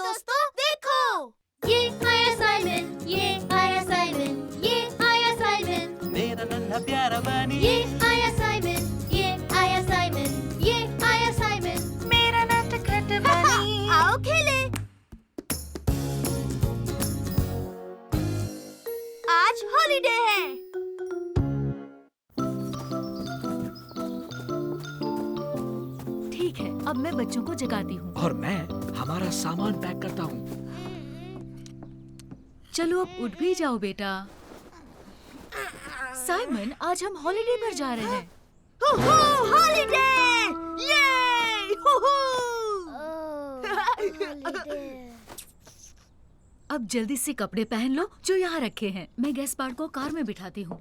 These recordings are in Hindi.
दोस्तों देखो, ये आया साइमन, ये आया साइमन, ये आया साइमन, मेरा नन्हा प्यारा बनी। ये आया साइमन, ये आया साइमन, ये आया साइमन, मेरा नटखट बनी। आओ खेले। आज हॉलीडे है। ठीक है, अब मैं बच्चों को जगाती हूँ। और मैं हमारा सामान पैक करता हूँ। चलो अब उठ भी जाओ बेटा। साइमन, आज हम हॉलीडे पर जा रहे हैं। हॉलीडे! ये! अब जल्दी से कपड़े पहन लो जो यहाँ रखे हैं। मैं गैस्पार्ड को कार में बिठाती हूँ।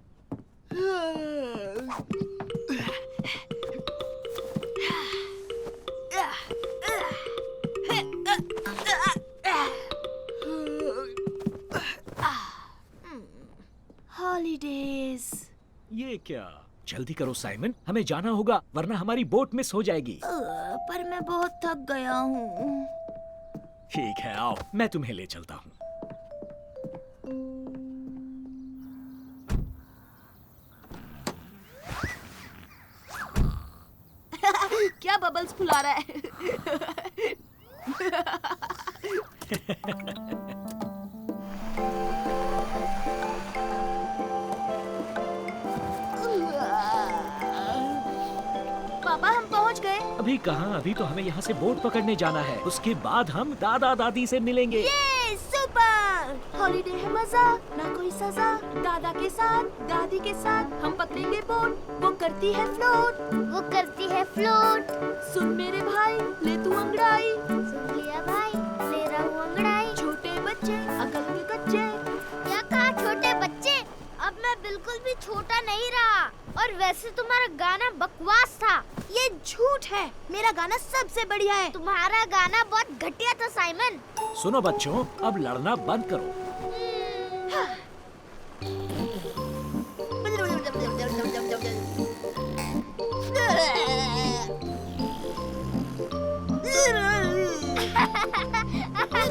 हॉलीडेज। ये क्या? जल्दी करो साइमन, हमें जाना होगा वरना हमारी बोट मिस हो जाएगी। पर मैं बहुत थक गया हूँ। ठीक है, आओ मैं तुम्हें ले चलता हूँ। क्या बबल्स फुला रहा है? पापा, हम पहुंच गए। अभी कहाँ? अभी तो हमें यहाँ से बोट पकड़ने जाना है। उसके बाद हम दादा दादी से मिलेंगे। ये सुपर! हॉलीडे है मजा, ना कोई सजा। दादा के साथ, दादी के साथ हम पकड़ेंगे बोट। वो करती है फ्लोट, वो करती है फ्लोट। सुन मेरे भाई, ले तू अंगड़ाई। सुन लिया भाई, ले रहा हूँ अंगड़ाई। छोटे बच्चे, अकल के कच्चे। क्या कहा छोटे बच्चे? अब मैं बिल्कुल भी छोटा नहीं रहा। और वैसे तुम्हारा गाना बकवास था। ये झूठ है, मेरा गाना सबसे बढ़िया है। तुम्हारा गाना बहुत घटिया था साइमन। सुनो बच्चों, अब लड़ना बंद करो।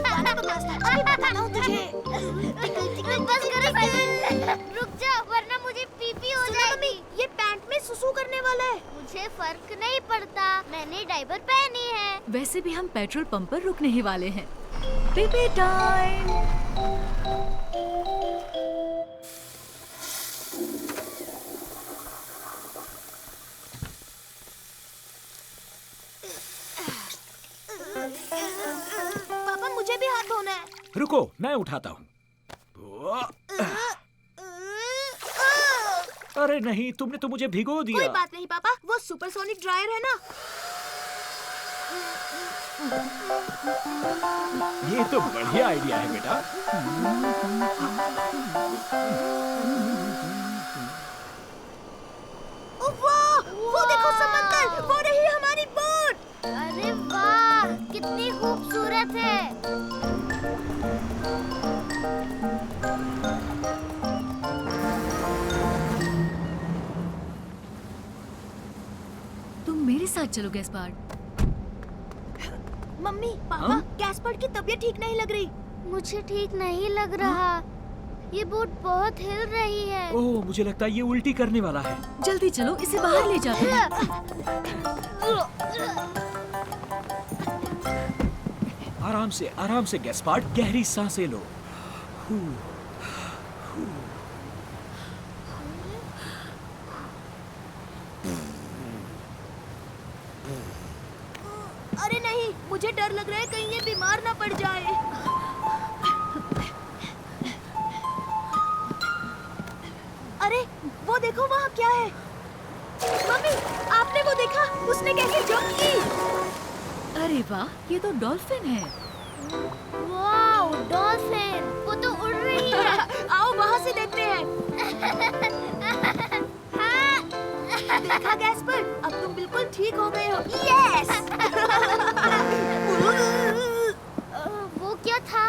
गाना बकवास था, अभी बताता हूँ तुझे। बस करो साइमन, रुक जा वरना मुझे पीपी हो जाएगी। ये पैंट में सुसु करने वाला है। मुझे फर्क नहीं पड़ता, मैंने डायपर पहनी है। वैसे भी हम पेट्रोल पंप पर रुकने ही वाले हैं। PP time. पापा, मुझे भी हाथ धोना है। रुको, मैं उठाता हूँ। अरे नहीं, तुमने तो मुझे भिगो कोई दिया। बात नहीं पापा, वो सुपरसोनिक ड्रायर है ना। ये तो बढ़िया आइडिया है बेटा। वाह! वो देखो समंदर, वो रही हमारी बोट। अरे वाह, कितनी खूबसूरत है। तुम मेरे साथ चलो गैस्पार्ड। मम्मी, पापा, हाँ? गैस्पर्ड की तबीयत ठीक नहीं लग रही। मुझे ठीक नहीं लग रहा। ये बोट बहुत हिल रही है। ओह, मुझे लगता है ये उल्टी करने वाला है। जल्दी चलो, इसे बाहर ले जाते हैं। आराम से गैस्पार्ड, गहरी सांसें लो। अरे नहीं, मुझे डर लग रहा है कहीं ये बीमार ना पड़ जाए। अरे वो देखो वहाँ क्या है। मम्मी, आपने वो देखा? उसने कैसे जंप की? अरे वाह, ये तो डॉल्फिन है। Wow, dolphin! वो तो उड़ रही है। आओ वहाँ से देखते हैं। हाँ। देखा गैस्पर, अब तुम बिल्कुल ठीक हो गए हो। यस! वो क्या था?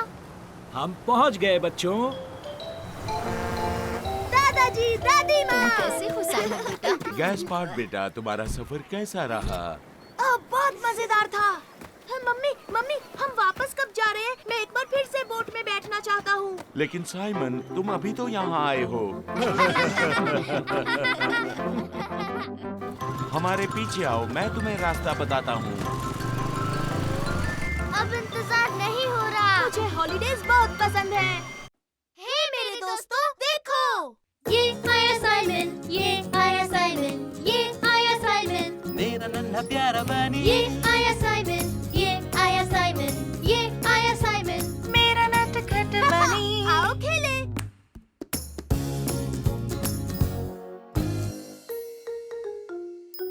हम पहुंच गए बच्चों। दादाजी, दादी माँ। कैसे हो साइमन बेटा? गैस्पार्ड बेटा, तुम्हारा सफर कैसा रहा? बहुत मजेदार था। मम्मी, हम वापस कब जा रहे हैं? लेकिन साइमन, तुम अभी तो यहाँ आए हो। हमारे पीछे आओ, मैं तुम्हें रास्ता बताता हूँ। अब इंतजार नहीं हो रहा। मुझे हॉलीडेज बहुत पसंद है। हे मेरे दोस्तों, देखो, ये आया साइमन, ये आया साइमन, ये आया साइमन, मेरा नन्हा प्यारा बनी, ये आया साइमन, ये आया साइमन, ये आया साइमन, मेरा नटखट बनी। आओ खेले।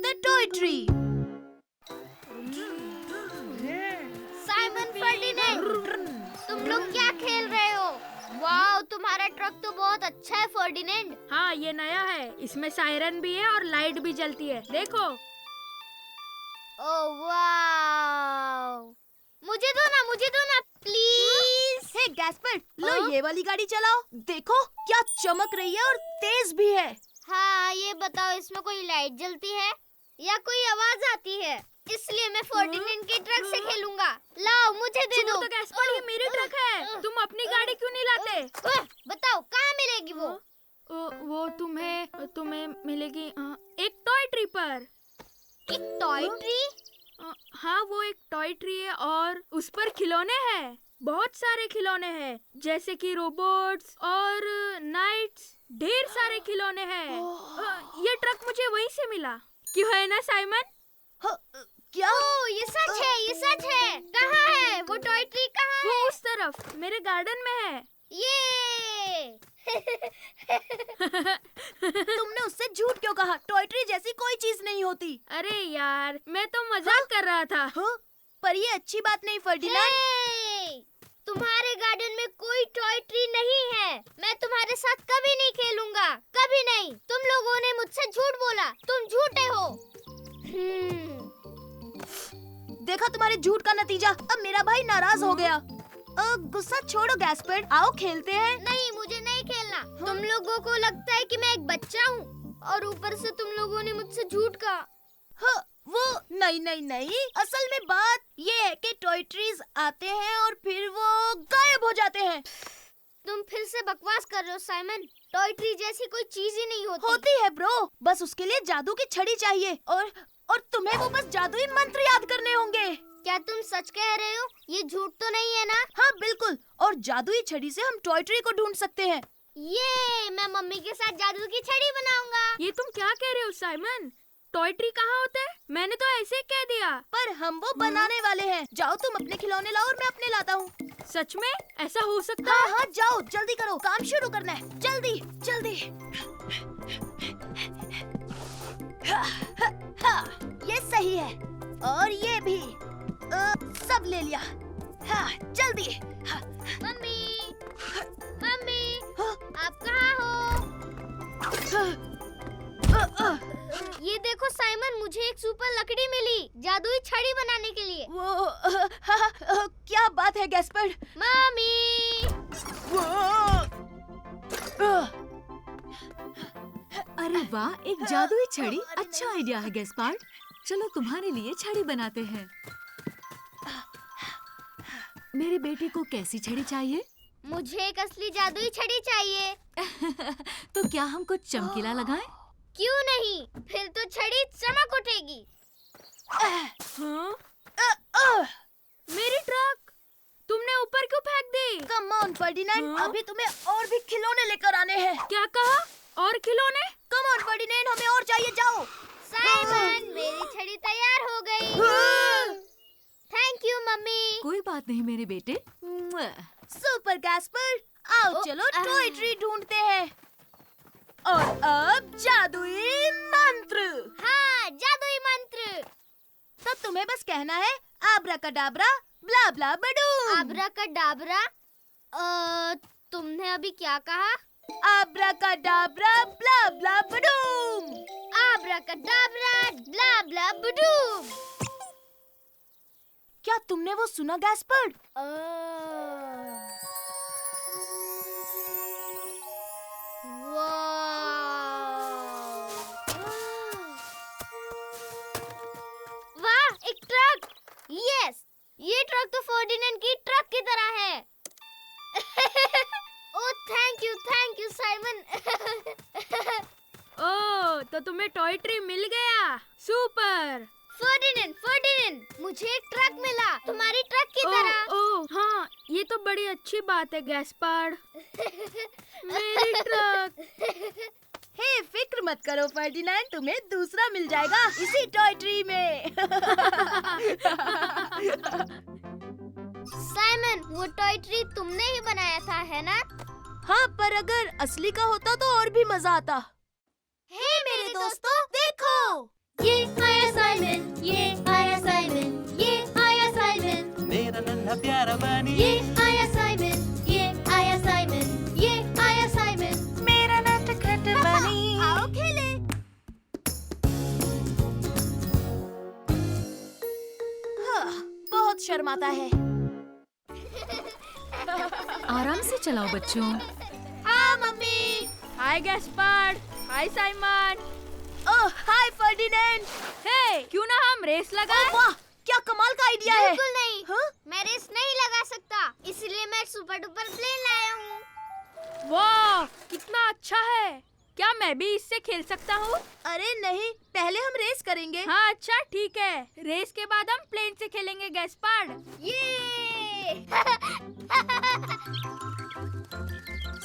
The toy tree. Simon Ferdinand, तुम लोग क्या खेल रहे हो? वाह, तुम्हारा ट्रक तो बहुत अच्छा है फर्डिनेंड। हाँ, ये नया है। इसमें सायरन भी है और लाइट भी जलती है। देखो। ओह वाह, मुझे दो ना प्लीज। हे गैस्पर, लो ये वाली गाड़ी चलाओ। देखो क्या चमक रही है और तेज भी है। हाँ, ये बताओ, इसमें कोई लाइट जलती है या कोई आवाज आती है? इसलिए मैं फर्डिनेंड के ट्रक से खेलूंगा। लाओ, मुझे दे दो। तो गैस्पर, ये मेरी ट्रक है। तुम अपनी गाड़ी क्यों नहीं लाते? बताओ कहाँ मिलेगी वो? वो तुम्हें मिलेगी एक टॉय ट्री पर। एक टॉय ट्री? हाँ, वो एक टॉय ट्री है और उस पर खिलौने हैं। बहुत सारे खिलौने हैं, जैसे कि रोबोट्स और नाइट्स। ढेर सारे खिलौने हैं। ये ट्रक मुझे वहीं से मिला। क्यों है ना साइमन? क्या? ये सच है, ये सच है। कहाँ है वो टॉय ट्री? कहाँ है? वो उस तरफ, मेरे गार्डन में है। ये तुमने उससे झूठ क्यों कहा? टॉय ट्री जैसी कोई चीज नहीं होती। अरे यार, मैं तो मजाक कर रहा था। पर ये अच्छी बात नहीं फर्डिनेंड। तुम्हारे गार्डन में कोई टॉय ट्री नहीं है। मैं तुम्हारे साथ कभी नहीं खेलूंगा, कभी नहीं। तुम लोगों ने मुझसे झूठ बोला, तुम झूठे हो। देखा तुम्हारे झूठ का नतीजा। अब मेरा भाई नाराज हो गया। गुस्सा छोड़ो गैस्पर, आओ खेलते हैं। नहीं, मुझे नहीं खेलना। तुम लोगों को लगता है कि मैं एक बच्चा हूँ और ऊपर से तुम लोगों ने मुझसे झूठ कहा। वो नहीं, असल में बात ये है कि टॉय ट्रीज आते हैं और फिर वो गायब हो जाते हैं। तुम फिर से बकवास कर रहे हो साइमन। टॉय ट्री जैसी कोई चीज ही नहीं होती है ब्रो। बस उसके लिए जादू की छड़ी चाहिए और तुम्हें वो बस जादुई मंत्र याद करने होंगे। क्या तुम सच कह रहे हो? ये झूठ तो नहीं है ना? हाँ बिल्कुल। और जादुई छड़ी से हम टॉय ट्री को ढूंढ सकते हैं। ये मैं मम्मी के साथ जादू की छड़ी बनाऊंगा। ये तुम क्या कह रहे हो साइमन? टॉय ट्री कहाँ होता है? मैंने तो ऐसे ही कह दिया। पर हम वो बनाने वाले हैं। जाओ तुम अपने खिलौने लाओ और मैं अपने लाता हूँ। सच में? ऐसा हो सकता है? हाँ, जाओ जल्दी करो, काम शुरू करना है। जल्दी जल्दी। ये सही है और ये भी। सब ले लिया। जल्दी। मम्मी, मम्मी, आप कहाँ हो? ये देखो साइमन, मुझे एक सुपर लकड़ी मिली जादुई छड़ी बनाने के लिए। वो क्या बात है गैस्पर? मम्मी। अरे वाह, एक जादुई छड़ी। अच्छा आइडिया है गैस्पार्ड। चलो तुम्हारे लिए छड़ी बनाते हैं। मेरे बेटे को कैसी छड़ी चाहिए? मुझे एक असली जादुई छड़ी चाहिए। तो क्या हम कुछ चमकीला लगाएं? क्यों नहीं, फिर तो छड़ी चमक उठेगी। मेरी ट्रक तुमने ऊपर क्यों फेंक दी? कम ऑन फर्डिनेंड, अभी तुम्हें और भी खिलौने लेकर आने हैं। क्या कहा? और खिलौने? कम ऑन फर्डिनेंड, हमें और चाहिए। जाओ। साइमन, मेरी छड़ी तैयार हो गई। Thank you mummy. कोई बात नहीं मेरे बेटे। सुपर गैस्पर, आओ चलो टॉय ट्री ढूंढते हैं। और अब जादुई मंत्र। हाँ, जादुई मंत्र। तो तुम्हें बस कहना है आब्राकाडाब्रा ब्ला ब्ला बडूम। आब्राकाडाब्रा? तुमने अभी क्या कहा? आब्राकाडाब्रा ब्ला ब्ला बडूम। आब्राकाडाब्रा ब्ला ब्ला बडूम। क्या तुमने वो सुना गैस्पर? वाह, एक ट्रक। यस, ये ट्रक तो फर्डिनेंड की ट्रक की तरह है। Thank you Simon. ओह, तो तुम्हें टॉय ट्री मिल गया। सुपर। फर्डिनेंड, मुझे एक ट्रक मिला, तुम्हारी ट्रक की तरह। ओह, हाँ, ये तो बड़ी अच्छी बात है गैस्पार्ड। मेरी ट्रक। हे, फिक्र मत करो फर्डिनेंड, तुम्हें दूसरा मिल जाएगा इसी टॉय ट्री में। साइमन, वो टॉय ट्री तुमने ही बनाया था, है ना? हाँ, पर अगर असली का होता तो और भी मजा आता। हे मेरे दोस्तों, देखो, ये आया साइमन, ये आया साइमन, ये आया साइमन, मेरा नन्हा प्यारा बनी, ये आया साइमन, ये आया साइमन, ये आया साइमन। मेरा नटखट बनी। आओ खेले। हाँ, बहुत शर्माता है। आराम से चलाओ बच्चों। हाँ मम्मी। हाय गैस्पार्ड। हाय साइमन। ओह, हाय फर्डिनेंड। हे, क्यों ना हम रेस लगाएं? वाह, क्या कमाल का आइडिया है। बिल्कुल नहीं। हाँ? मैं रेस नहीं लगा सकता, इसलिए मैं सुपर डुपर प्लेन लाया हूँ। वाह, कितना अच्छा है। क्या मैं भी इससे खेल सकता हूँ? अरे नहीं, पहले हम रेस करेंगे। हाँ, अच्छा ठीक है। रेस के बाद हम प्लेन से खेलेंगे गैस्पार्ड। ये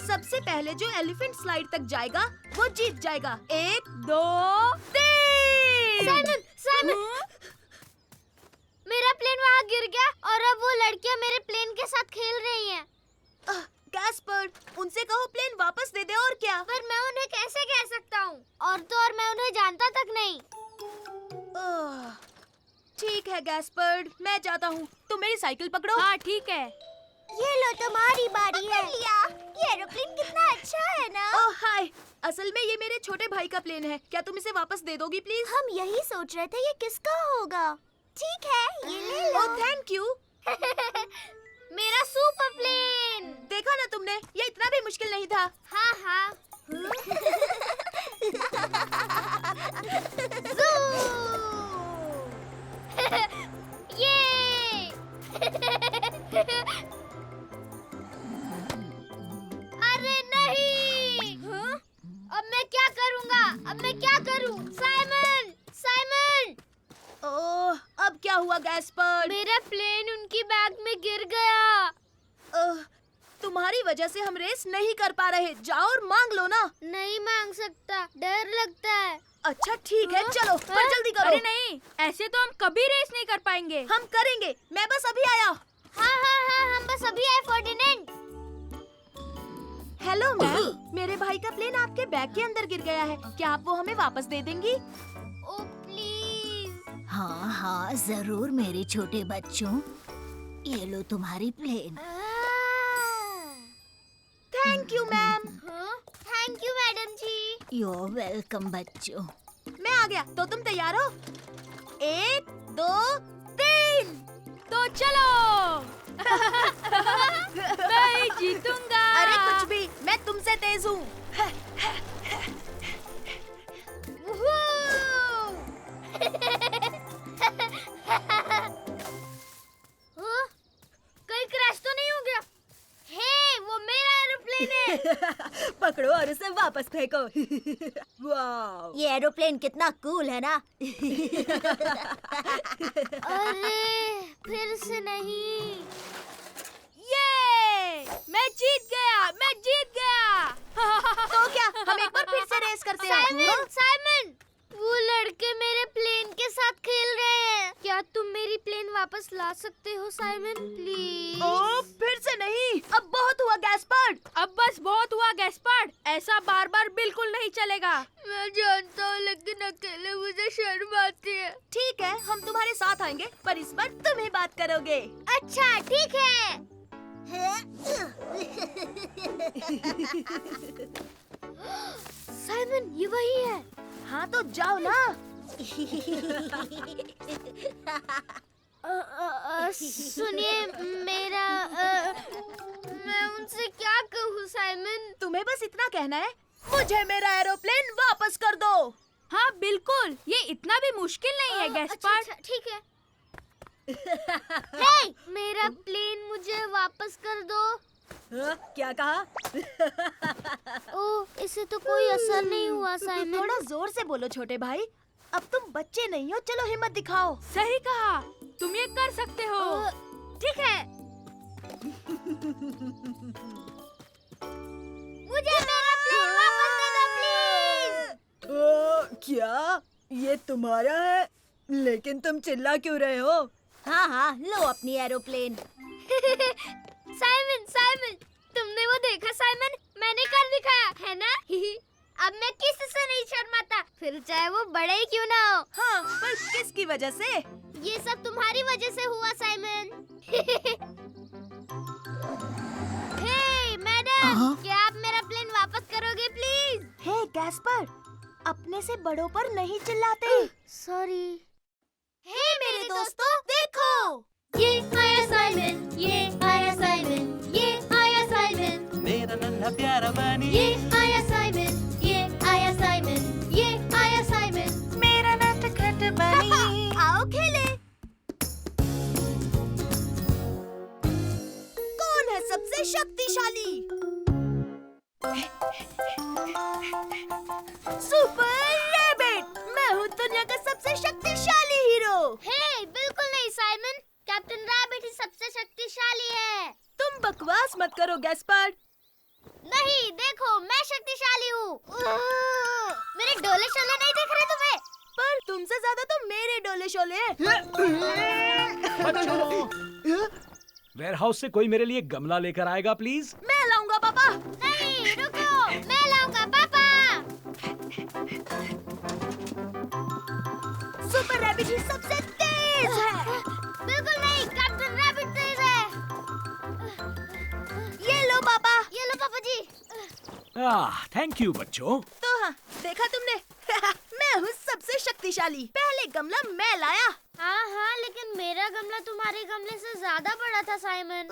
सबसे पहले जो एलिफेंट स्लाइड तक जाएगा वो जीत जाएगा। 1, 2, 3। साइमन, मेरा प्लेन वहाँ गिर गया और अब वो लड़कियाँ मेरे प्लेन के साथ खेल रही हैं। गैस्पर्ड, उनसे कहो प्लेन वापस दे दे और क्या। पर मैं उन्हें कैसे कह सकता हूँ? और तो और मैं उन्हें जानता तक नहीं। ठीक है गैस्पर्ड, मैं जाता हूँ, तुम मेरी साइकिल पकड़ो। हाँ ठीक है। ये लो तुम्हारी बारी है। ये एरोप्लेन कितना अच्छा है ना? ओह हाय, असल में ये मेरे छोटे भाई का प्लेन है, क्या तुम इसे वापस दे दोगी प्लीज? हम यही सोच रहे थे ये किसका होगा। ठीक है, ये ले लो। Oh thank you. मेरा सुपर प्लेन। देखा ना तुमने, ये इतना भी मुश्किल नहीं था। हाँ हाँ। ये अरे नहीं। अब मैं क्या करूँगा? अब मैं क्या करूँ? साइमन, साइमन, ओह, अब क्या हुआ गैस्पर्ड? मेरा प्लेन उनकी बैग में गिर गया। तुम्हारी वजह से हम रेस नहीं कर पा रहे, जाओ और मांग लो ना। नहीं मांग सकता, डर लगता है। अच्छा ठीक है, चलो पर जल्दी करो। अरे नहीं, ऐसे तो हम कभी रेस नहीं कर पाएंगे। हम करेंगे, मैं बस अभी आया। हाँ हाँ हाँ, हम बस अभी आए फर्डिनेंड। हेलो मैम, मेरे भाई का प्लेन आपके बैग के अंदर गिर गया है, क्या आप वो हमें वापस दे देंगी? Oh please. हाँ हाँ जरूर मेरे छोटे बच्चों, ये लो तुम्हारी plane. Thank you ma'am. Thank you madam ji. You are welcome बच्चों। मैं आ गया, तो तुम तैयार हो? 1, 2, 3। तो चलो। मैं ही जीतूंगा। अरे कुछ भी, मैं तुमसे तेज हूँ। कहीं क्रैश तो नहीं हो गया? हे, वो मेरा एरोप्लेन है। पकड़ो और उसे वापस फेंको। वाह, ये एरोप्लेन कितना कूल है ना। अरे फिर से नहीं। ये मैं जीत गया, मैं जीत गया। तो क्या, हम एक बार फिर से रेस करते हैं? साइमन, साइमन, वो लड़के मेरे प्लेन के साथ खेल रहे हैं। क्या तुम मेरी प्लेन वापस ला सकते हो साइमन, प्लीज? ओह, फिर से नहीं, अब बहुत हुआ गैस्पर्ड। अब बस बहुत हुआ गैस्पार्ड, ऐसा बार बार बिल्कुल नहीं चलेगा। मैं जानता हूँ, लेकिन अकेले मुझे शर्म आती है। ठीक है, हम तुम्हारे साथ आएंगे, पर इस बार तुम ही बात करोगे। अच्छा ठीक है। साइमन, ये वही है। हाँ तो जाओ ना। सुनिए, मेरा मैं उनसे क्या कहूँ साइमन? तुम्हें बस इतना कहना है, मुझे मेरा एरोप्लेन वापस कर दो। हाँ बिल्कुल, ये इतना भी मुश्किल नहीं है गैस्पार्ड। अच्छा, ठीक है। हे, मेरा प्लेन मुझे वापस कर दो। क्या कहा? ओह, इससे तो कोई असर नहीं हुआ साइमन। थोड़ा जोर से बोलो छोटे भाई। अब तुम बच्चे नहीं हो, चलो हिम्मत दिखाओ। सही कहा, तुम ये कर सकते हो। ठीक है। मुझे मेरा प्लेन वापस दे दो प्लीज। क्या ये तुम्हारा है? लेकिन तुम चिल्ला क्यों रहे हो? हाँ हाँ, लो अपनी एरोप्लेन। साइमन, साइमन, तुमने वो देखा साइमन? मैंने कर दिखाया, है ना? अब मैं किसी से नहीं शर्माता, फिर चाहे वो बड़े ही क्यों ना हो। हाँ, पर किसकी वजह से? ये सब तुम्हारी वजह से हुआ साइमन। हे मैडम, क्या आप मेरा प्लेन वापस करोगे प्लीज? हे गैस्पर, अपने से बड़ों पर नहीं चिल्लाते। सॉरी। हे मेरे दोस्तों, देखो। ये आया साइमन, ये आया साइमन, ये आया साइमन, मेरा नन्हा प्यारा बनी, ये आया साइमन, ये आया साइमन, ये आया साइमन। मेरा नटखट बनी। आओ खेले। कौन है सबसे शक्तिशाली? सुपर रैबिट, मैं हूँ दुनिया का सबसे शक्तिशाली हीरो। हे, बिल्कुल नहीं साइमन, कैप्टन रैबिट ही सबसे शक्तिशाली है। तुम बकवास मत करो गैस्पर। नहीं, देखो मैं शक्तिशाली हूँ। मेरे डोले शोले नहीं दिख रहे तुम्हें? पर तुमसे ज्यादा तो मेरे डोले शोले हैं। वेयरहाउस से कोई मेरे लिए गमला लेकर आएगा प्लीज? मैं लाऊंगा पापा। नहीं, रुको, मैं लाऊंगा पापा। सुपर रैबिट ही सबसे तेज है। बिल्कुल नहीं, कैप्टन रैबिट तेज है। ये लो पापा। ये लो पापा जी। थैंक यू बच्चों। तो हाँ, देखा तुमने? मैं हूँ सबसे शक्तिशाली। पहले गमला मैं लाया। हाँ हाँ, लेकिन मेरा गमला तुम्हारे गमले से ज्यादा बड़ा था साइमन।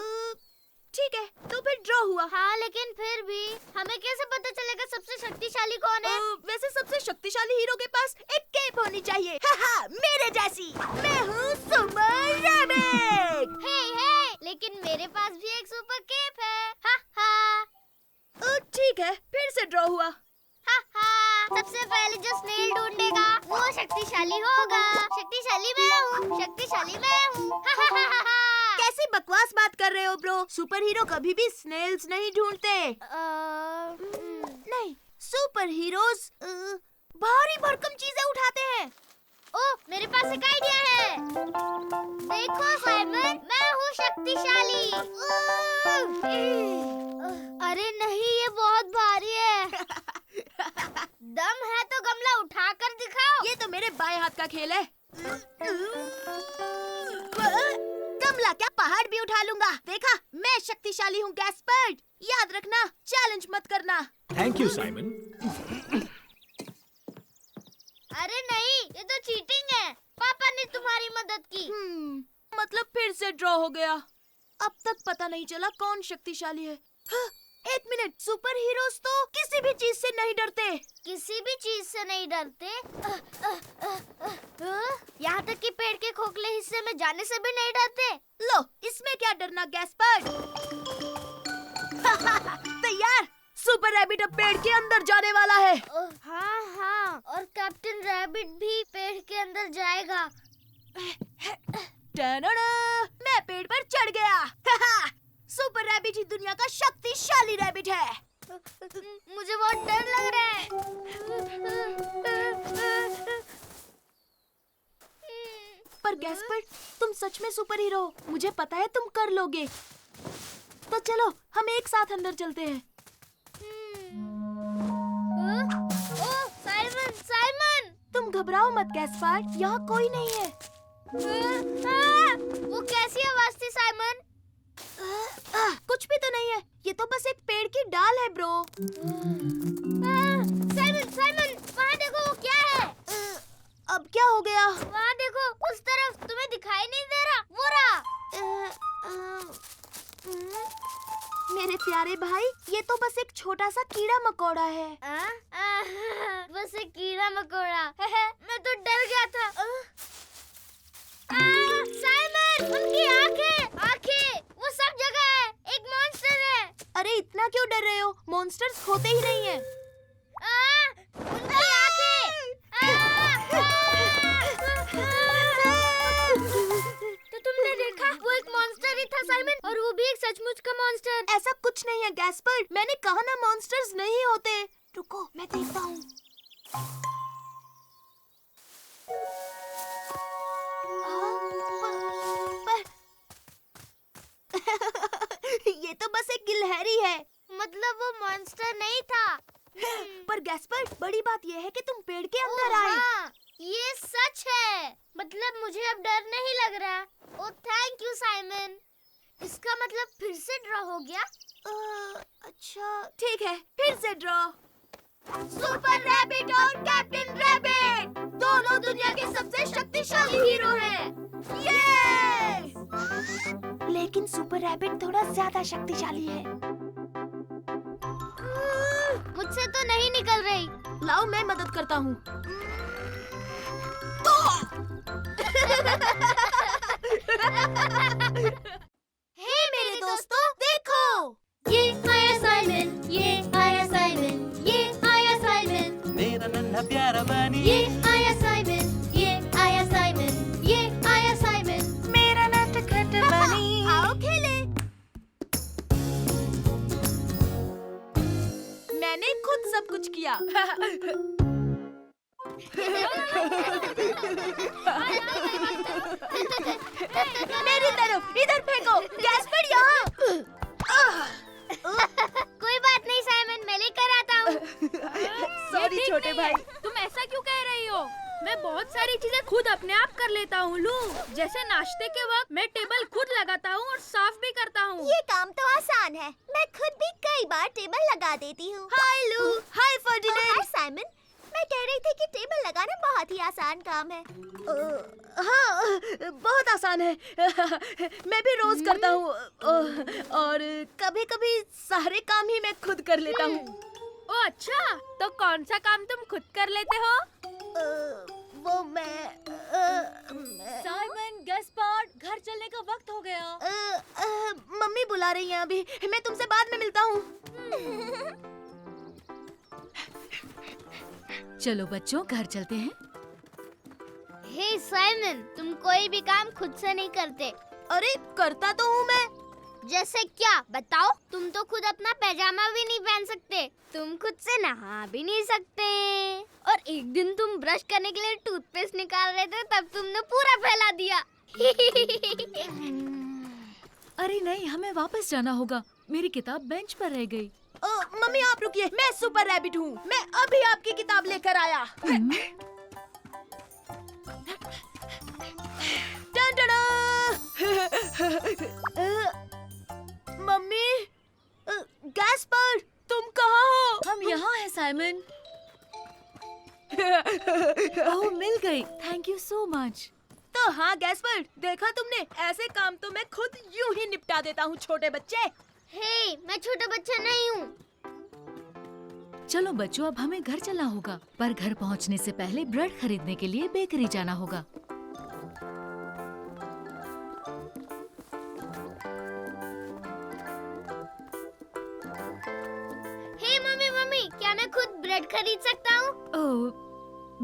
ठीक है, तो फिर ड्रॉ हुआ। हाँ, लेकिन फिर भी हमें कैसे पता चलेगा सबसे शक्तिशाली कौन है? वैसे सबसे शक्तिशाली हीरो के पास एक केप होनी चाहिए। हाँ, मेरे जैसी। मैं हूँ सुपर रैबिट। हे, लेकिन मेरे पास भी एक सुपर केप है। हा हा। ठीक है, फिर से ड्रॉ हुआ। हा हा। सबसे पहले जो स्नेल ढूंढेगा वो शक्तिशाली होगा। शक्तिशाली मैं हूँ, शक्तिशाली मैं हूँ। हा हा हा हा। कैसी बकवास बात कर रहे हो ब्रो? सुपर हीरो कभी भी स्नेल्स नहीं ढूंढते। नहीं, सुपर हीरोज भारी भरकम चीजें उठाते हैं। ओह, मेरे पास एक आइडिया है। देखो साइमन, मैं हूँ शक्तिशाली। अरे नहीं, ये बहुत भारी है। दम है तो गमला उठाकर दिखाओ। ये तो मेरे बाएं हाथ का खेल है। गमला क्या, पहाड़ भी उठा लूंगा। देखा, मैं शक्तिशाली हूँ गैस्पर्ड। याद रखना, चैलेंज मत करना। Thank you Simon. अरे नहीं, ये तो चीटिंग है। पापा ने तुम्हारी मदद की। मतलब फिर से ड्रॉ हो गया। अब तक पता नहीं चला कौन शक्तिशाली है। एक मिनट, सुपर हीरोज तो किसी भी चीज से नहीं डरते। किसी भी चीज से नहीं डरते? यहाँ तक कि पेड़ के खोखले हिस्से में जाने से भी नहीं डरते। लो, इसमें क्या डरना गैस्पर्ड। तैयार, सुपर रैबिट अब पेड़ के अंदर जाने वाला है। हाँ हाँ, और कैप्टन रैबिट भी पेड़ के अंदर जाएगा। मैं पेड़ पर चढ़ गया। सुपर रैबिट ही दुनिया का शक्तिशाली रैबिट है। मुझे बहुत डर लग रहा है। पर गैस्पर्ड, तुम सच में सुपर हीरो हो। मुझे पता है तुम कर लोगे। तो चलो, हम एक साथ अंदर चलते हैं। ओह, साइमन, साइमन! तुम घबराओ मत गैस्पर्ड, यहाँ कोई नहीं है। वो कैसी आवाज थी साइमन? कुछ भी तो नहीं है, ये तो बस एक पेड़ की डाल है ब्रो। साइमन, साइमन, वहाँ देखो, वो क्या है? अब क्या हो गया? वहाँ देखो, उस तरफ। तुम्हें दिखाई नहीं दे रहा? वो रहा। मेरे प्यारे भाई, ये तो बस एक छोटा सा कीड़ा मकोड़ा है। बस एक कीड़ा मकोड़ा। मैं तो डर गया था। साइमन, उनकी आंखें, आंखें, वो सब जगह है। एक मॉन्स्टर है। क्यों डर रहे हो? मॉन्स्टर्स होते ही नहीं हैं। उनकी आंखें! तो तुमने देखा, वो एक मॉन्स्टर ही था साइमन, और वो भी एक सचमुच का मॉन्स्टर। ऐसा कुछ नहीं है गैस्पर, मैंने कहा ना मॉन्स्टर्स नहीं होते। रुको मैं देखता हूँ। ये तो बस एक गिलहरी है। मतलब वो मॉन्स्टर नहीं था। पर गैस्पर, बड़ी बात यह है कि तुम पेड़ के अंदर आए। हाँ, ये सच है। मतलब मुझे अब डर नहीं लग रहा। ओह थैंक यू साइमन। इसका मतलब फिर से ड्रॉ हो गया? अच्छा ठीक है, फिर से ड्रॉ। सुपर रैबिट और कैप्टन रैबिट दोनों दुनिया के सबसे शक्तिशाली हीरो हैं। ये! लेकिन सुपर रैबिट थोड़ा ज्यादा शक्तिशाली है। मुझसे तो नहीं निकल रही। लाओ मैं मदद करता हूँ। हे मेरे दोस्तों, देखो ये आया साइमन, ये आया साइमन, ये आया साइमन, मेरा नन्हा प्यारा बनी, ये आया साइमन, ये आया साइमन, ये आया साइमन। मेरा नटखट बनी। आओ खेले। मैंने खुद सब कुछ किया। मेरी तरफ, इधर फेंको। गैस्पर यहाँ। कोई बात नहीं साइमन, मैं लेकर आता हूँ। सॉरी छोटे भाई। तुम ऐसा क्यों कह रही हो? मैं बहुत सारी चीजें खुद अपने आप कर लेता हूँ लू। जैसे नाश्ते के वक्त मैं टेबल खुद लगाता हूँ और साफ भी करता हूँ। ये काम तो आसान है, मैं खुद भी कई बार टेबल लगा देती हूँ। हाय लू, हाय फर्डिनेंड। हाय साइमन, मैं कह रही थी कि टेबल लगाना बहुत ही आसान काम है। हाँ, बहुत आसान है। मैं भी रोज करता हूँ और कभी-कभी सारे काम ही मैं खुद कर लेता हूँ। ओ अच्छा, तो कौन सा काम तुम खुद कर लेते हो? वो मैं साइमन, गैस्पार्ड, घर चलने का वक्त हो गया। मम्मी बुला रही हैं अभी, मैं तुमसे बाद में मिलता हूँ। चलो बच्चों, घर चलते हैं। हे साइमन, तुम कोई भी काम खुद से नहीं करते। अरे करता तो हूँ मैं। जैसे क्या, बताओ? तुम तो खुद अपना पैजामा भी नहीं पहन सकते, तुम खुद से नहा भी नहीं सकते, और एक दिन तुम ब्रश करने के लिए टूथपेस्ट निकाल रहे थे, तब तुमने पूरा फैला दिया। अरे नहीं, हमें वापस जाना होगा। मेरी किताब बेंच पर रह गई। मम्मी आप रुकिए, मैं सुपर रैबिट हूँ। मैं अभी आपकी किताब लेकर आया। मम्मी, गैस्पर, तुम कहाँ हो? हम यहाँ हैं साइमन। ओह, मिल गई। Thank you so much. तो हाँ गैस्पर, देखा तुमने, ऐसे काम तो मैं खुद यूं ही निपटा देता हूँ छोटे बच्चे। हे, मैं छोटा बच्चा नहीं हूँ। चलो बच्चों, अब हमें घर चलना होगा, पर घर पहुँचने से पहले ब्रेड खरीदने के लिए बेकरी जाना होगा। हे मम्मी, मम्मी, क्या मैं खुद ब्रेड खरीद सकता हूँ? ओह,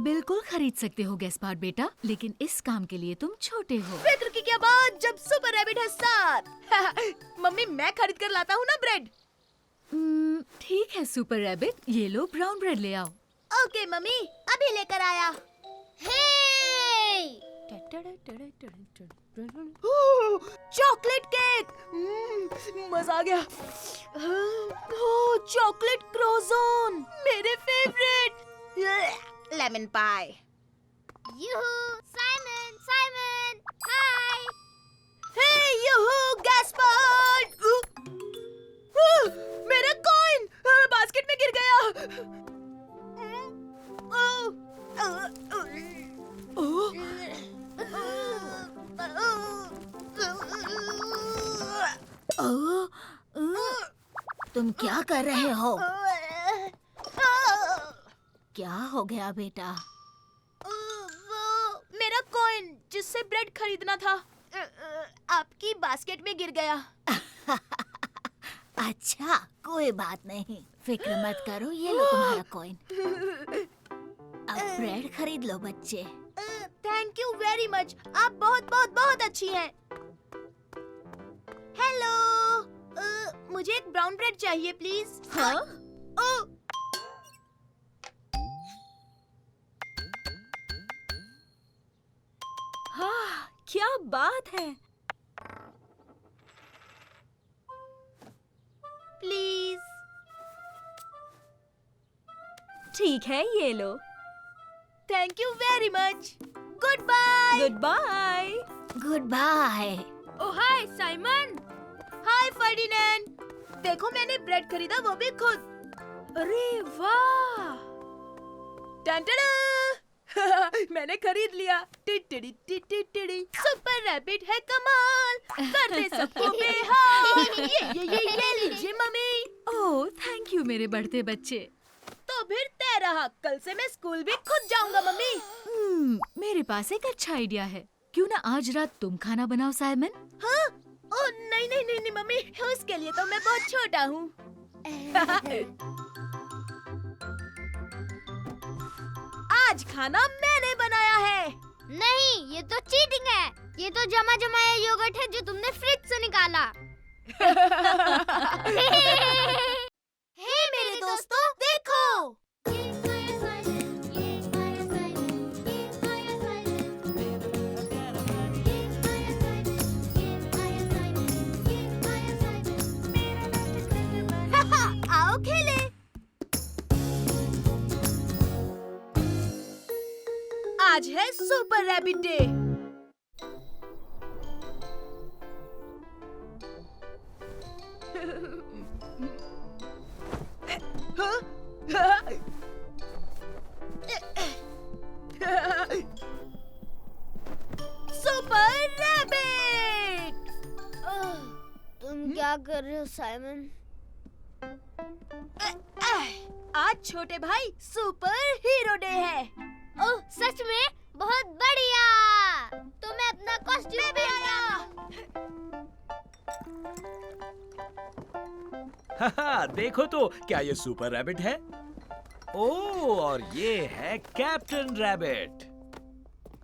बिल्कुल खरीद सकते हो गैस्पार्ड बेटा, लेकिन इस काम के लिए तुम छोटे हो। फिक्र की क्या बात, जब सुपर रैबिट है साथ। मम्मी मैं खरीद कर लाता हूँ ना ब्रेड। ठीक है सुपर रैबिट, ये लो ब्राउन ब्रेड ले आओ। ओके मम्मी, अभी लेकर आया। हे! चॉकलेट केक, मजा आ गया। चॉकलेट क्रोज़ोन, मेरे फेवरेट। लेमन पाई। यूहू, साइमन, साइमन, हाय। हे यूहू, गैस्पार्ड। मेरा कॉइन बास्केट में गिर गया। तुम क्या कर रहे हो? क्या हो गया बेटा? वो मेरा कॉइन जिससे ब्रेड खरीदना था, आपकी बास्केट में गिर गया। अच्छा, कोई बात नहीं, फिक्र मत करो, ये लो तुम्हारा कॉइन। अब ब्रेड खरीद लो बच्चे। थैंक यू वेरी मच, आप बहुत बहुत बहुत अच्छी हैं। हेलो, मुझे एक ब्राउन ब्रेड चाहिए प्लीज। हाँ? ओह, हाँ, क्या बात है। प्लीज। ठीक है, ये लो। Thank you very much. Goodbye. Goodbye. Goodbye. Oh hi Simon. Hi Ferdinand, देखो मैंने ब्रेड खरीदा, वो भी खुद। अरे वाह। टन-टन-टन। मैंने खरीद लिया। टिटिड़ी टिटिड़ी, सुपर रैबिट है कमाल, कर दे सबको बेहाल। ये लीजिए मम्मी। ओह, थैंक यू मेरे बढ़ते बच्चे। तो फिर तय रहा, कल से मैं स्कूल भी खुद जाऊंगा मम्मी। मेरे पास एक अच्छा आइडिया है। क्यों ना आज रात तुम खाना बनाओ साइमन? हाँ? ओह नहीं नहीं नहीं नहीं मम्मी, उसके लिए तो मैं बहुत छोटा हूँ। आज खाना मैंने बनाया है। नहीं, ये तो चीटिंग है। ये तो जमा जमाया योगर्ट है जो तुमने फ्रिज से निकाला। हे मेरे दोस्तों, देखो। आओ खेले। आज है super rabbit day. Super rabbit. तुम क्या कर रहे हो साइमन? आज छोटे भाई सुपर हीरो डे है। ओह सच में? बहुत बढ़िया। तो मैं अपना कॉस्ट्यूम भी आया। हाँ, देखो तो क्या ये सुपर रैबिट है? ओह, और ये है कैप्टन रैबिट।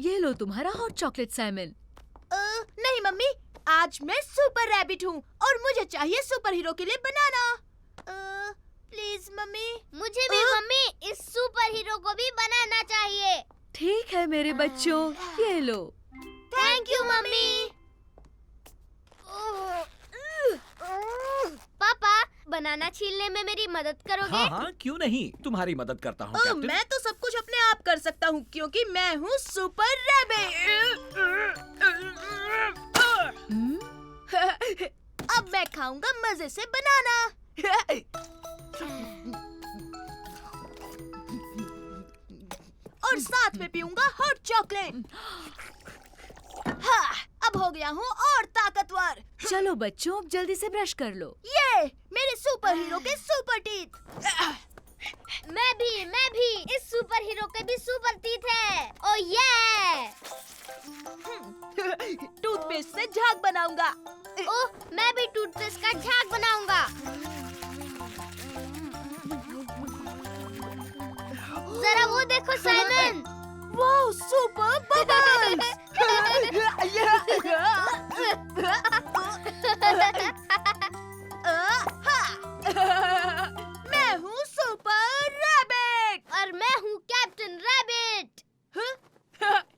ये लो तुम्हारा हॉट चॉकलेट साइमन। नहीं मम्मी, आज मैं सुपर रैबिट हूँ और मुझे चाहिए सुपर हीरो के लिए बनाना। Please mummy. मुझे भी मम्मी इस सुपर हीरो को भी बनाना चाहिए। ठीक है मेरे बच्चों, ये लो। Thank you mummy. पापा, बनाना छीलने में मेरी मदद करोगे? हाँ हाँ, क्यों नहीं, तुम्हारी मदद करता हूँ कैप्टन। मैं तो सब कुछ अपने आप कर सकता हूँ क्योंकि मैं हूँ सुपर रैबिट। अब मैं खाऊंगा मजे से बनाना। और साथ में पीऊंगा हॉट चॉकलेट। हाँ, अब हो गया हूँ और ताकतवर। चलो बच्चों, अब जल्दी से ब्रश कर लो। ये मेरे सुपर हीरो के सुपर टीथ। मैं भी इस सुपर हीरो के भी सुपर टीथ है। ओ ये टूथपेस्ट से झाग बनाऊंगा। ओह, मैं भी टूथपेस्ट का झाग बनाऊंगा। जरा वो देखो साइमन। वाह, सुपर बबल्स। मैं हूँ सुपर रैबिट और मैं हूँ कैप्टन रैबिट।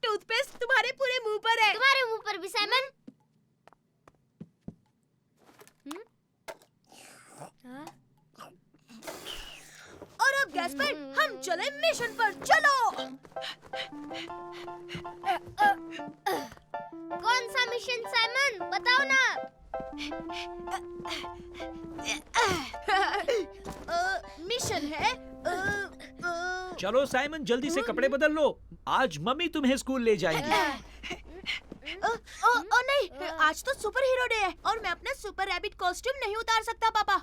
टूथपेस्ट तुम्हारे पूरे मुंह पर है। तुम्हारे मुंह पर भी साइमन। और अब गैस पर हम चले मिशन पर। चलो। कौन सा मिशन साइमन, बताओ ना। मिशन है चलो साइमन, जल्दी से कपड़े बदल लो, आज मम्मी तुम्हें स्कूल ले जाएगी। ओ नहीं, आज तो सुपर हीरो डे है और मैं अपना सुपर रैबिट कॉस्ट्यूम नहीं उतार सकता पापा।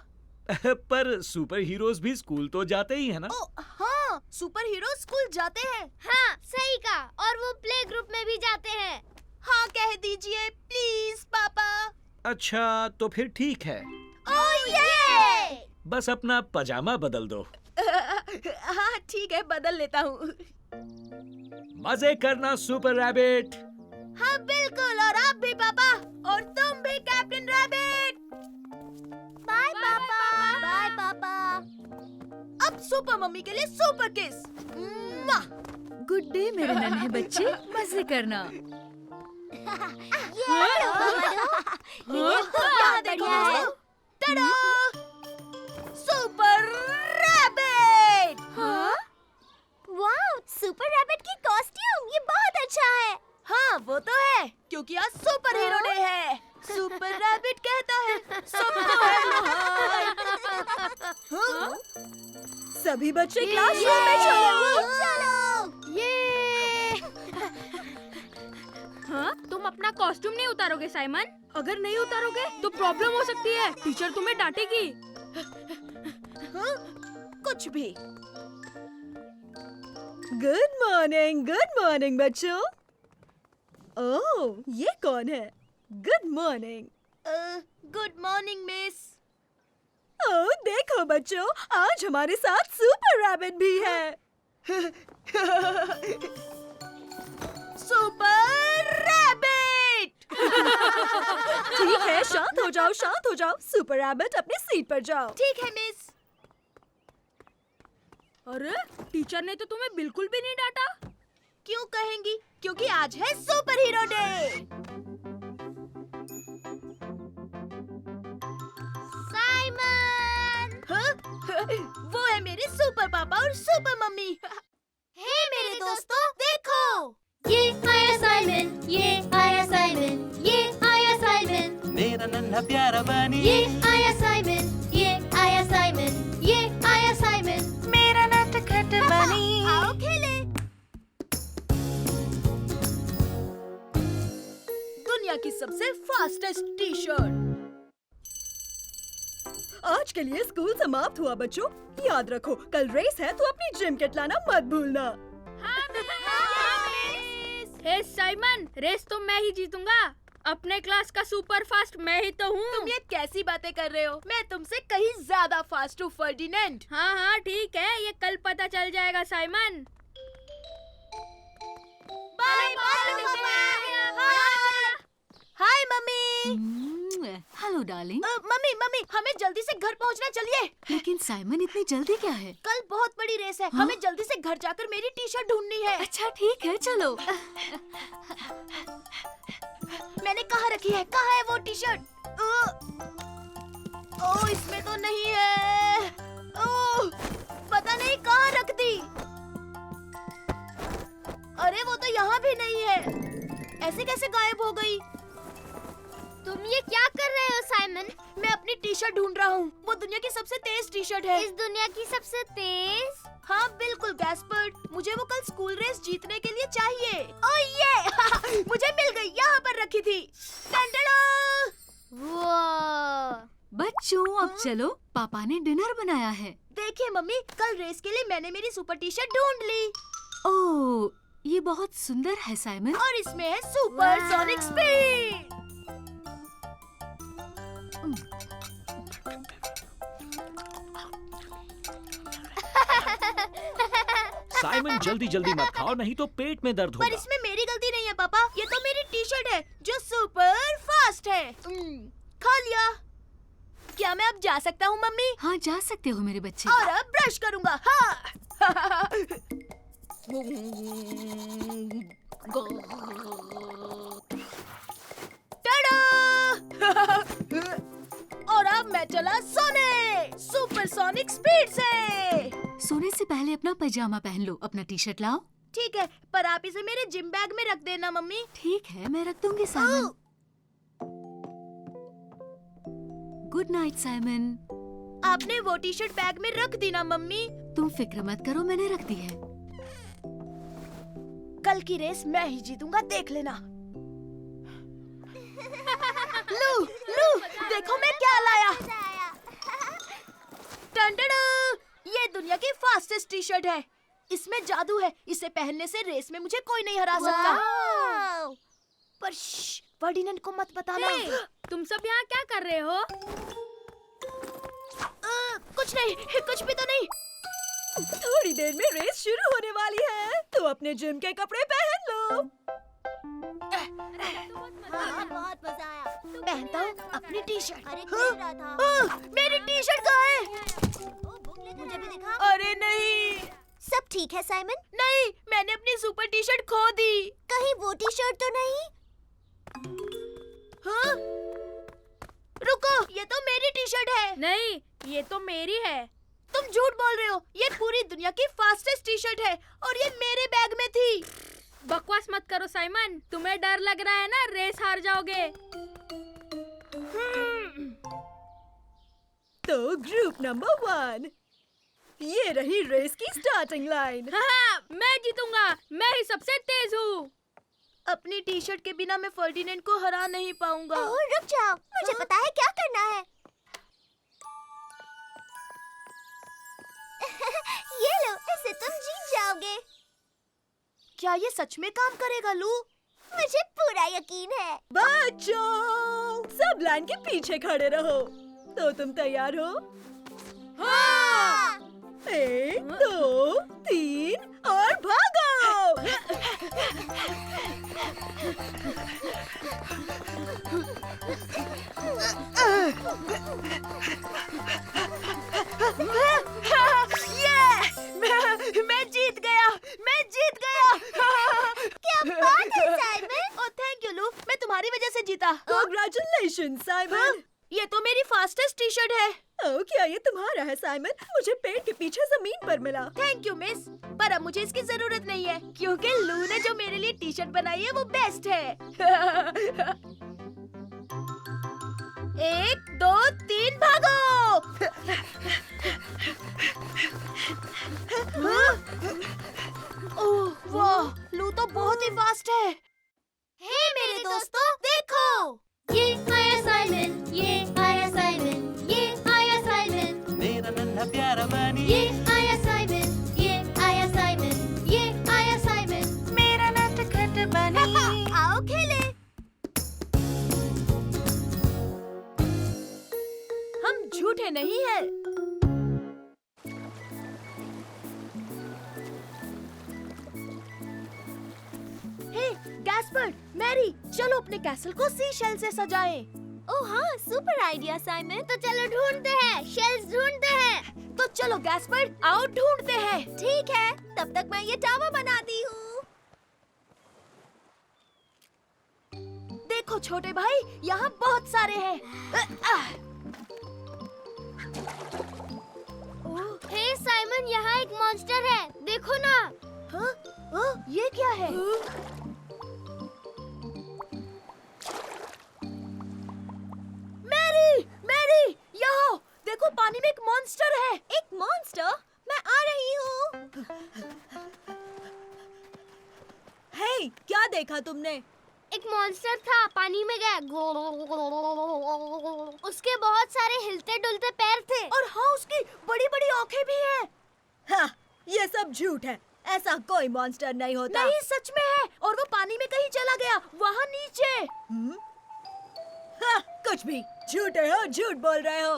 पर सुपर हीरोज भी स्कूल तो जाते ही है ना? हाँ, सुपर हीरो स्कूल जाते हैं। हाँ सही कहा, और वो प्ले ग्रुप में भी जाते हैं। हाँ कह दीजिए प्लीज पापा। अच्छा, तो फिर ठीक है। ओह ये! बस अपना पजामा बदल दो। हाँ ठीक है, बदल लेता हूँ। मजे करना सुपर रैबिट। हाँ बिल्कुल, और आप भी पापा, और तुम भी कैप्टन रैबिट। बाय पापा। बाय पापा। अब सुपर मम्मी के लिए सुपर किस। गुड डे मेरे नन्हे बच्चे, मजे करना। यहाँ देखो, टडा! Super rabbit. हाँ? वाह, सुपर रैबिट की कॉस्ट्यूम, ये बहुत अच्छा है। हाँ वो तो है, क्योंकि आज सुपर हीरो डे है। सुपर रैबिट कहता है सबको हेलो हाय। सभी बच्चे क्लासरूम में चलो। ये हाँ? तुम अपना कॉस्ट्यूम नहीं उतारोगे साइमन? अगर नहीं उतारोगे तो प्रॉब्लम हो सकती है, टीचर तुम्हें डांटेगी। हाँ? कुछ भी। गुड मॉर्निंग बच्चों। ओह, ये कौन है? Good morning. Good morning miss. Oh देखो बच्चों, आज हमारे साथ सुपर रैबिट भी है। Super rabbit. ठीक है, शांत हो जाओ। सुपर रैबिट अपनी सीट पर जाओ। ठीक है मिस। अरे टीचर ने तो तुम्हें बिल्कुल भी नहीं डांटा। क्यों कहेंगी? क्योंकि आज है सुपर हीरो डे। साइमन! हाँ? वो है मेरे सुपर पापा और सुपर मम्मी। हे मेरे दोस्तों, देखो! ये आया साइमन, ये आया साइमन, ये आया साइमन, मेरा नन्हा प्यारा बनी, ये आया साइमन, ये आया साइमन, ये आया साइमन। मेरा नटखट बनी। आओ खेले। दुनिया की सबसे फास्टेस्ट टी शर्ट। आज के लिए स्कूल समाप्त हुआ बच्चों। याद रखो, कल रेस है तो अपनी जिम किट लाना मत भूलना। हे साइमन, रेस तो मैं ही जीतूंगा। अपने क्लास का सुपर फास्ट मैं ही तो हूँ। तुम ये कैसी बातें कर रहे हो? मैं तुमसे कहीं ज्यादा फास्ट हूँ फर्डिनेंड। हाँ ठीक है, ये कल पता चल जाएगा Simon. Bye hi mummy. Hello darling. Mummy हमें जल्दी से घर पहुंचना, चलिए। लेकिन साइमन इतनी जल्दी क्या है? कल बहुत बड़ी रेस है। हमें जल्दी से घर जाकर मेरी टी शर्ट ढूंढनी है। अच्छा ठीक है, चलो। मैंने कहाँ रखी है? कहाँ है वो टी शर्ट? ओह इसमें तो नहीं है। ओह पता नहीं कहाँ रख दी। अरे वो तो यहाँ भी नहीं है। ऐसे कैसे गायब हो गई? तुम ये क्या कर रहे हो साइमन? मैं अपनी टी शर्ट ढूंढ रहा हूँ। वो दुनिया की सबसे तेज टी शर्ट है। इस दुनिया की सबसे तेज? हाँ बिल्कुल गैस्पर्ड, मुझे वो कल स्कूल रेस जीतने के लिए चाहिए। ओह ये मुझे मिल गई, यहाँ पर रखी थी। वाह! बच्चों अब चलो, पापा ने डिनर बनाया है। देखिए मम्मी, कल रेस के लिए मैंने मेरी सुपर टी शर्ट ढूंढ ली। ओह ये बहुत सुंदर है साइमन। और इसमें है सुपर सोनिक स्पीड। साइमन जल्दी जल्दी मत खाओ, नहीं तो पेट में दर्द पर होगा। इसमें मेरी गलती नहीं है पापा, ये तो मेरी टी शर्ट है जो सुपर फास्ट है। खा लिया। क्या मैं अब जा सकता हूँ मम्मी? हाँ जा सकते हो मेरे बच्चे। और अब ब्रश करूँगा। हाँ। टाडा! और अब मैं चला सोने सुपर सोनिक स्पीड से। सोने से पहले अपना पजामा पहन लो, अपना टी शर्ट लाओ। ठीक है, पर आप इसे मेरे जिम बैग में रख देना मम्मी। ठीक है, मैं रख दूंगी साइमन। Good night Simon. आपने वो टी शर्ट बैग में रख दी ना मम्मी? तुम फिक्र मत करो, मैंने रख दी है। कल की रेस मैं ही जीतूंगा, देख लेना। लू, देखो मैं क्या लाया। ये दुनिया की फास्टेस्ट टी शर्ट है। इसमें जादू है, इसे पहनने से रेस में मुझे कोई नहीं हरा सकता। पर फर्डिनेंड को मत बताना। तुम सब यहाँ क्या कर रहे हो? कुछ कुछ नहीं, कुछ भी तो नहीं। थोड़ी देर में रेस शुरू होने वाली है, तो अपने जिम के कपड़े पहन लो। बहुत मजा आया। पहनता हूँ अपनी टी शर्ट। अरे खेल रहा था। मेरी टी शर्ट कहाँ है? मुझे भी दिखा। अरे नहीं सब ठीक है साइमन? नहीं, मैंने अपनी सुपर टी शर्ट खो दी। कहीं वो टी शर्ट तो नहीं? हाँ? रुको, ये तो मेरी टी शर्ट है। नहीं, ये तो मेरी है। तुम झूठ बोल रहे हो। ये पूरी दुनिया की फास्टेस्ट टी शर्ट है और ये मेरे बैग में थी। बकवास मत करो साइमन, तुम्हें डर लग रहा है ना रेस हार जाओगे। तो ग्रुप नंबर 1, ये रही रेस की स्टार्टिंग लाइन। हाँ, मैं जीतूंगा, मैं ही सबसे तेज हूँ। अपनी टी शर्ट के बिना मैं फर्डिनेंड को हरा नहीं पाऊंगा। ओह, रुक जाओ, मुझे पता है क्या करना है। ये लो, इससे तुम जीत जाओगे। क्या ये सच में काम करेगा लू? मुझे पूरा यकीन है। बच्चों, सब लाइन के पीछे खड़े रहो। तो तुम तैयार हो? हाँ। 1, 2, 3 और भागो! मैं जीत गया, मैं जीत गया। क्या बात है साइमन? ओह थैंक यू लू, मैं तुम्हारी वजह से जीता। Congratulations, Simon. ये तो मेरी फास्टेस्ट टी शर्ट है। ओह, क्या ये तुम्हारा है साइमन? मुझे पेड़ के पीछे जमीन पर मिला। थैंक यू मिस, पर अब मुझे इसकी जरूरत नहीं है क्योंकि लू ने जो मेरे लिए टी शर्ट बनाई है वो बेस्ट है। 1, 2, 3 भागो। ओह वाह, लू तो बहुत ही फास्ट है। हे मेरे दोस्तों, देखो। ये आया साइमन, ये आया साइमन, ये आया साइमन, मेरा नन्हा प्यारा बनी, ये आया साइमन, ये आया साइमन, ये आया साइमन। मेरा नटखट बनी। आओ खेले। हम झूठे नहीं हैं। हे गैस्पर्ड, मैरी, चलो अपने कैसल को सी शेल से सजाएं। ओह हाँ, सुपर आइडिया साइमन। तो चलो ढूंढते हैं, शेल्स ढूंढते हैं। तो चलो गैस्पर्ड, आओ ढूंढते हैं। ठीक है, तब तक मैं ये टावर बनाती हूँ। देखो छोटे भाई, यहाँ बहुत सारे हैं। हे साइमन, यहाँ एक मॉन्स्टर है, देखो ना। हाँ? हाँ? ये क्या है? मैरी, मैरी, यहाँ देखो, पानी में एक मॉन्स्टर है। एक मॉन्स्टर? मैं आ रही हूँ। हे, क्या देखा तुमने? एक मॉन्स्टर था, पानी में गया। उसके बहुत सारे हिलते डुलते पैर थे। और हाँ, उसकी बड़ी बड़ी आंखें भी हैं। हाँ, ये सब झूठ है। ऐसा कोई मॉन्स्टर नहीं होता। नहीं, सच में है। और वो पानी में कहीं चला गया, वहाँ नीचे। हाँ, कुछ भी। झूठे हो, झूठ बोल रहे हो।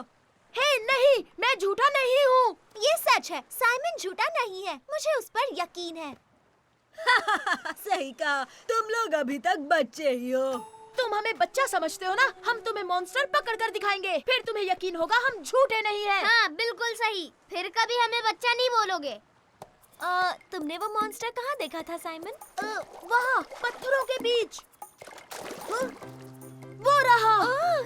हे नहीं, मैं झूठा नहीं हूँ। ये सच है, साइमन झूठा नहीं है। मुझे उस पर यकीन है। सही कहा, तुम लोग अभी तक बच्चे ही हो। तुम हमें बच्चा समझते हो ना? हम तुम्हें मॉन्स्टर पकड़ कर दिखाएंगे, फिर तुम्हें यकीन होगा हम झूठे नहीं हैं। हाँ, बिल्कुल सही। फिर कभी हमें बच्चा नहीं बोलोगे। तुमने वो मॉन्स्टर कहाँ देखा था साइमन? वहाँ पत्थरों के बीच। वो रहा।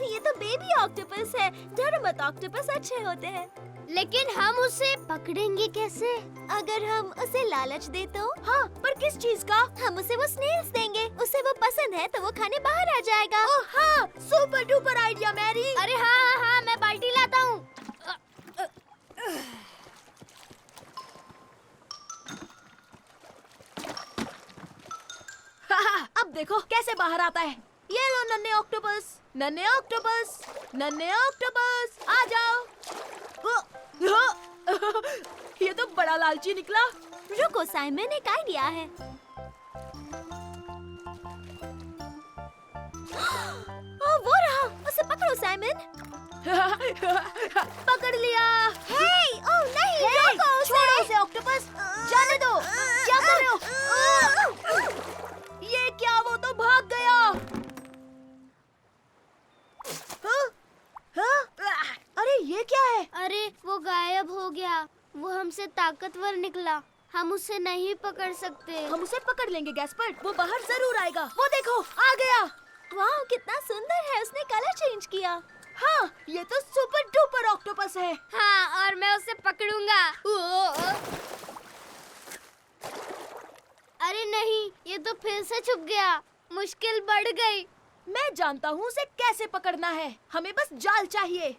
ये तो बेबी ऑक्टोपस है। डरो मत, ऑक्टोपस अच्छे होते हैं। लेकिन हम उसे पकड़ेंगे कैसे? अगर हम उसे लालच दे तो? हाँ, पर किस चीज का? हम उसे वो स्नेल्स देंगे। उसे वो पसंद है तो वो खाने बाहर आ जाएगा। ओह हाँ, सुपर डुपर आइडिया मैरी। अरे हाँ हाँ हाँ, मैं बाल्टी लाता हूँ। अब देखो कैसे बाहर आता है। ये लो नन्हे ऑक्टोपस, नन्हे ऑक्टोपस, नन्हे ऑक्टोपस, आ जाओ। ये तो बड़ा लालची निकला। रुको साइमन, एक आइडिया है। वो रहा, उसे पकड़ो साइमन। पकड़ लिया। हे, ओह नहीं, रोको उसे। छोड़ो उसे ऑक्टोपस, जाने दो। क्या कर रहे हो? ये क्या, वो तो भाग गया। हाँ? हाँ? अरे ये क्या है? अरे वो गायब हो गया। वो हमसे ताकतवर निकला। हम उसे नहीं पकड़ सकते। हम उसे पकड़ लेंगे गैस्पर्ड, वो बाहर जरूर आएगा। वो देखो, आ गया। वाह, कितना सुंदर है, उसने कलर चेंज किया। हाँ, ये तो सुपर डुपर ऑक्टोपस है। हाँ, और मैं उसे पकड़ूंगा। अरे नहीं, ये तो फिर से छुप गया। मुश्किल बढ़ गई। मैं जानता हूँ उसे कैसे पकड़ना है। हमें बस जाल चाहिए।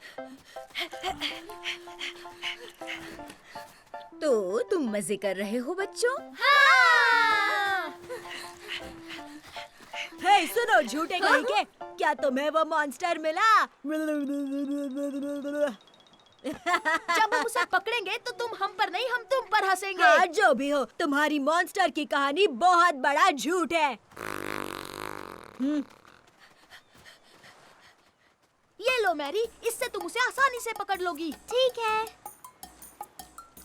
तो तुम मजे कर रहे हो बच्चों? हाँ! हे सुनो झूठे कहीं के, क्या तुम्हें वो मॉन्स्टर मिला? जब हम उसे पकड़ेंगे तो तुम हम पर नहीं, हम तुम पर हंसेंगे। हाँ, जो भी हो, तुम्हारी मॉन्स्टर की कहानी बहुत बड़ा झूठ है। ये लो मैरी, इससे तुम उसे आसानी से पकड़ लोगी। ठीक है।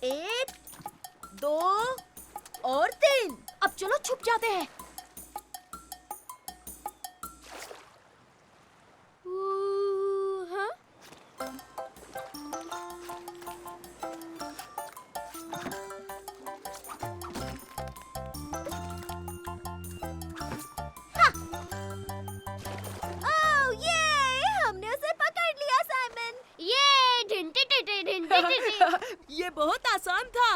1, 2 और 3। अब चलो छुप जाते हैं। हाँ? ओह ये, हमने उसे पकड़ लिया साइमन। ये ढिंटी टिटी ढिंटी टिटी। ये बहुत आसान था।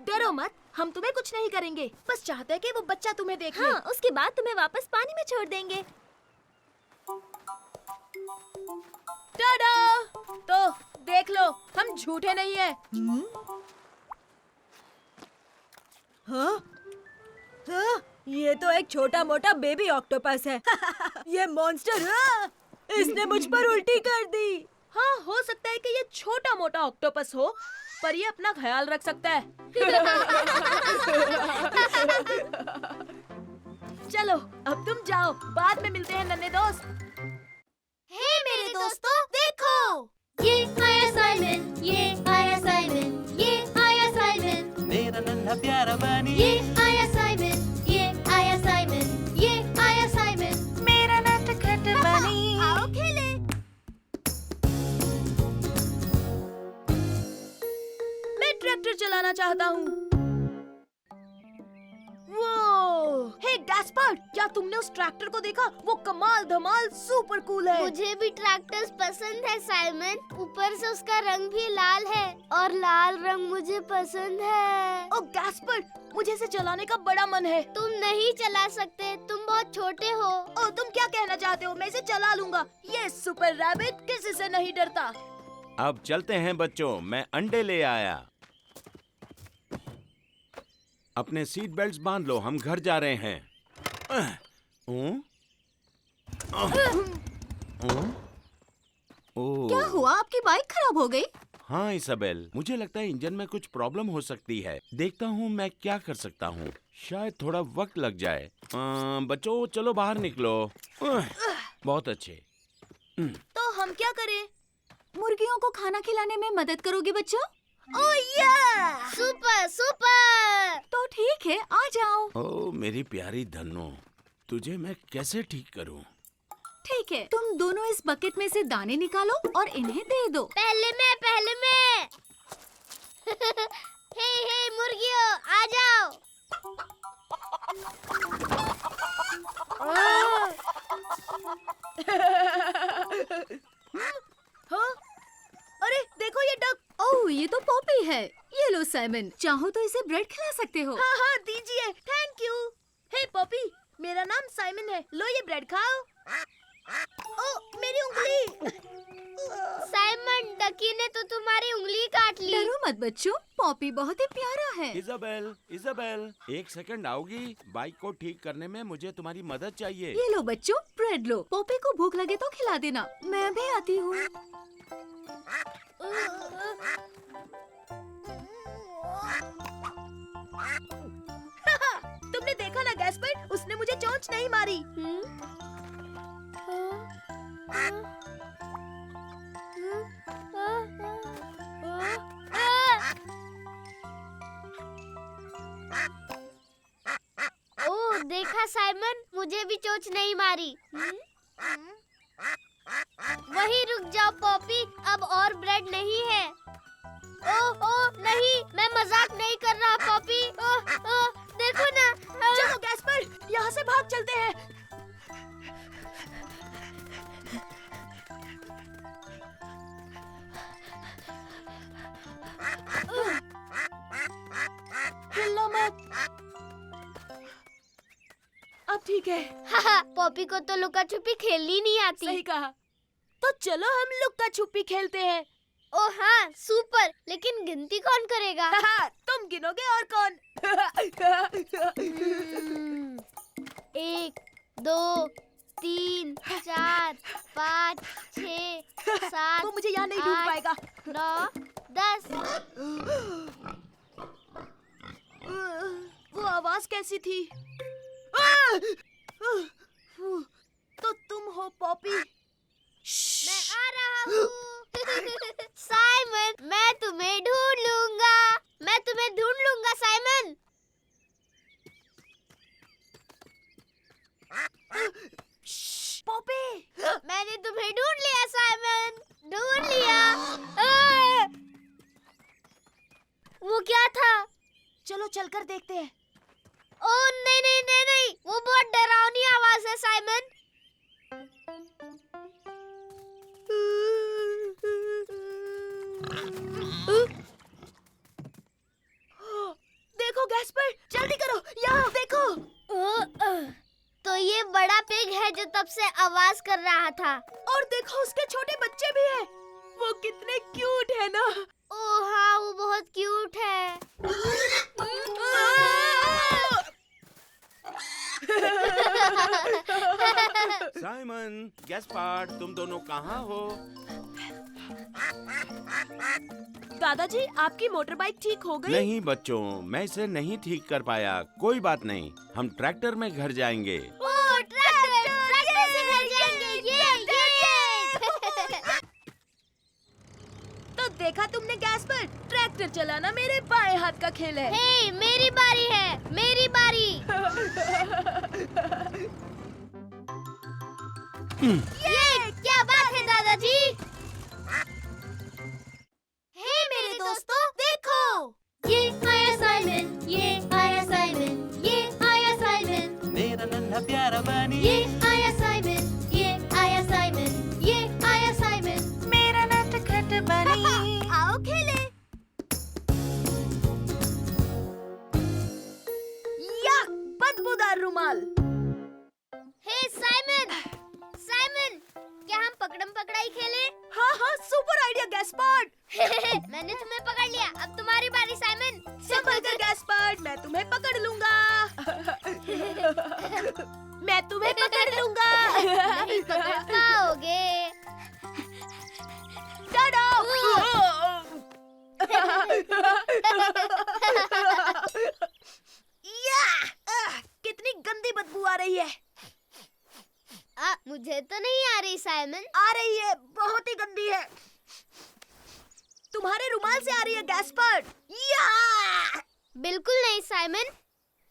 डरो मत, हम तुम्हें कुछ नहीं करेंगे। बस चाहते हैं कि वो बच्चा तुम्हें देख ले। हाँ, उसके बाद तुम्हें वापस पानी में छोड़ देंगे। टाडा! तो देख लो, हम झूठे नहीं हैं। हाँ? हाँ? ये तो एक छोटा मोटा बेबी ऑक्टोपस है। ये मॉन्स्टर, इसने मुझ पर उल्टी कर दी। हाँ, हो सकता है कि ये छोटा मोटा ऑक्टोपस हो, पर ये अपना ख्याल रख सकता है। चलो, अब तुम जाओ, बाद में मिलते हैं नन्हे दोस्त। हे मेरे दोस्तों, देखो, ये आया साइमन, ये आया साइमन, ये आया साइमन, मेरा नन्हा प्यारा बनी ये आया साइमन, ये आया साइमन, ये आया साइमन। मेरा नटखट बनी आओ खेले। मैं ट्रैक्टर चलाना चाहता हूँ। वो, हे गैस्पर्ड, क्या तुमने उस ट्रैक्टर को देखा? वो कमाल धमाल सुपर कूल है। मुझे भी ट्रैक्टर्स पसंद है साइमन। ऊपर से उसका रंग भी लाल है और लाल रंग मुझे पसंद है। ओ गैस्पर्ड, मुझे इसे चलाने का बड़ा मन है। तुम नहीं चला सकते, तुम बहुत छोटे हो। ओ, तुम क्या कहना चाहते हो? मैं इसे चला लूंगा। ये सुपर रैबिट किसी से नहीं डरता। अब चलते हैं बच्चों, मैं अंडे ले आया। अपने सीट बेल्ट बांध लो, हम घर जा रहे हैं। क्या हुआ, आपकी बाइक खराब हो गई? हाँ इसाबेल, मुझे लगता है इंजन में कुछ प्रॉब्लम हो सकती है। देखता हूँ मैं क्या कर सकता हूँ। शायद थोड़ा वक्त लग जाए। बच्चों चलो बाहर निकलो। बहुत अच्छे। तो हम क्या करें? मुर्गियों को खाना खिलाने में मदद करोगे बच्चों? ओ या! Super super. तो ठीक है, आ जाओ। ओ मेरी प्यारी धन्नो, तुझे मैं कैसे ठीक करूँ? ठीक है, तुम दोनों इस बकेट में से दाने निकालो और इन्हें दे दो। पहले मैं हे हे मुर्गियों, आ जाओ। हाँ? अरे देखो ये डक। ओह, ये तो पॉपी है। ये लो साइमन, चाहो तो इसे ब्रेड खिला सकते हो। हाँ हाँ दीजिए, थैंक यू। हे पॉपी, मेरा नाम साइमन है, लो ये ब्रेड खाओ। ओ मेरी उंगली। साइमन, डकी ने तो तुम्हारी उंगली काट ली। डरो मत बच्चों, पॉपी बहुत ही प्यारा है। इजाबेल, इजाबेल, एक सेकंड आओगी? बाइक को ठीक करने में मुझे तुम्हारी मदद चाहिए। ये लो बच्चों, ब्रेड लो। पॉपी को भूख लगे तो खिला देना, मैं भी आती हूँ। तुमने देखा ना गैस्पर्ड, उसने मुझे चोंच नहीं मारी। साइमन, मुझे भी चोट नहीं मारी। वहीं रुक जाओ पॉपी, अब और ब्रेड नहीं है। ओह नहीं, मैं मजाक नहीं कर रहा पॉपी। देखो ना। चलो गैस्पर, यहाँ से भाग चलते हैं। हिलना मत। अब ठीक है। पॉपी को तो लुका छुपी खेलनी नहीं आती। सही कहा। तो चलो हम लुक्का छुपी खेलते हैं। ओ हाँ, सुपर। लेकिन गिनती कौन करेगा? तुम गिनोगे और कौन? 1 2 3 4 5 6 7 वो मुझे यहाँ नहीं ढूंढ 8, पाएगा। 9 10। वो आवाज कैसी थी? तो तुम हो पॉपी? मैं आ रहा हूँ। साइमन, मैं तुम्हें ढूंढ लूंगा। मैं तुम्हें ढूंढ लूंगा साइमन। पॉपी, मैंने तुम्हें ढूंढ लिया साइमन, ढूंढ लिया। वो क्या था? चलो चलकर देखते हैं। ओह नहीं नहीं नहीं नहीं, वो बहुत डरावनी आवाज है साइमन। देखो गैस्पर, जल्दी करो, यहाँ देखो। तो ये बड़ा पिग है जो तब से आवाज कर रहा था। और देखो उसके छोटे बच्चे भी हैं। वो कितने क्यूट है ना। ओह हाँ, वो बहुत क्यूट है। साइमन, गैस्पार्ड, तुम दोनों कहाँ हो? दादाजी, आपकी मोटर बाइक ठीक हो गई? नहीं बच्चों, मैं इसे नहीं ठीक कर पाया। कोई बात नहीं, हम ट्रैक्टर में घर जाएंगे। ओह ट्रैक्टर से घर जाएंगे। ये। तो देखा तुमने गैस्पर, ट्रैक्टर चलाना मेरे बाएं हाथ का खेल है। हे, मेरी बारी है, मेरी बारी। ये क्या बात है दादाजी? हे मेरे दोस्तों, देखो। ये आया साइमन, ये आया साइमन, ये आया साइमन। मेरा नन्हा प्यारा बनी, ये आया साइमन, ये आया साइमन, ये आया साइमन। मेरा नटखट बनी। आओ खेले। या बदबूदार रुमाल। हे साइमन, साइमन, क्या हम पकड़म पकड़ाई खेले? हाँ हाँ, सुपर आइडिया गैस्पर्ड। मैंने तुम्हें पकड़ लिया, अब तुम्हारी बारी साइमन। संभल कर गैस्पर्ड, मैं तुम्हें पकड़ लूंगा। मैं तुम्हें पकड़ लूंगा। नहीं पकड़ पाओगे। टाडा। कितनी गंदी बदबू आ रही है। मुझे तो नहीं आ रही साइमन। आ रही है, बहुत ही गंदी है। तुम्हारे रुमाल से आ रही है गैस्पर्ड। या! बिल्कुल नहीं साइमन,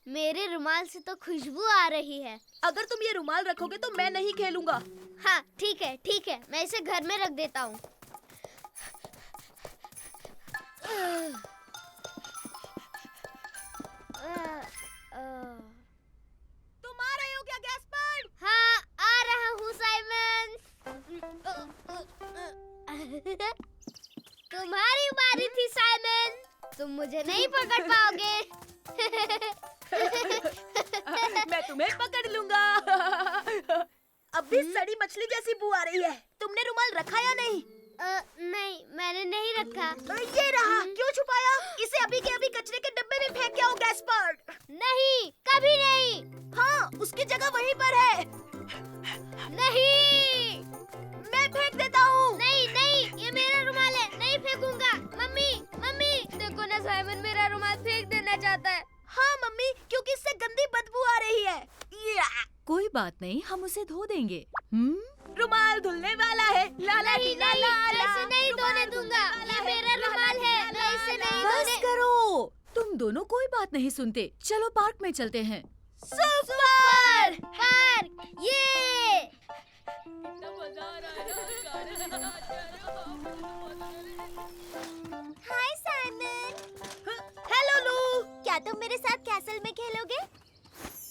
मेरे रुमाल से तो खुशबू आ रही है। अगर तुम ये रुमाल रखोगे तो मैं नहीं खेलूंगा। हाँ ठीक है, मैं इसे घर में रख देता हूँ। तुम आ रहे हो क्या गैस्पर्ड? हाँ, आ रहा हूँ साइमन। तुम्हारी बारी थी साइमन, तुम मुझे नहीं पकड़ पाओगे। मैं तुम्हें पकड़ लूंगा। अब भी सड़ी मछली जैसी बू आ रही है। तुमने रुमाल रखा या नहीं? नहीं, मैंने नहीं रखा। ये रहा। क्यों छुपाया? इसे अभी के अभी कचरे के डब्बे में फेंक के आओ गैस्पर्ड। नहीं, कभी नहीं। हाँ, उसकी जगह वहीं पर है। नहीं, मैं फेंक देता हूँ। नहीं नहीं, ये मेरा रुमाल है, नहीं फेंकूंगा। मम्मी मम्मी, देखो ना साइमन मेरा रुमाल फेंक देना चाहता है। हाँ मम्मी, क्योंकि इससे गंदी बदबू आ रही है। कोई बात नहीं, हम उसे धो देंगे। रुमाल धुलने वाला है। ला ला नहीं ला नहीं, ला मैं ला। इसे नहीं धोने दूंगा। ये मेरा रुमाल है, मैं इसे नहीं बस धोने। करो, तुम दोनों कोई बात नहीं सुनते। चलो पार्क में चलते हैं। सुपर पार्क ये। हाय साइमन। हेलो लू। क्या तुम मेरे साथ कैसल में खेलोगे?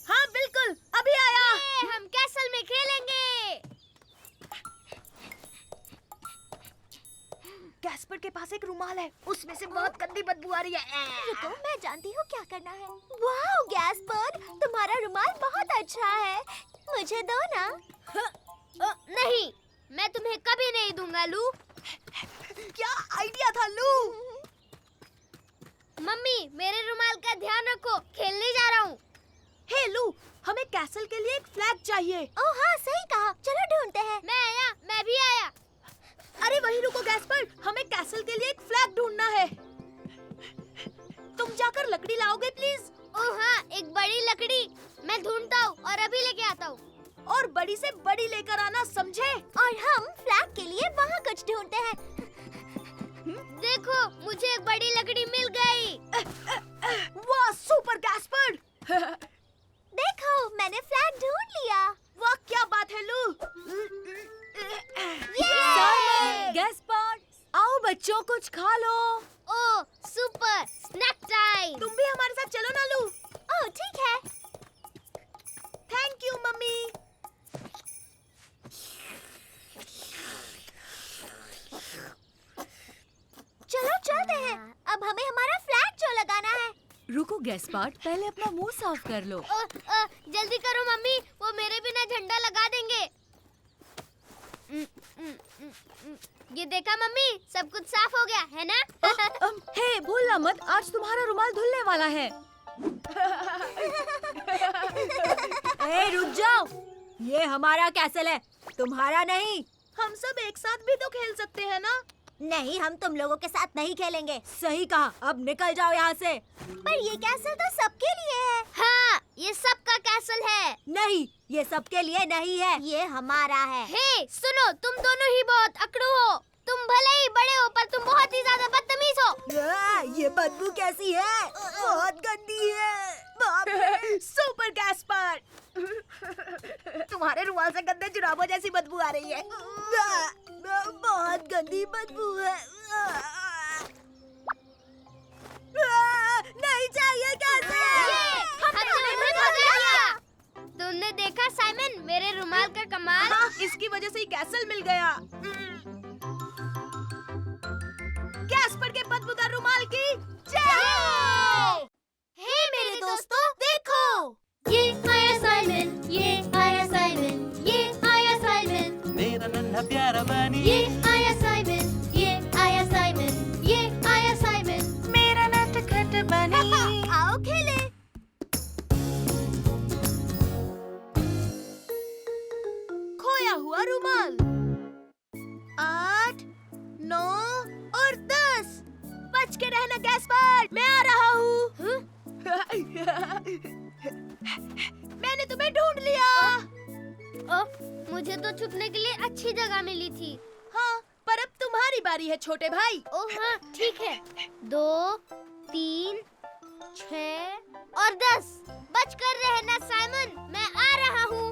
हाँ बिल्कुल, अभी आया। हम कैसल में खेलेंगे। गैस्पर के पास एक रुमाल है, उसमें से बहुत गंदी बदबू आ रही है। रुको, मैं जानती हूँ क्या करना है। वाह गैस्पर, तुम्हारा रुमाल बहुत अच्छा है, मुझे दो ना। नहीं, मैं तुम्हें कभी नहीं दूंगा लू। क्या आइडिया था लू। मम्मी, मेरे रुमाल का ध्यान रखो, खेलने जा रहा हूँ। हे लू, हमें कैसल के लिए एक फ्लैग चाहिए। ओह हाँ, सही कहा, चलो ढूंढते हैं। मैं आया, मैं भी आया। अरे वहीं रुको गैस्पर, हमें कैसल के लिए एक फ्लैग ढूंढना है। तुम जाकर लकड़ी लाओगे प्लीज। ओह हाँ, एक बड़ी लकड़ी। मैं ढूंढता हूँ और अभी लेके आता हूँ। और बड़ी से बड़ी लेकर आना, समझे? और हम फ्लैग के लिए वहाँ कुछ ढूंढते हैं। देखो, मुझे एक बड़ी लकड़ी मिल गई। वाह सुपर गैस्पर। देखो, मैंने फ्लैग ढूंढ लिया। वाह क्या बात है लू। साइमन, गैस्पर, आओ बच्चों कुछ खा लो। ओह सुपर स्नैक टाइम। तुम भी हमारे साथ चलो ना लू। ओह ठीक है। Thank you mummy. चलो चलते हैं। अब हमें हमारा फ्लैग जो लगाना है। रुको गैस्पार्ड, पहले अपना मुंह साफ कर लो। जल्दी करो मम्मी, वो मेरे बिना झंडा लगा देंगे। ये देखा मम्मी, सब कुछ साफ हो गया है ना? हे भूलना मत, आज तुम्हारा रुमाल धुलने वाला है। ए रुक जाओ, ये हमारा कैसल है, तुम्हारा नहीं। हम सब एक साथ भी तो खेल सकते हैं ना? नहीं, हम तुम लोगों के साथ नहीं खेलेंगे। सही कहा, अब निकल जाओ यहाँ से। पर ये कैसल तो सबके लिए है। हाँ, ये सबका कैसल है। नहीं, ये सबके लिए नहीं है। ये हमारा है। हे, सुनो, तुम दोनों ही बहुत अकड़ू हो। तुम भले ही बड़े हो, पर तुम बहुत ही ज्यादा बदतमीज हो। ये बदबू कैसी है? बहुत गंदी है। बाप रे। Super Gaspar. तुम्हारे रुमाल से गंदे जुराबों जैसी बदबू आ रही है। बहुत गंदी बदबू है। नहीं चाहिए तुमने देखा साइमन, मेरे रुमाल का कमाल। हाँ, इसकी वजह से ही कैसल मिल गया। गैस्पर के बदबूदार रुमाल की जय। हे मेरे दोस्तों, देखो, ये आया साइमन, ये आया साइमन, ये आया साइमन। मेरा नन्हा प्यारा बनी, ये आया साइमन, ये आया साइमन, ये आया साइमन। मेरा नटखट बनी। आओ खेले। खोया हुआ रुमाल। 8, 9 और 10। बच के रहना गैस्पर, मैं आ रहा हूँ। मैंने तुम्हें ढूंढ लिया। मुझे तो छुपने के लिए अच्छी जगह मिली थी। हाँ, पर अब तुम्हारी बारी है छोटे भाई। ओह हाँ, ठीक है। 2, 3, 6 और 10। बच कर रहना साइमन, मैं आ रहा हूँ।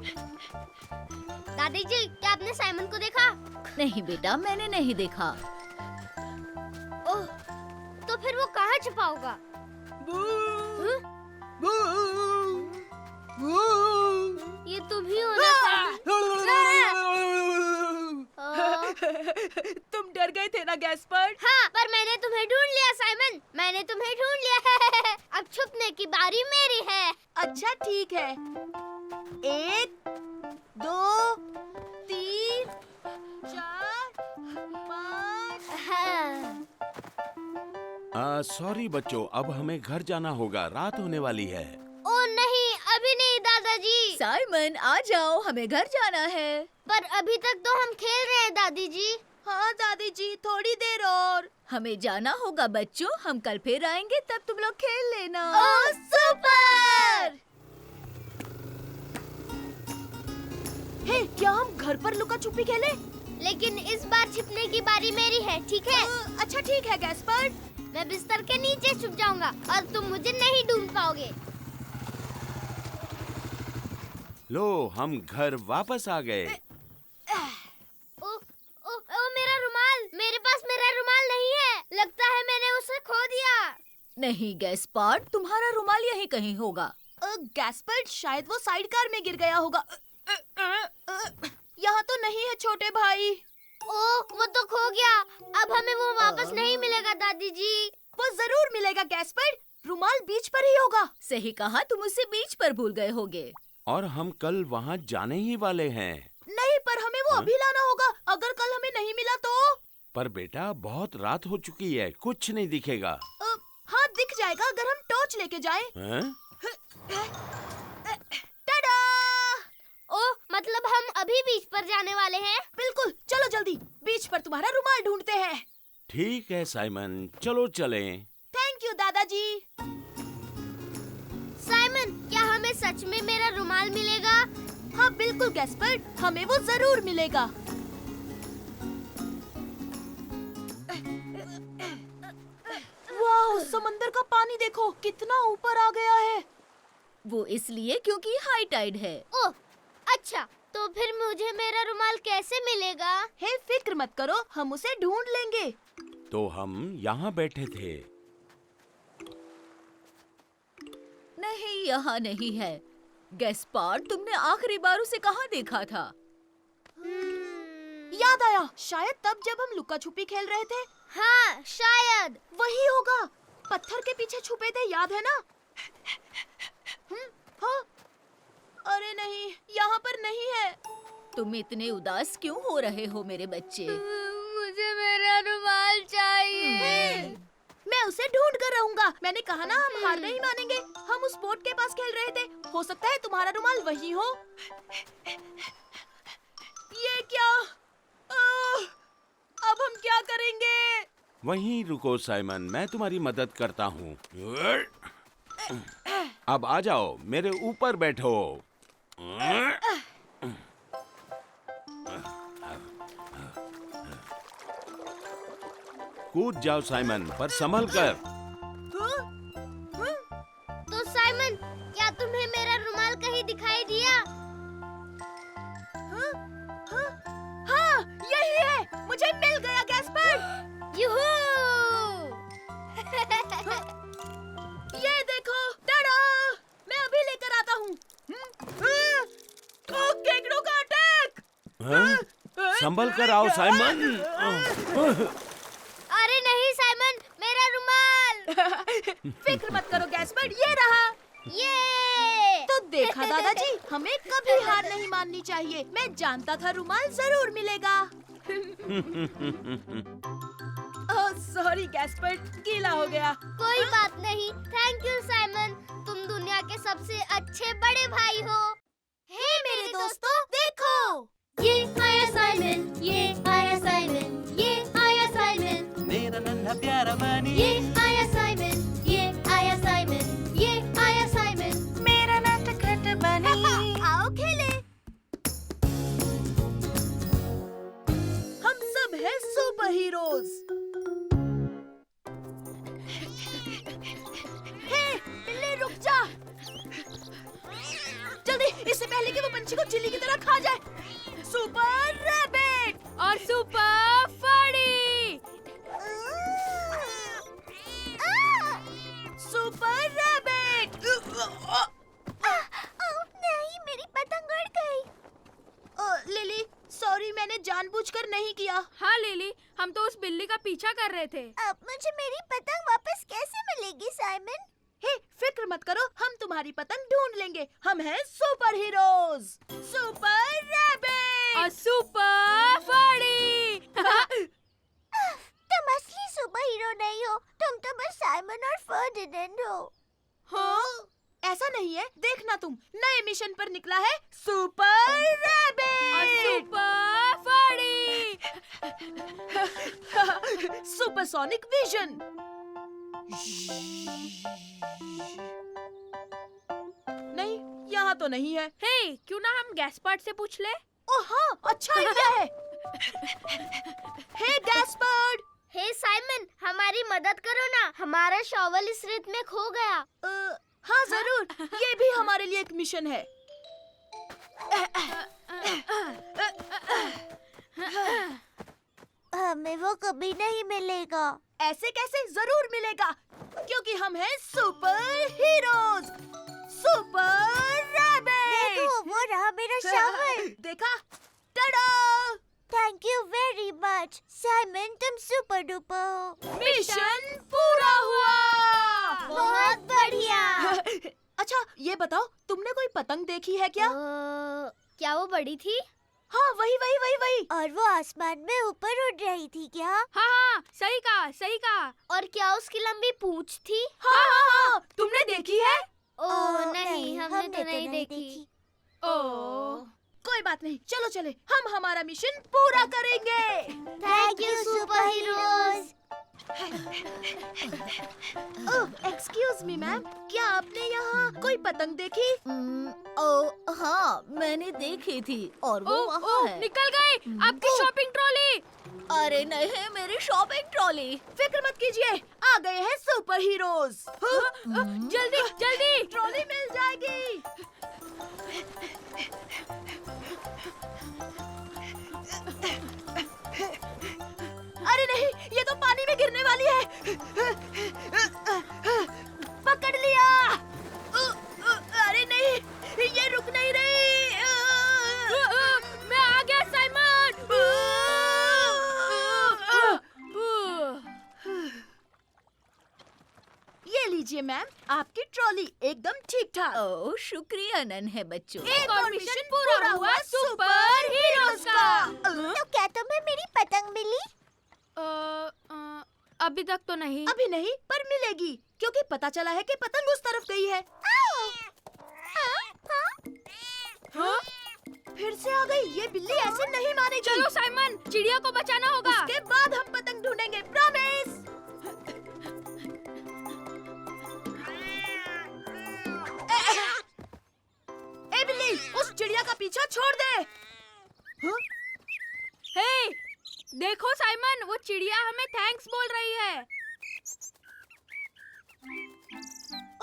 दादी जी, क्या आपने साइमन को देखा? नहीं बेटा, मैंने नहीं देखा। ओह, तो फिर वो कहाँ छुपा होगा? ये तुम ही हो ना साइमन? तुम डर गए थे ना गैस्पर? हाँ, पर मैंने तुम्हें ढूंढ लिया साइमन, मैंने तुम्हें ढूंढ लिया। अब छुपने की बारी मेरी है। अच्छा ठीक है। 1, 2, 3, 4, 5। सॉरी बच्चों, अब हमें घर जाना होगा, रात होने वाली है। ओ नहीं, अभी नहीं दादाजी। साइमन आ जाओ, हमें घर जाना है। पर अभी तक तो हम खेल रहे हैं दादी जी। हाँ दादी जी, थोड़ी देर और। हमें जाना होगा बच्चों, हम कल फिर आएंगे, तब तुम लोग खेल लेना। ओह सुपर! हे, क्या हम घर पर लुका छुपी खेले? लेकिन इस बार छिपने की बारी मेरी है, ठीक है? अच्छा ठीक है गैस्पर। मैं बिस्तर के नीचे छुप जाऊंगा और तुम मुझे नहीं ढूंढ पाओगे। लो, हम घर वापस आ गए। ओ मेरा रुमाल, मेरे पास मेरा रुमाल नहीं है। लगता है मैंने उसे खो दिया। नहीं गैस्पार्ड, तुम्हारा रुमाल यहीं कहीं होगा। गैस्पर्ड, शायद वो साइड कार में गिर गया होगा। यहाँ तो नहीं है छोटे भाई। वो तो खो गया। अब हमें वो वापस नहीं मिलेगा दादी जी। वो जरूर मिलेगा गैस्पर्ड, रुमाल बीच पर ही होगा। सही कहा, तुम उसे बीच पर भूल गए होगे। और हम कल वहाँ जाने ही वाले हैं। नहीं, पर हमें वो अभी लाना होगा। अगर कल हमें नहीं मिला तो? पर बेटा, बहुत रात हो चुकी है, कुछ नहीं दिखेगा। हाँ, दिख जाएगा अगर हम टॉर्च लेके जाएं। हैं? टाडा! मतलब हम अभी बीच पर जाने वाले हैं? बिल्कुल, चलो जल्दी, बीच पर तुम्हारा रुमाल ढूंढते हैं। ठीक है साइमन, चलो चलें। थैंक यू दादाजी। साइमन, क्या हमें सच में मेरा रुमाल मिलेगा? हाँ बिल्कुल गैस्पर्ड, हमें वो जरूर मिलेगा। वाह, समंदर का पानी देखो कितना ऊपर आ गया है। वो इसलिए क्योंकि हाई टाइड है। ओह, अच्छा, तो फिर मुझे मेरा रुमाल कैसे मिलेगा? हे, फिक्र मत करो, हम उसे ढूंढ लेंगे। तो हम यहाँ बैठे थे। नहीं, यहाँ नहीं है। गैस्पार्ड, तुमने आखिरी बार उसे कहाँ देखा था? याद आया, शायद तब जब हम लुका छुपी खेल रहे थे। हाँ, शायद वही होगा। पत्थर के पीछे छुपे थे, याद है ना? हाँ। अरे नहीं, यहाँ पर नहीं है। तुम इतने उदास क्यों हो रहे हो मेरे बच्चे? मुझे मेरा रुमाल चाहिए। मैं उसे ढूंढ कर रहूंगा। मैंने कहा ना, हम हार नहीं मानेंगे। हम उस बोट के पास खेल रहे थे, हो सकता है तुम्हारा रुमाल वही हो। ये क्या? अब हम क्या करेंगे? वहीं रुको साइमन, मैं तुम्हारी मदद करता हूँ। अब आ जाओ, मेरे ऊपर बैठो। कूद जाओ साइमन, पर संभल कर। तो साइमन, क्या तुम्हें मेरा रुमाल कहीं दिखाई दिया? हाँ, यही है। मुझे मिल गया गैस्पर्ड। यूहू! ये देखो, टाडा! मैं अभी लेकर आता हूँ। केकड़ों का अटैक! हैं? संभल कर आओ साइमन। अरे नहीं साइमन, मेरा रुमाल। फिक्र मत करो गैस्पर्ड, ये रहा। ये! तो देखा दादाजी, हमें कभी हार नहीं माननी चाहिए। मैं जानता था रुमाल जरूर मिलेगा। सॉरी गैस्पर्ड, गीला हो गया। कोई बात नहीं। थैंक यू साइमन, तुम दुनिया के सबसे अच्छे बड़े भाई हो। हे मेरे दोस्तों, देखो। ये आया साइमन, ये आया साइमन, ये आया साइमन, मेरा नन्हा प्यारा बनी। ये आया साइमन, ये आया साइमन, ये आया साइमन, मेरा नटखट बनी। आओ खेले। हम सब हैं सुपर हीरोज। हे बिल्ली, रुक जा। जल्दी, इससे पहले कि वो पंछी को चिल्ली की तरह खा जाए। सुपर रैबिट और सुपर फड़ी। Super rabbit. नहीं, मेरी पतंग उड़ गई। लिली, सॉरी, मैंने जानबूझकर नहीं किया। हाँ लिली, हम तो उस बिल्ली का पीछा कर रहे थे। अब मुझे मेरी पतंग वापस कैसे मिलेगी साइमन? हे, फिक्र मत करो, हम तुम्हारी पतंग ढूंढ लेंगे। हम हैं सुपर हीरोज। सुपर रैबिट और सुपर फड़ी। तुम असली सुपर हीरो नहीं हो, तुम तो बस साइमन और फर्डिनेंड हो। हाँ, ऐसा नहीं है। देखना, तुम नए मिशन पर निकला है सुपर रैबिट और सुपर फड़ी। Supersonic vision. नहीं, यहाँ तो नहीं है। हे, क्यों ना हम गैस्पर्ड से पूछ ले? ओह हाँ, अच्छा आइडिया है। हे गैस्पर्ड। हे साइमन, हमारी मदद करो ना, हमारा शॉवल इस रेत में खो गया। हाँ जरूर, ये भी हमारे लिए एक मिशन है। हमें वो कभी नहीं मिलेगा। ऐसे कैसे? जरूर मिलेगा, क्योंकि हम हैं सुपर हीरोज, सुपर रैबिट। देखो, वो रहा मेरा शावर। देखा? Tada! Thank you very much Simon, तुम सुपर डुपर हो। मिशन पूरा हुआ। बहुत बढ़िया। अच्छा, ये बताओ, तुमने कोई पतंग देखी है क्या? क्या वो बड़ी थी? हाँ, वही। और वो आसमान में ऊपर उड़ रही थी क्या? हाँ, सही कहा। और क्या उसकी लंबी पूंछ थी? हाँ, तुमने देखी है? ओह नहीं, हमने तो नहीं देखी। ओह, कोई बात नहीं, चलो चले, हम हमारा मिशन पूरा करेंगे। Thank you super heroes. Oh, excuse me ma'am, क्या आपने यहाँ कोई पतंग देखी? ओ हाँ, मैंने देखी थी और वो वहाँ है। निकल गई आपकी शॉपिंग ट्रॉली। अरे नहीं, मेरी शॉपिंग ट्रॉली। फिक्र मत कीजिए, आ गए हैं सुपर हीरोज। जल्दी ट्रॉली मिल जाएगी। अरे नहीं, ये तो पानी में गिरने वाली है। पकड़ लिया। अरे नहीं, ये रुक नहीं रही। मैं आ गया साइमन। ये लीजिए मैम, आपकी ट्रॉली एकदम ठीक ठाक। ओ शुक्रिया नन्हे बच्चों। एक और मिशन पूरा हुआ सुपर हीरोज का। तो क्या तुम्हें मेरी पतंग मिली? अभी तक तो नहीं। अभी नहीं, पर मिलेगी, क्योंकि पता चला है कि पतंग उस तरफ गई है। हाँ? फिर से आ गई। ये बिल्ली ऐसे नहीं मानेगी। चलो साइमन, चिड़िया को बचाना होगा। उसके बाद हम पतंग ढूंढेंगे, प्रॉमिस। ए बिल्ली, उस चिड़िया का पीछा छोड़ दे। हाँ? हे, देखो साइमन, वो चिड़िया हमें थैंक्स बोल रही है।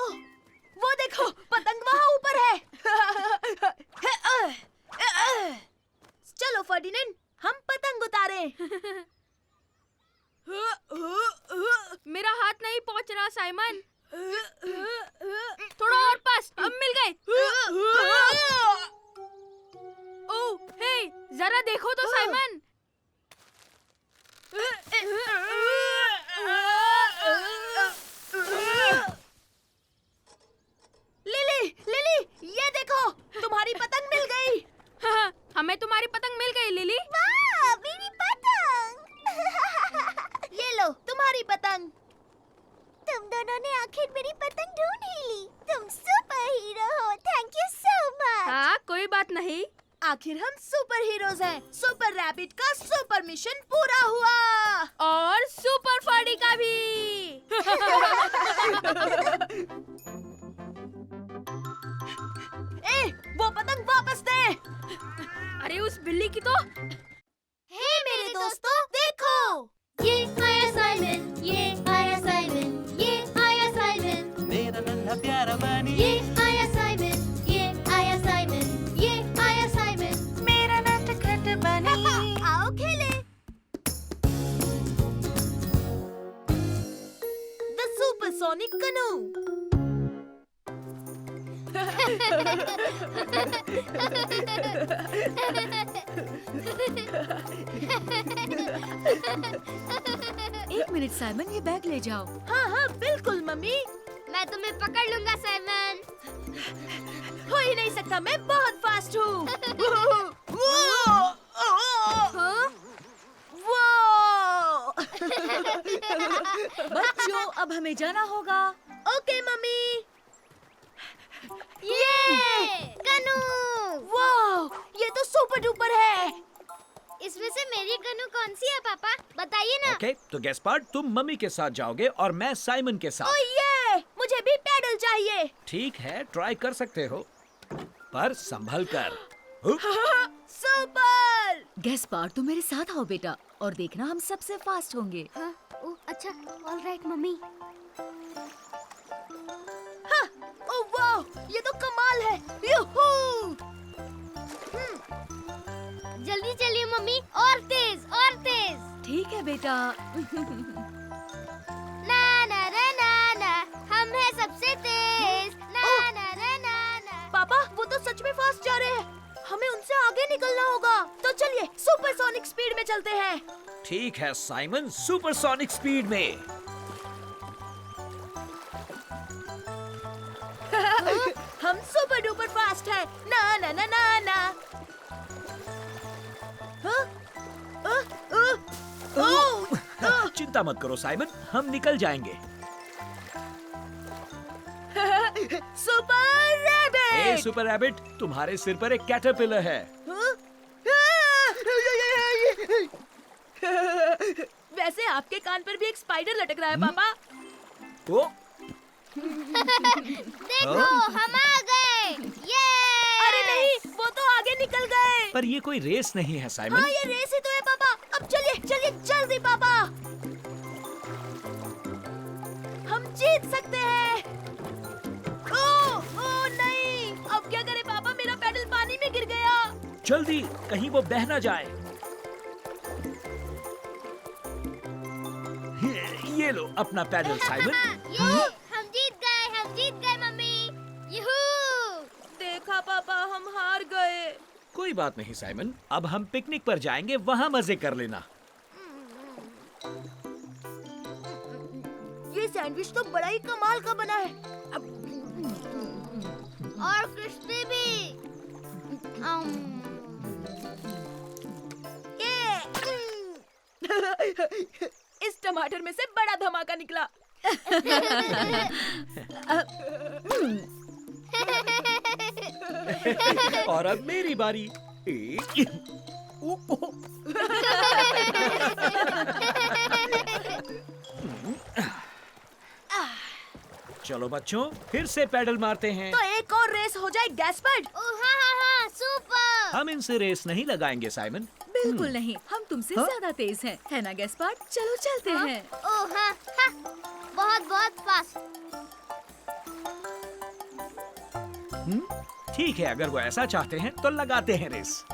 ओह, वो देखो, पतंग वहाँ ऊपर है। चलो फर्डिनेंड, हम पतंग उतारे। मेरा हाथ नहीं पहुंच रहा साइमन। थोड़ा और पास, अब मिल गए। ओह, हे, जरा देखो तो साइमन। लिली, ये देखो, तुम्हारी पतंग मिल गई। हमें तुम्हारी पतंग मिल गई लिली। वाह, मेरी पतंग। ये लो, तुम्हारी पतंग। तुम दोनों ने आखिर मेरी पतंग ढूंढ ही ली। तुम सुपर हीरो हो। Thank you so much. हाँ, कोई बात नहीं। आखिर हम सुपर हीरोज हैं। सुपर रैबिट का सुपर मिशन पूरा हुआ। और सुपर फर्डी का भी। ए, वो पतंग वापस दे। अरे उस बिल्ली की तो। हे मेरे दोस्तों, देखो, ये आया साइमन, ये आया साइमन, ये आया साइमन, मेरा नन्हा प्यारा बनी, ये आया साइमन, ये आया साइमन, ये आया साइमन। मेरा नटखट बनी। आओ खेले। द सुपरसोनिक कनू। एक मिनट साइमन, ये बैग ले जाओ। हाँ, बिल्कुल मम्मी। मैं तुम्हें पकड़ लूंगा साइमन। हो ही नहीं सकता, मैं बहुत फास्ट हूँ। बच्चों, अब हमें जाना होगा। Okay mummy. ये कनू। वाह, ये तो सुपर डुपर है। इसमें से मेरी कनू कौन सी है पापा? बताइए ना। ओके, तो गेस्पार्ट, तुम मम्मी के साथ जाओगे और मैं साइमन के ओ साथ। ये, मुझे भी पैडल चाहिए। ठीक है, ट्राई कर सकते हो, पर संभल कर। सुपर। गेस्पार्ट, तुम मेरे साथ आओ बेटा, और देखना हम सबसे फास्ट होंगे। हाँ, ओह अच्छा, ऑलराइट मम्मी। हाँ, ओ वाह, ये तो कमाल है। यूहू! मम्मी, और तेज, और तेज। ठीक है बेटा। ना ना ना ना ना, हम हैं सबसे तेज। ना ना ना ना ना। पापा वो तो सच में फास्ट जा रहे हैं, हमें उनसे आगे निकलना होगा। तो चलिए सुपरसोनिक स्पीड में चलते हैं। ठीक है साइमन, सुपरसोनिक स्पीड में। हम सुपर डुपर फास्ट है। ना ना ना ना ना। चिंता मत करो साइमन, हम निकल जाएंगे। Super rabbit. ए सुपर रैबिट, तुम्हारे सिर पर एक कैटरपिलर है। वैसे आपके कान पर भी एक स्पाइडर लटक रहा है पापा। ओ, देखो, हम आ गए। ये अरे नहीं, वो तो आगे निकल गए। पर ये कोई रेस नहीं है साइमन। हाँ ये रेस ही तो है पापा। अब चलिए चलिए जल्दी पापा, हम जीत सकते हैं। ओ नहीं, अब क्या करें पापा, मेरा पैडल पानी में गिर गया। जल्दी, कहीं वो बह ना जाए। ये लो अपना पैडल साइमन। हम जीत गए मम्मी। यूहू। देखा पापा, हम हार गए। कोई बात नहीं साइमन, अब हम पिकनिक पर जाएंगे, वहाँ मजे कर लेना। ये सैंडविच तो बड़ा ही कमाल का बना है। और क्रिस्पी भी। इस टमाटर में से बड़ा धमाका निकला। और अब मेरी बारी। चलो बच्चों, फिर से पैडल मारते हैं। तो एक और रेस हो जाए गैस्पर्ड। हाँ, सुपर। हम इनसे रेस नहीं लगाएंगे साइमन। बिल्कुल नहीं, हम तुमसे ज्यादा तेज हैं, है ना गैस्पार्ड? चलो चलते हैं। ओह हाँ, बहुत बहुत फास्ट। ठीक है, अगर वो ऐसा चाहते हैं तो लगाते हैं रेस।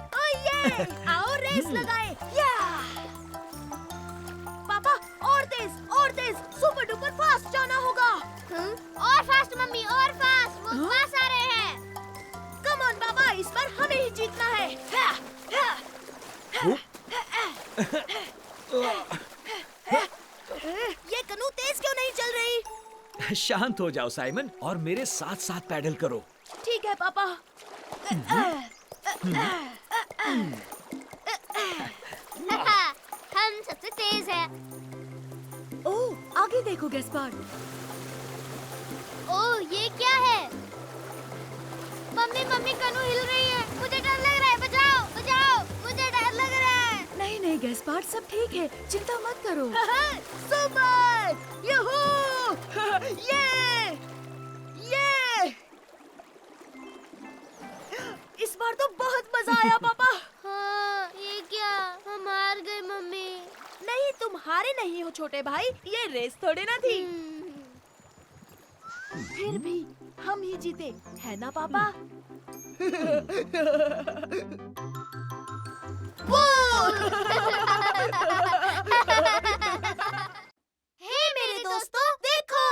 आओ रेस लगाए। या! पापा और तेज, सुपर डुपर फास्ट जाना होगा। और फास्ट मम्मी, और फास्ट। वो पास आ रहे हैं। कम ऑन पापा, इस बार हमें ही जीतना है। ये कनू तेज क्यों नहीं चल रही? शांत हो जाओ साइमन और मेरे साथ साथ पैडल करो। ठीक है पापा। हम सबसे तेज हैं। ओह, आगे देखो गैस्पार्ड। ओह, ये क्या है? मम्मी कनू हिल रही है। मुझे डर लग रहा है। बचाओ, मुझे डर लग रहा है। नहीं गैस्पार्ड, सब ठीक है, चिंता मत करो। सुपर! यूहू! ये! इस बार तो बहुत मजा आया पापा। हाँ, ये क्या? हम हार गए मम्मी। नहीं, तुम हारे नहीं हो छोटे भाई, ये रेस थोड़े ना थी। फिर भी हम ही जीते, है ना पापा? हे मेरे दोस्तों, देखो,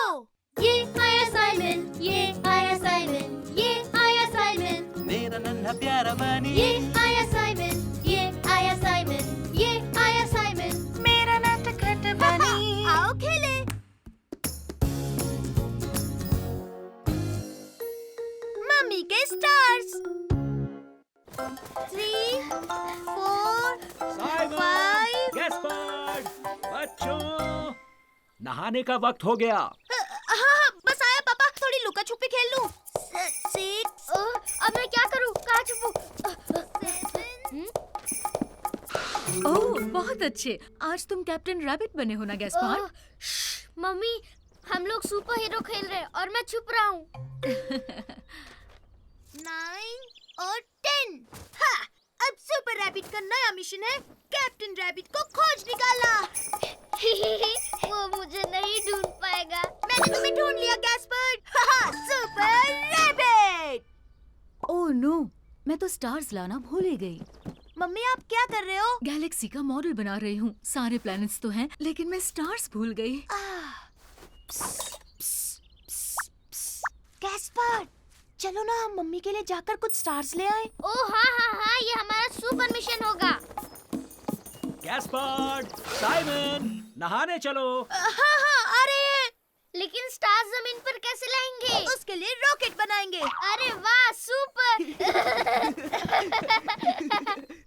ये आया साइमन, ये आया साइमन, ये आया साइमन, मेरा नन्हा प्यारा बनी। ये आया साइमन, ये आया साइमन, ये आया साइमन, मेरा नटखट बनी। आओ खेले। मम्मी के स्टार्स। 3, 4, साइमन, 5। गैस्पार्ड, बच्चों, नहाने का वक्त हो गया। हाँ, बस आया पापा, थोड़ी लुका छुपी खेल लूं। 6। अब मैं क्या करूं? कहाँ छुपूं? ओह, बहुत अच्छे। आज तुम कैप्टन रैबिट बने हो ना गैस्पार्ड? मम्मी, हम लोग सुपर हीरो खेल रहे हैं और मैं छुप रहा हूँ। 9 और 10। हाँ, अब सुपर रैबिट का नया मिशन है कैप्टन रैबिट को खोज निकालना। वो मुझे नहीं ढूंढ पाएगा। मैंने तुम्हें ढूंढ लिया Gaspard. Super rabbit. Oh no, मैं तो स्टार्स लाना भूल ही गई। मम्मी आप क्या कर रहे हो? गैलेक्सी का मॉडल बना रही हूँ। सारे प्लैनेट्स तो हैं, लेकिन मैं स्टार्स भूल गई। गैस्पर्ड, चलो ना हम मम्मी के लिए जाकर कुछ स्टार्स ले आए। ओ हाँ हाँ हाँ, ये हमारा सुपर मिशन होगा। गैस्पर्ड, साइमन, नहाने चलो। हाँ हाँ आ रहे हैं। लेकिन स्टार्स जमीन पर कैसे लाएंगे? उसके लिए रॉकेट बनाएंगे। अरे वाह, सुपर।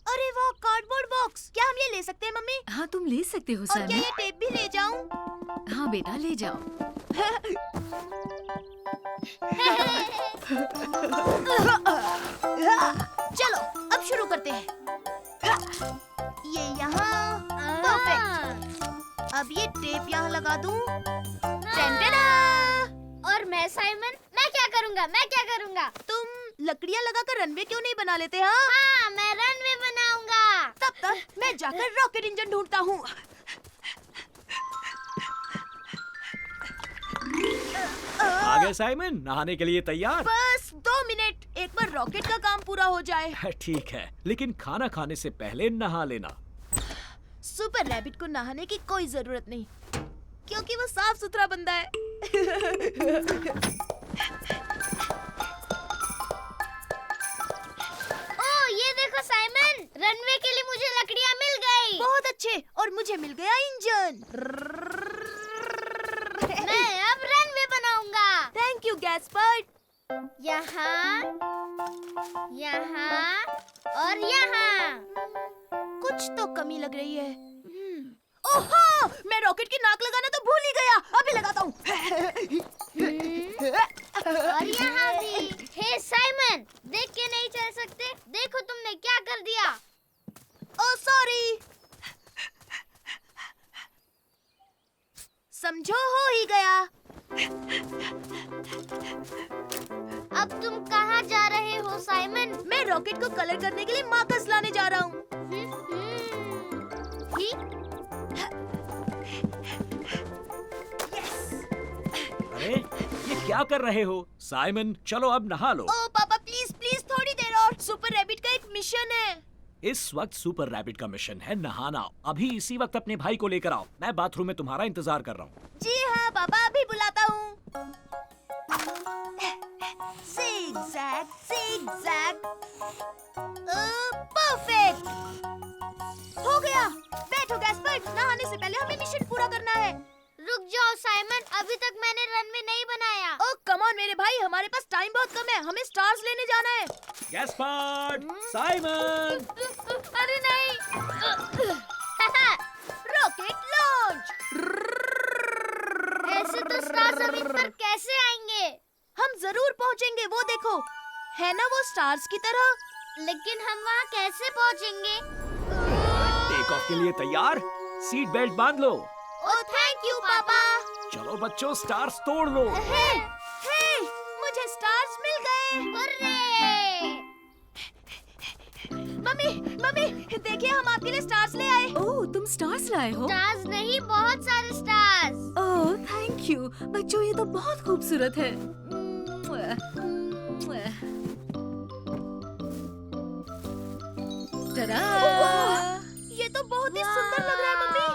अरे वाह, कार्डबोर्ड बॉक्स। क्या हम ये ले सकते हैं मम्मी? हाँ, तुम ले सकते हो और क्या साइमन। ये टेप भी ले जाऊं? हाँ बेटा, ले जाओ। चलो अब शुरू करते हैं। ये यहाँ, परफेक्ट। अब ये टेप यहाँ लगा दूं। टेंटेना! और मैं साइमन, मैं क्या करूँगा? तुम लकड़ियाँ लगाकर रनवे क्यों नहीं बना लेते? हाँ, हाँ, मैं रनवे बनाऊंगा। तब तक मैं जाकर रॉकेट इंजन ढूंढता हूँ। आ गए साइमन, नहाने के लिए तैयार? बस 2 मिनट, एक बार रॉकेट का काम पूरा हो जाए। ठीक है, लेकिन खाना खाने से पहले नहा लेना। सुपर रैबिट को नहाने की कोई जरूरत नहीं, क्योंकि वो साफ सुथरा बंदा है। ओ ये देखो साइमन, रनवे के लिए मुझे लकड़ियाँ मिल गई। बहुत अच्छे, और मुझे मिल गया इंजन। मैं अब रनवे बनाऊंगा। Thank you Gaspard. यहाँ, यहाँ और यहाँ। कुछ तो कमी लग रही है। ओह, मैं रॉकेट की नाक लगाना तो भूल ही गया। अभी लगाता हूँ। और यहाँ भी। हे साइमन, देख के नहीं चल सकते? देखो तुमने क्या कर दिया। Oh sorry. समझो हो ही गया। अब तुम कहाँ जा रहे हो साइमन? मैं रॉकेट को कलर करने के लिए मार्कर्स लाने जा रहा हूँ। अरे, ये क्या कर रहे हो? साइमन, चलो अब नहा लो। ओह पापा प्लीज प्लीज थोड़ी देर और। सुपर रैबिट का एक मिशन है। इस वक्त सुपर रैबिट का मिशन है नहाना। अभी इसी वक्त अपने भाई को लेकर आओ। मैं बाथरूम में तुम्हारा इंतजार कर रहा हूँ। जी हाँ पापा, अभी बुलाता हूँ। zigzag, zigzag। परफेक्ट। हो गया। बैठो गैस्पर्ड, नहाने से पहले हमें मिशन पूरा करना है। रुक जाओ साइमन, अभी तक मैंने रनवे नहीं बनाया। ओह कम ऑन मेरे भाई, हमारे पास टाइम बहुत कम है। हमें स्टार्स लेने जाना है। Gaspard, Simon. अरे नहीं। Rocket launch. ऐसे तो स्टार जमीन पर कैसे आएंगे? हम जरूर पहुंचेंगे, वो देखो है ना वो स्टार्स की तरह। लेकिन हम वहाँ कैसे पहुँचेंगे? टेक ऑफ के लिए तैयार? सीट बेल्ट बांध लो। ओह थैंक यू पापा। चलो बच्चों, स्टार्स तोड़ लो। हे, मुझे स्टार्स मिल गए। हुर्रे! मम्मी देखिए, हम आपके लिए स्टार्स ले आए। ओह, तुम स्टार्स लाए हो? स्टार्स नहीं, बहुत सारे स्टार्स। ओह, थैंक यू बच्चों, ये तो बहुत खूबसूरत है। टडा! ये तो बहुत ही सुंदर लग रहा है मम्मी।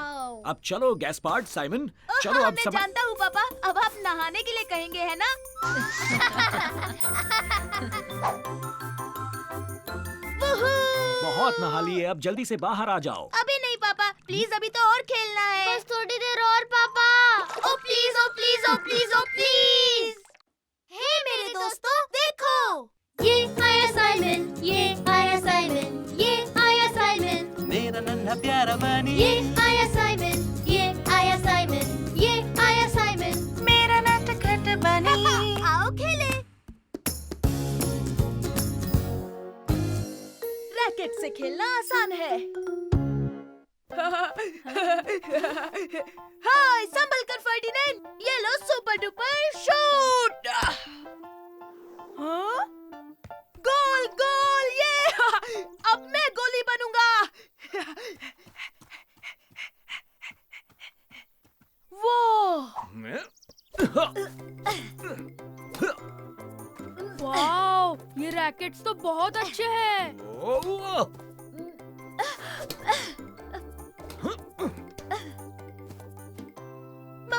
अब चलो गैस्पर्ड, साइमन, चलो अब मैं सब। जानता हूँ पापा, अब आप नहाने के लिए कहेंगे है ना? बहुत नहा लिए, अब जल्दी से बाहर आ जाओ। अभी नहीं पापा, प्लीज अभी तो और खेलना है। बस थोड़ी देर और पापा। Oh please, oh please, oh please, oh please. हे मेरे दोस्तों, देखो ये आया साइमन, ये आया साइमन, ये आया साइमन, मेरा नन्हा प्यारा बनी। ये आया साइमन, ये आया साइमन, ये आया साइमन। मेरा नटखट बनी। आओ खेले। रैकेट से खेलना आसान है। हाय, संभल कर फर्डिनेंड, ये लो सुपर डुपर शूट। हाँ? गोल गोल, ये अब मैं गोली बनूंगा। वो वाओ, ये रैकेट्स तो बहुत अच्छे हैं।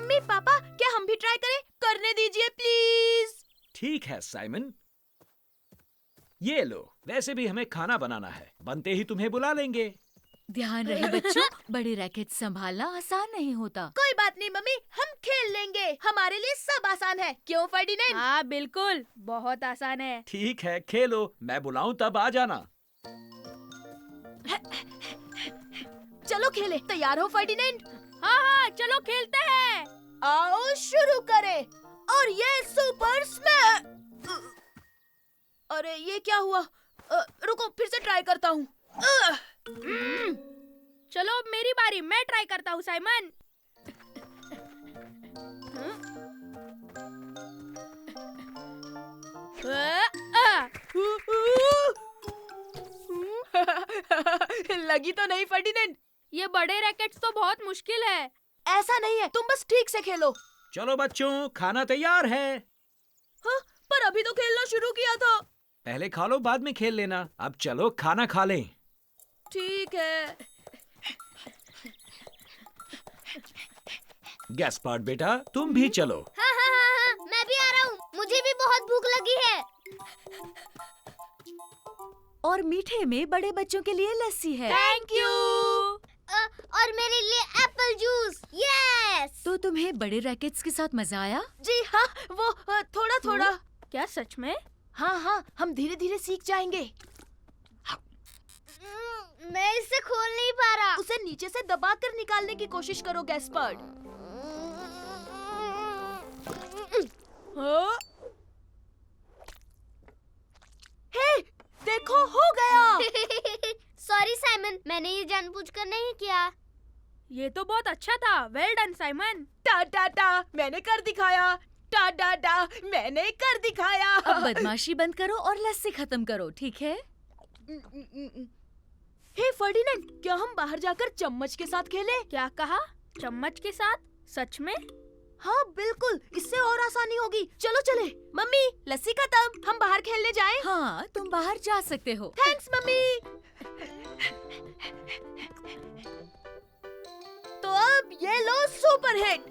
मम्मी पापा, क्या हम भी ट्राई करें? करने दीजिए प्लीज। ठीक है साइमन, ये लो। वैसे भी हमें खाना बनाना है, बनते ही तुम्हें बुला लेंगे। ध्यान रहे बच्चों, बड़े रैकेट संभालना आसान नहीं होता। कोई बात नहीं मम्मी, हम खेल लेंगे। हमारे लिए सब आसान है, क्यों फर्डिनेंड? हाँ बिल्कुल, बहुत आसान है। ठीक है, खेलो। मैं बुलाऊं तब आ जाना। चलो खेले। तैयार हो फर्डिनेंड? हाँ हाँ, चलो खेलते हैं। आओ शुरू करें। और ये सुपर स्मैश। अरे ये क्या हुआ? रुको, फिर से ट्राई करता हूँ। चलो अब मेरी बारी, मैं ट्राई करता हूँ साइमन। लगी तो नहीं फर्डिनेंड? ये बड़े रैकेट्स तो बहुत मुश्किल है। ऐसा नहीं है, तुम बस ठीक से खेलो। चलो बच्चों, खाना तैयार है। हाँ, पर अभी तो खेलना शुरू किया था। पहले खा लो, बाद में खेल लेना। अब चलो खाना खा लें। ठीक है। गैस्पार्ड बेटा, तुम भी चलो। हाँ हाँ हाँ हाँ, मैं भी आ रहा हूँ। मुझे भी बहुत भूख लगी है। और मीठे में बड़े बच्चों के लिए लस्सी है। Thank you. और मेरे लिए एप्पल जूस। यस। तो तुम्हें बड़े रैकेट्स के साथ मजा आया? जी हाँ, वो थोड़ा थोड़ा। क्या सच में? हाँ हाँ, हम धीरे धीरे सीख जाएंगे। मैं इसे खोल नहीं पा रहा। उसे नीचे से दबाकर निकालने की कोशिश करो गैस्पर्ड। हाँ? हे, देखो हो गया। सॉरी साइमन, मैंने ये जानबूझकर नहीं किया। ये तो बहुत अच्छा था। Well done Simon. टा टा टा, मैंने कर दिखाया। टा टा टा, मैंने कर दिखाया। अब बदमाशी बंद करो और लस्सी खत्म करो, ठीक है? हे फर्डिनेंड, क्या हम बाहर जाकर चम्मच के साथ खेलें? क्या कहा? चम्मच के साथ? सच में? हाँ बिल्कुल, इससे और आसानी होगी। चलो चले। मम्मी, लस्सी खत्म, हम बाहर खेलने जाएं? हाँ, तुम बाहर जा सकते हो। Thanks mummy. तो अब ये लो सुपर हिट।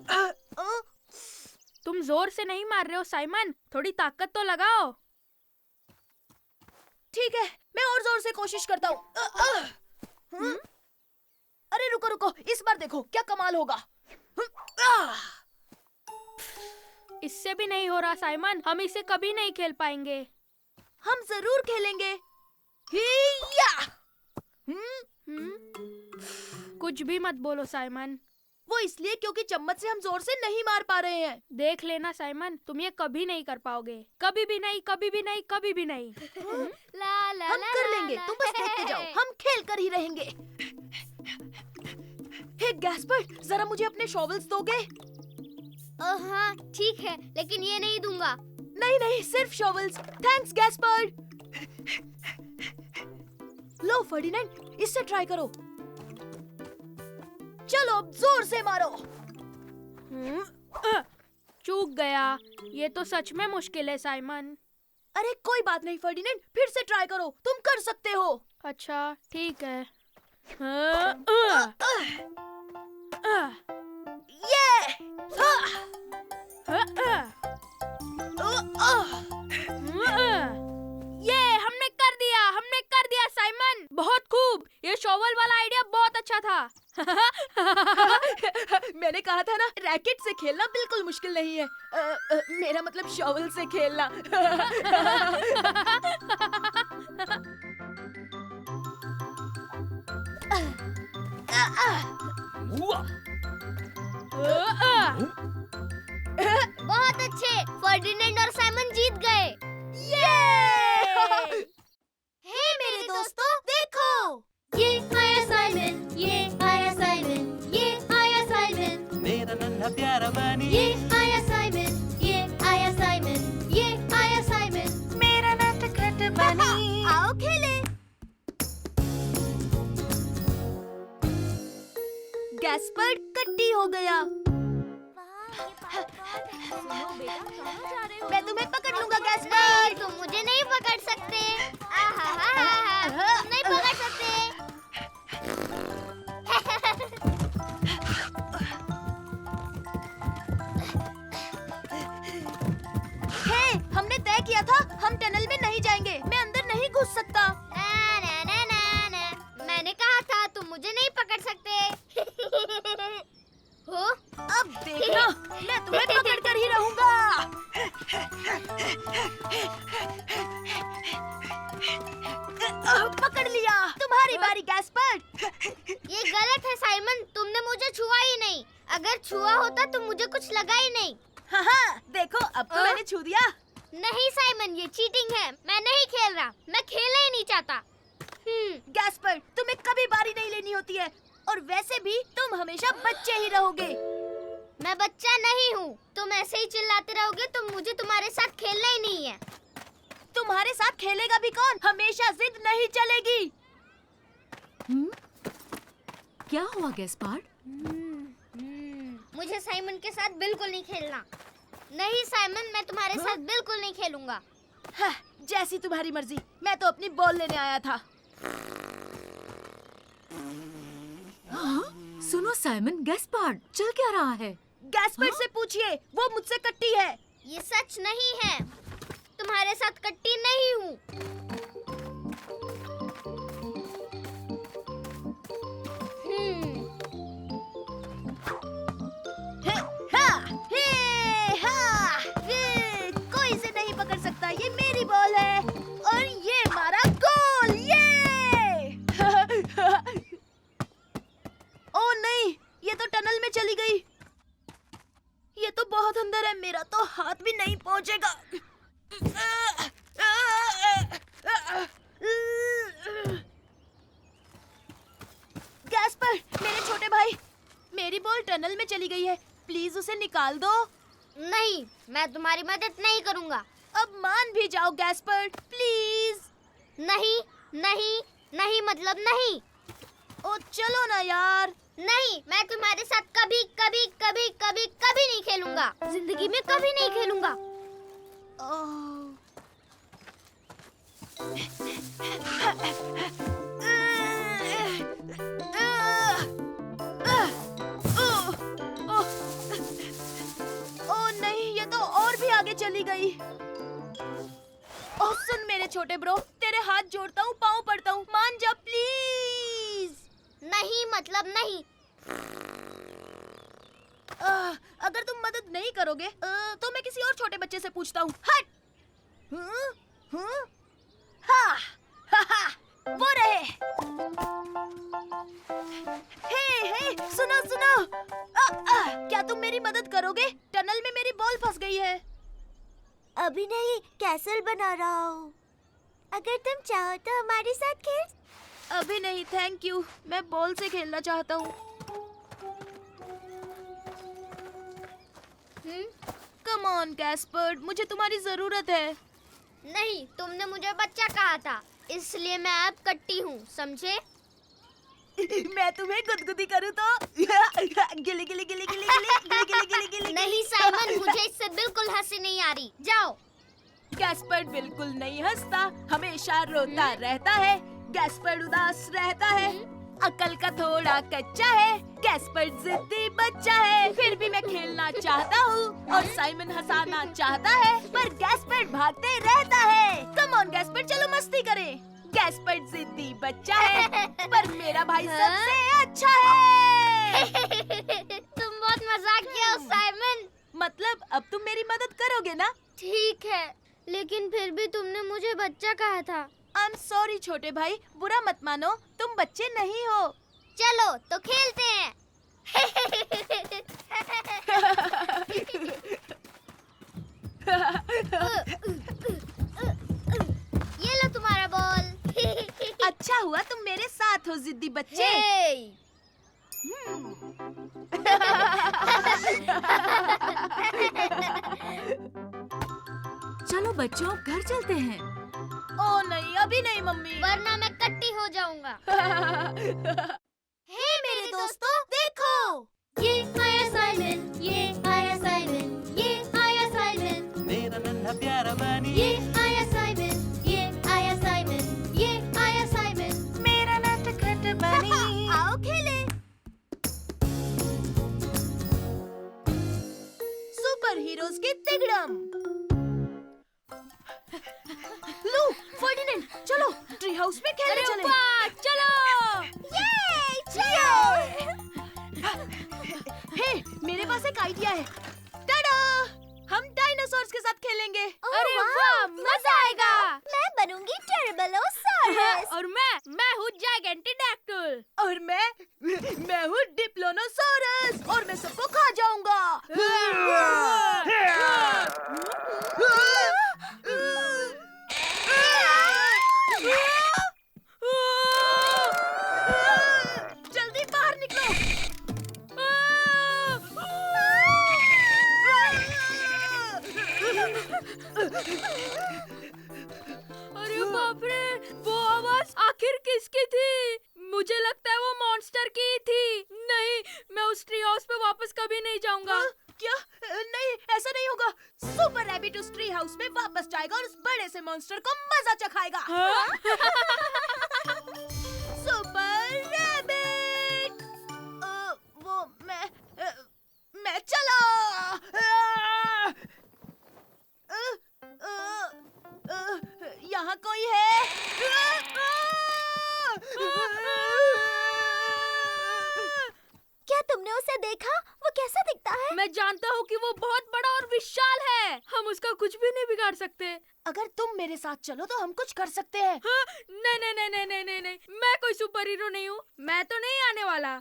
तुम जोर से नहीं मार रहे हो साइमन, थोड़ी ताकत तो लगाओ। ठीक है, मैं और जोर से कोशिश करता हूँ। अरे रुको रुको, इस बार देखो क्या कमाल होगा। इससे भी नहीं हो रहा साइमन, हम इसे कभी नहीं खेल पाएंगे। हम जरूर खेलेंगे। हिया! कुछ भी मत बोलो साइमन। वो इसलिए क्योंकि चम्मच से हम जोर से नहीं मार पा रहे हैं। देख लेना साइमन, तुम ये कभी नहीं कर पाओगे। कभी भी नहीं, कभी भी नहीं, कभी भी नहीं। ला ला हम ला कर ला लेंगे, ला। तुम बस देखते जाओ, हम खेल कर ही रहेंगे। हे गैस्पर्ड, जरा मुझे अपने शॉवल्स दोगे? हाँ ठीक है, लेकिन ये नहीं दूंगा। नहीं नहीं, सिर्फ शॉवल्स। Thanks Gaspard. लो फर्डिनेंड, इससे ट्राई करो। चलो अब जोर से मारो। चूक गया। ये तो सच में मुश्किल है साइमन। अरे कोई बात नहीं फर्डिनेंड, फिर से ट्राई करो, तुम कर सकते हो। अच्छा ठीक है। ये हमने कर दिया साइमन, बहुत खूब। ये शॉवल वाला आइडिया बहुत अच्छा था। मैंने कहा था ना, रैकेट से खेलना बिल्कुल मुश्किल नहीं है। मेरा मतलब शॉवल से खेलना। बहुत अच्छे, फर्डिनेंड और साइमन जीत गए। हे मेरे दोस्तों, देखो ये आया साइमन, ये आया साइमन, ये आया साइमन, मेरा नन्हा प्यारा बनी, ये आया साइमन, ये आया साइमन, ये आया साइमन, मेरा नटखट बनी। आओ खेले। गैस्पर्ड कट्टी हो गया। मैं तुम्हें पकड़ लूंगा नहीं, गैस्पर्ड। तुम मुझे नहीं पकड़ सकते। तुम नहीं पकड़ सकते। मैं तुम्हें पकड़ कर ही रहूंगा। पकड़ लिया। तुम्हारी बारी गैस्पर्ड। ये गलत है साइमन, तुमने मुझे छुआ ही नहीं। अगर छुआ होता तो मुझे कुछ लगा ही नहीं। हाँ, देखो अब तो मैंने छू दिया। नहीं साइमन, ये चीटिंग है। मैं नहीं खेल रहा, मैं खेलना ही नहीं चाहता। गैस्पर्ड, तुम्हें कभी बारी नहीं लेनी होती है, और वैसे भी तुम हमेशा बच्चे ही रहोगे। मैं बच्चा नहीं हूँ। तुम ऐसे ही चिल्लाते रहोगे तो मुझे तुम्हारे साथ खेलना ही नहीं है। तुम्हारे साथ खेलेगा भी कौन? हमेशा जिद नहीं चलेगी। क्या हुआ गैस्पार्ड? मुझे साइमन के साथ बिल्कुल नहीं खेलना। नहीं साइमन, मैं तुम्हारे साथ बिल्कुल नहीं खेलूंगा। हाँ, जैसी तुम्हारी मर्जी। मैं तो अपनी बॉल लेने आया था। हाँ? सुनो साइमन, गैस्पार्ड चल क्या रहा है? गैस्पर्ड से पूछिए, वो मुझसे कट्टी है। ये सच नहीं है। तुम्हारे साथ कट्टी नहीं हूँ। कोई इसे नहीं पकड़ सकता। ये मेरी बॉल है और ये हमारा गोल। ये ओ नहीं, ये तो टनल में चली गई। ये तो बहुत अंदर है, मेरा तो हाथ भी नहीं पहुंचेगा। गैस्पर, मेरे छोटे भाई, मेरी बॉल टनल में चली गई है। प्लीज उसे निकाल दो। नहीं, मैं तुम्हारी मदद नहीं करूँगा। अब मान भी जाओ गैस्पर, प्लीज। नहीं नहीं नहीं, मतलब नहीं। ओ चलो ना यार। नहीं, मैं तुम्हारे साथ कभी कभी कभी कभी कभी नहीं खेलूंगा। जिंदगी में कभी नहीं खेलूंगा। ओ नहीं, ये तो और भी आगे चली गई। ओह सुन मेरे छोटे ब्रो, तेरे हाथ जोड़ता हूँ, पाँव पड़ता हूँ, मान जा प्लीज। नहीं मतलब नहीं। अगर तुम मदद नहीं करोगे तो मैं किसी और छोटे बच्चे से पूछता हूँ। हट। हाँ, वो रहे। हे, सुनो सुनो। क्या तुम मेरी मदद करोगे? टनल में मेरी बॉल फंस गई है। अभी नहीं, कैसल बना रहा हूँ। अगर तुम चाहो तो हमारे साथ खेल। अभी नहीं, थैंक यू। मैं बॉल से खेलना चाहता हूँ। कम ऑन गैस्पर्ड, मुझे तुम्हारी जरूरत है। नहीं, तुमने मुझे बच्चा कहा था, इसलिए मैं अब कट्टी हूँ, समझे? मैं तुम्हें गुदगुदी करूँ तो गिली गिली गिली गिली गिली गिली गिली गिली गिली। नहीं साइमन, मुझे इससे बिल्कुल हंसी नहीं आ रही। जाओ। गैस्पर्ड बिल्कुल नहीं हंसता, हमेशा रोता रहता है। गैस्पर्ड उदास रहता है, अकल का थोड़ा कच्चा है। गैस्पर्ड जिद्दी बच्चा है, फिर भी मैं खेलना चाहता हूँ और साइमन हंसाना चाहता है, पर गैस्पर्ड भागते रहता है। कम ऑन गैस्पर्ड, चलो मस्ती करें। गैस्पर्ड जिद्दी बच्चा है, पर मेरा भाई सबसे अच्छा है। तुम बहुत मजाक किया हो साइमन। मतलब अब तुम मेरी मदद करोगे ना? ठीक है, लेकिन फिर भी तुमने मुझे बच्चा कहा था। आई एम सॉरी छोटे भाई, बुरा मत मानो, तुम बच्चे नहीं हो। चलो तो खेलते हैं। ये लो तुम्हारा बॉल। अच्छा हुआ तुम मेरे साथ हो जिद्दी बच्चे। चलो बच्चों, अब घर चलते हैं। ओ नहीं, अभी नहीं मम्मी। वरना मैं कट्टी हो जाऊंगा। हे मेरे दोस्तों, देखो। ये आया साइमन, ये आया साइमन, ये आया साइमन। मेरा नन्हा प्यारा बनी। ये आया साइमन, ये आया साइमन, ये आया साइमन। मेरा नटखट बनी। आओ खेले। सुपर हीरोज की तिगड़म। लू, फर्डिनेंड, चलो ट्री हाउस में खेलने चले। चलो। हे, मेरे पास एक आइडिया है। टाडा! हम डायनासोर्स के साथ खेलेंगे। अरे वाह, मजा आएगा। मैं बनूंगी टेरेबलोसॉरस। और मैं हूँ जायगेंटिडैक्टल। और मैं हूँ डिप्लोनोसॉरस और मैं सबको खा जाऊंगा। जल्दी बाहर निकलो। अरे बाप रे, वो आवाज आखिर किसकी थी? मुझे लगता है वो मॉन्स्टर की ही थी। नहीं, मैं उस ट्री हाउस पे वापस कभी नहीं जाऊंगा। क्या? नहीं, ऐसा नहीं होगा। सुपर रैबिट उस ट्री हाउस में वापस जाएगा और उस बड़े से मॉन्स्टर को मजा चखाएगा। Super rabbit! वो मैं चला। यहाँ कोई है? क्या तुमने उसे देखा? वो कैसा दिखता है? मैं जानता हूँ कि वो बहुत बड़ा और विशाल है। हम उसका कुछ भी नहीं बिगाड़ सकते। अगर तुम मेरे साथ चलो तो हम कुछ कर सकते हैं। हाँ? नहीं नहीं नहीं नहीं नहीं नहीं नहीं, मैं कोई सुपर हीरो नहीं हूँ। मैं तो नहीं आने वाला।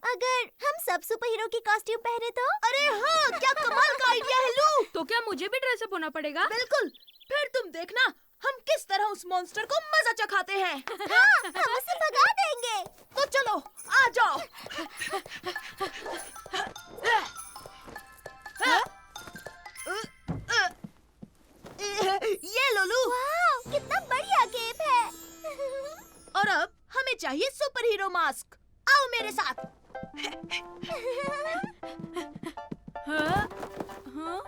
अगर हम सब सुपर हीरो की कॉस्ट्यूम पहने तो? अरे हाँ, क्या कमाल का आइडिया है लू। तो क्या मुझे भी ड्रेसअप होना पड़ेगा? बिल्कुल। फिर तुम देखना हम किस तरह उस मॉन्स्टर को मजा चखाते हैं। हाँ, हम उसे भगा देंगे। तो चलो, आ जाओ। ये लोलू। वाह, कितना बढ़िया गेम है। और अब हमें चाहिए सुपर हीरो मास्क। आओ मेरे साथ। हाँ? हाँ?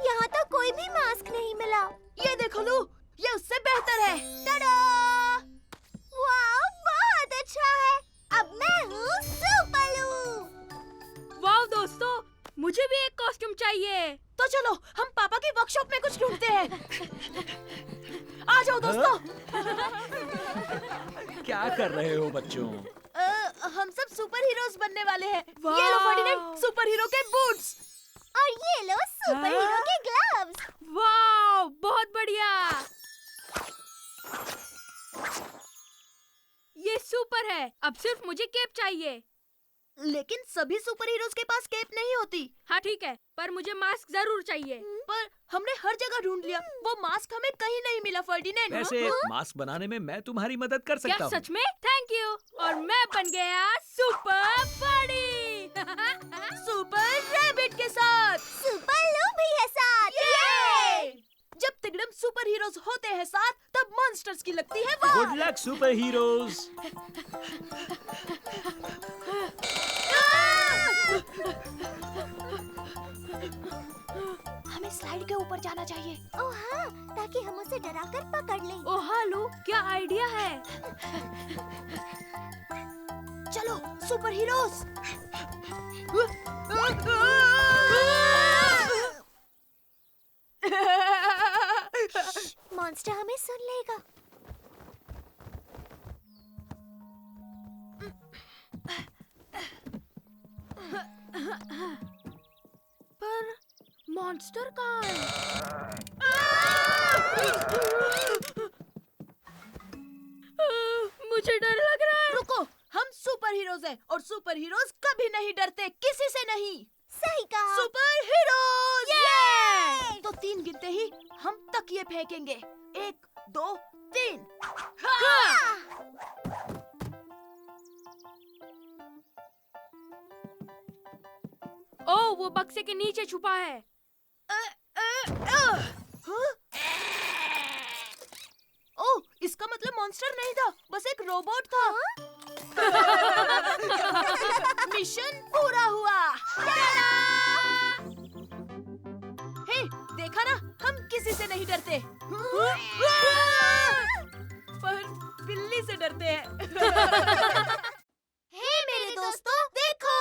यहाँ तो कोई भी मास्क नहीं मिला। ये देखो लू, ये उससे बेहतर है। टाडा! वाह, बहुत अच्छा है। अब मैं हूँ सुपर लू। वाह दोस्तों, मुझे भी एक कॉस्ट्यूम चाहिए। तो चलो हम पापा की वर्कशॉप में कुछ ढूंढते हैं। आ जाओ दोस्तों। क्या कर रहे हो बच्चों? हम सब सुपर हीरोज बनने वाले हैं। वाह! ये लो फर्डिनेंड, सुपर हीरो के बूट्स। और ये लो सुपर हीरो के ग्लव्स। वाह, बहुत बढ़िया। ये सुपर है। अब सिर्फ मुझे केप चाहिए। लेकिन सभी सुपर हीरोज के पास केप नहीं होती। हाँ ठीक है, पर मुझे मास्क जरूर चाहिए। पर हमने हर जगह ढूंढ लिया, वो मास्क हमें कहीं नहीं मिला फर्डिनेंड। वैसे मास्क बनाने में मैं तुम्हारी मदद कर सकता क्या हूँ। सच में? Thank you. और मैं बन गया सुपर बड़ी। सुपर रैबिट के साथ। सुपर लू भी है साथ। ये! जब तिगड़म सुपर हीरोज होते हैं साथ, तब मॉन्स्टर्स की लगती है वाह। Good luck super heroes. हमें स्लाइड के ऊपर जाना चाहिए। ओह हाँ, ताकि हम उसे डराकर पकड़ लें। ओह हालू, क्या आइडिया है। चलो सुपर हीरोज। मॉन्स्टर हमें सुन लेगा। पर मॉन्स्टर कहाँ है? मुझे डर लग रहा है। रुको, हम सुपर हीरोज हैं और सुपर हीरोज कभी नहीं डरते, किसी से नहीं। सही कहा। Super heroes. ये! तो 3 गिनते ही हम तकिए फेंकेंगे। 1, 2, 3। ओह, वो बक्से के नीचे छुपा है। ओह, इसका मतलब मॉन्स्टर नहीं था, बस एक रोबोट था। मिशन पूरा हुआ। हे, देखा ना, हम किसी से नहीं डरते। पर बिल्ली से डरते हैं। हे मेरे दोस्तों, देखो,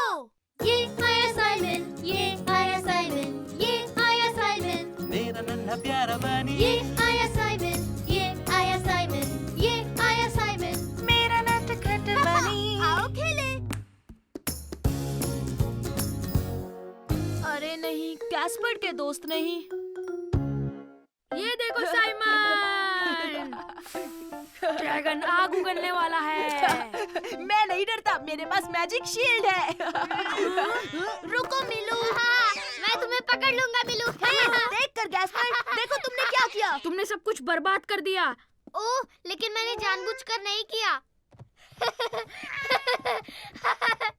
ये आया साइमन, ये आया साइमन, ये आया साइमन, मेरा नन्हा प्यारा बनी, ये आया साइमन, ये आया साइमन, ये आया साइमन, मेरा नटखट बनी। आओ खेले। गैस्पर्ड के दोस्त नहीं। ये देखो साइमन, ड्रैगन आग उगलने वाला है। मैं नहीं डरता, मेरे पास मैजिक शील्ड है। रुको मिलू। हाँ, मैं तुम्हें पकड़ लूंगा मिलू। देख कर गैस्पर्ड, देखो तुमने क्या किया। तुमने सब कुछ बर्बाद कर दिया। ओह, लेकिन मैंने जानबूझकर नहीं किया।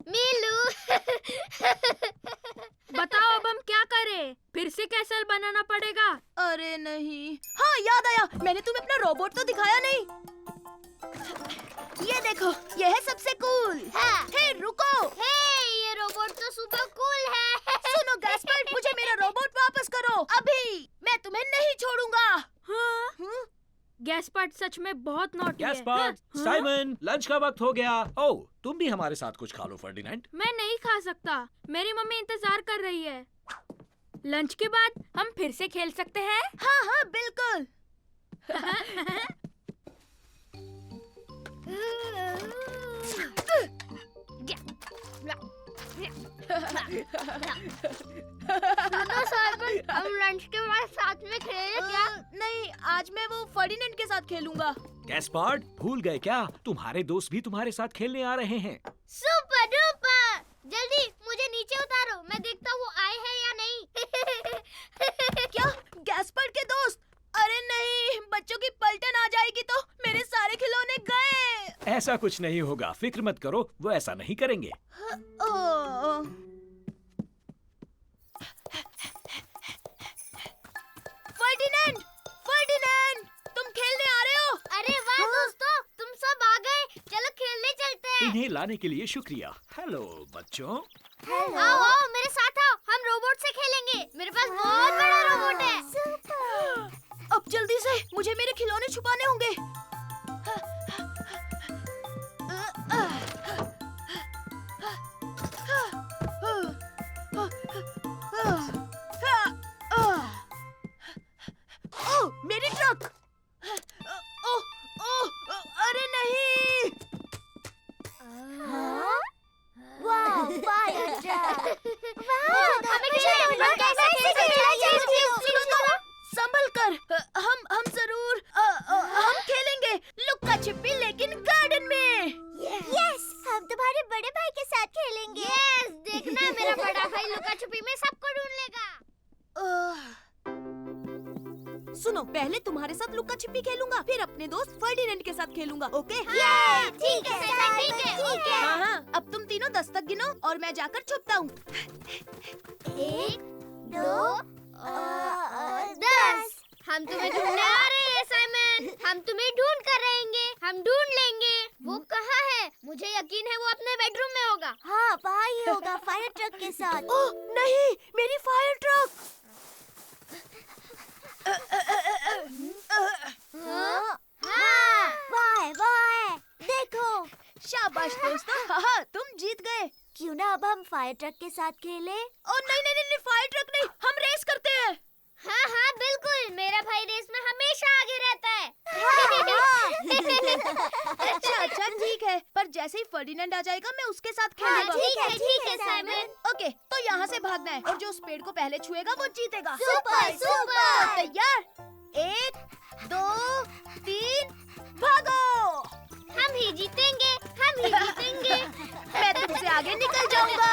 मिलू। बताओ अब हम क्या करें? फिर से कैसल बनाना पड़ेगा। अरे नहीं, हाँ याद आया, मैंने तुम्हें अपना रोबोट तो दिखाया नहीं। ये देखो, ये है सबसे कूल। हाँ। हे रुको। हे, ये रोबोट तो सुपर कूल है। सुनो गैस्पर्ड, मुझे मेरा रोबोट वापस करो अभी। मैं तुम्हें नहीं छोड़ूंगा। हाँ? गैस्पर्ड सच में बहुत नॉटी है। गैस्पर्ड, हाँ? साइमन, लंच का वक्त हो गया। ओह, तुम भी हमारे साथ कुछ खा लो फर्डिनेंड। मैं नहीं खा सकता, मेरी मम्मी इंतजार कर रही है। लंच के बाद हम फिर से खेल सकते हैं। हाँ हाँ बिल्कुल। सुनो साइमन, हम लंच के बाद साथ में खेलें क्या? नहीं, आज मैं वो फर्डिनेंड के साथ खेलूंगा। गैस्पर्ड, भूल गए क्या? तुम्हारे दोस्त भी तुम्हारे साथ खेलने आ रहे हैं। Super duper! जल्दी मुझे नीचे उतारो, मैं देखता हूँ वो आए हैं या नहीं। क्या? गैस्पर्ड के दोस्त? अरे नहीं, बच्चों की पलटन आ जाएगी तो मेरे सारे खिलौने गए। ऐसा कुछ नहीं होगा, फिक्र मत करो, वो ऐसा नहीं करेंगे। ओह। फर्डिनेंड, फर्डिनेंड, तुम खेलने आ रहे हो? अरे वाह दोस्तों, तुम सब आ गए। चलो खेलने चलते हैं। इन्हें लाने के लिए शुक्रिया। हेलो बच्चों। आओ आओ, मेरे साथ आओ, हम रोबोट से खेलेंगे। मेरे पास बहुत बड़ा रोबोट है। अब जल्दी से मुझे मेरे खिलौने छुपाने होंगे। ओह, मेरी ट्रक। ओह, ओह, अरे नहीं। वाह, फायर ट्रक। हमें कैसे संभल कर। हम जरूर हम खेलेंगे लुक्का छिपी, लेकिन गार्डन में। यस, हम तुम्हारे बड़े भाई के साथ खेलेंगे। यस, देखना मेरा बड़ा भाई लुका छुपी में सबको ढूंढ लेगा। सुनो, पहले तुम्हारे साथ लुक्का छिपी खेलूंगा, फिर अपने दोस्त फर्डिनेंड के साथ खेलूंगा। ओके? ठीक है साइमन, ठीक है, ओके। हाँ हाँ, अब तुम तीनों 10 तक गिनो और मैं जाकर छुपता हूँ। 1, 2, 10। हम तुम्हें ढूंढने आ रहे हैं साइमन, हम तुम्हें ढूंढ कर रहेंगे, हम ढूंढ लेंगे। वो कहाँ है? मुझे यकीन है वो अपने बेडरूम में होगा। हाँ, वहाँ ही होगा फायर ट्रक के साथ। ओह नहीं, मेरी फायर ट्रक। हाँ, वाह, देखो। शाबाश दोस्तों, हाँ तुम जीत गए। क्यों ना अब हम फायर ट्रक के साथ खेलें? ओ नहीं नहीं नहीं, फायर ट्रक नहीं, हम रेस करते हैं। हाँ हाँ बिल्कुल, मेरा भाई रेस में हमेशा आगे रहता है। अच्छा ठीक है, पर जैसे ही फर्डिनेंड आ जाएगा मैं उसके साथ हाँ, खेलूंगा। ठीक है साइमन। ओके, तो यहाँ से भागना है और जो उस पेड़ को पहले छुएगा वो जीतेगा। Super, super. तैयार? 1, 2, 3, भागो। हम ही जीतेंगे, हम ही जीतेंगे। मैं तुमसे आगे निकल जाऊंगा।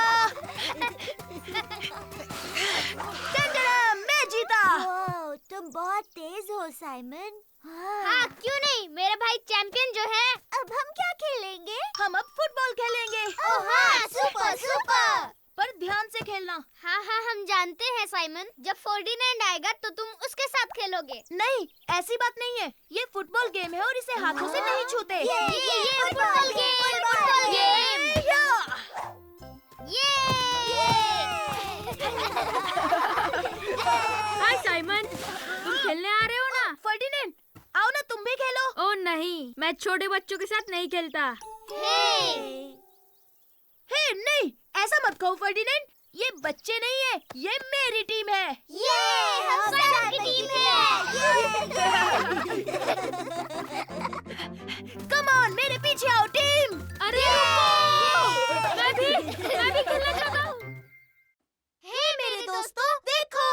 टंडरा, मैं जीता। ओह, तुम बहुत तेज हो साइमन। हाँ, क्यों नहीं, मेरा भाई चैंपियन जो है। अब हम क्या खेलेंगे? हम अब फुटबॉल खेलेंगे। ओह हाँ, सुपर, सुपर। पर ध्यान से खेलना। हाँ हाँ, हम जानते हैं साइमन, जब फर्डिनेंड आएगा तो तुम उसके साथ खेलोगे। नहीं, ऐसी बात नहीं है। ये फुटबॉल गेम है और इसे हाथों से नहीं छूते। ये फुटबॉल गेम। हाय साइमन, तुम खेलने आ रहे हो ना? फर्डिनेंड, आओ ना तुम भी खेलो। ओह नहीं, मैं छोटे बच्चों के साथ नहीं खेलता। हे नहीं, ऐसा मत कहो फर्डिनेंड, ये बच्चे नहीं है, ये मेरी टीम है। हम सबकी टीम कम ऑन, मेरे पीछे आओ टीम। अरे रुको! मैं भी खेलना चाहता हूँ। हे मेरे दोस्तों, देखो।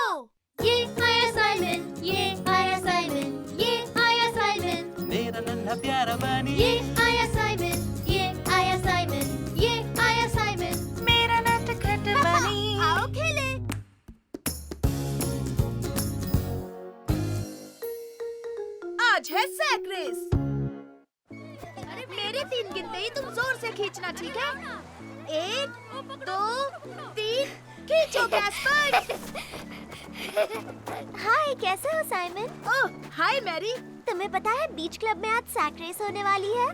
है सैक रेस। मेरे 3 गिनते ही तुम जोर से खींचना, ठीक है? 1, 2, 3, खींचो गैस्पर्ड। हाय, कैसे हो साइमन? ओह हाय मैरी। तुम्हें पता है बीच क्लब में आज सैक रेस होने वाली है,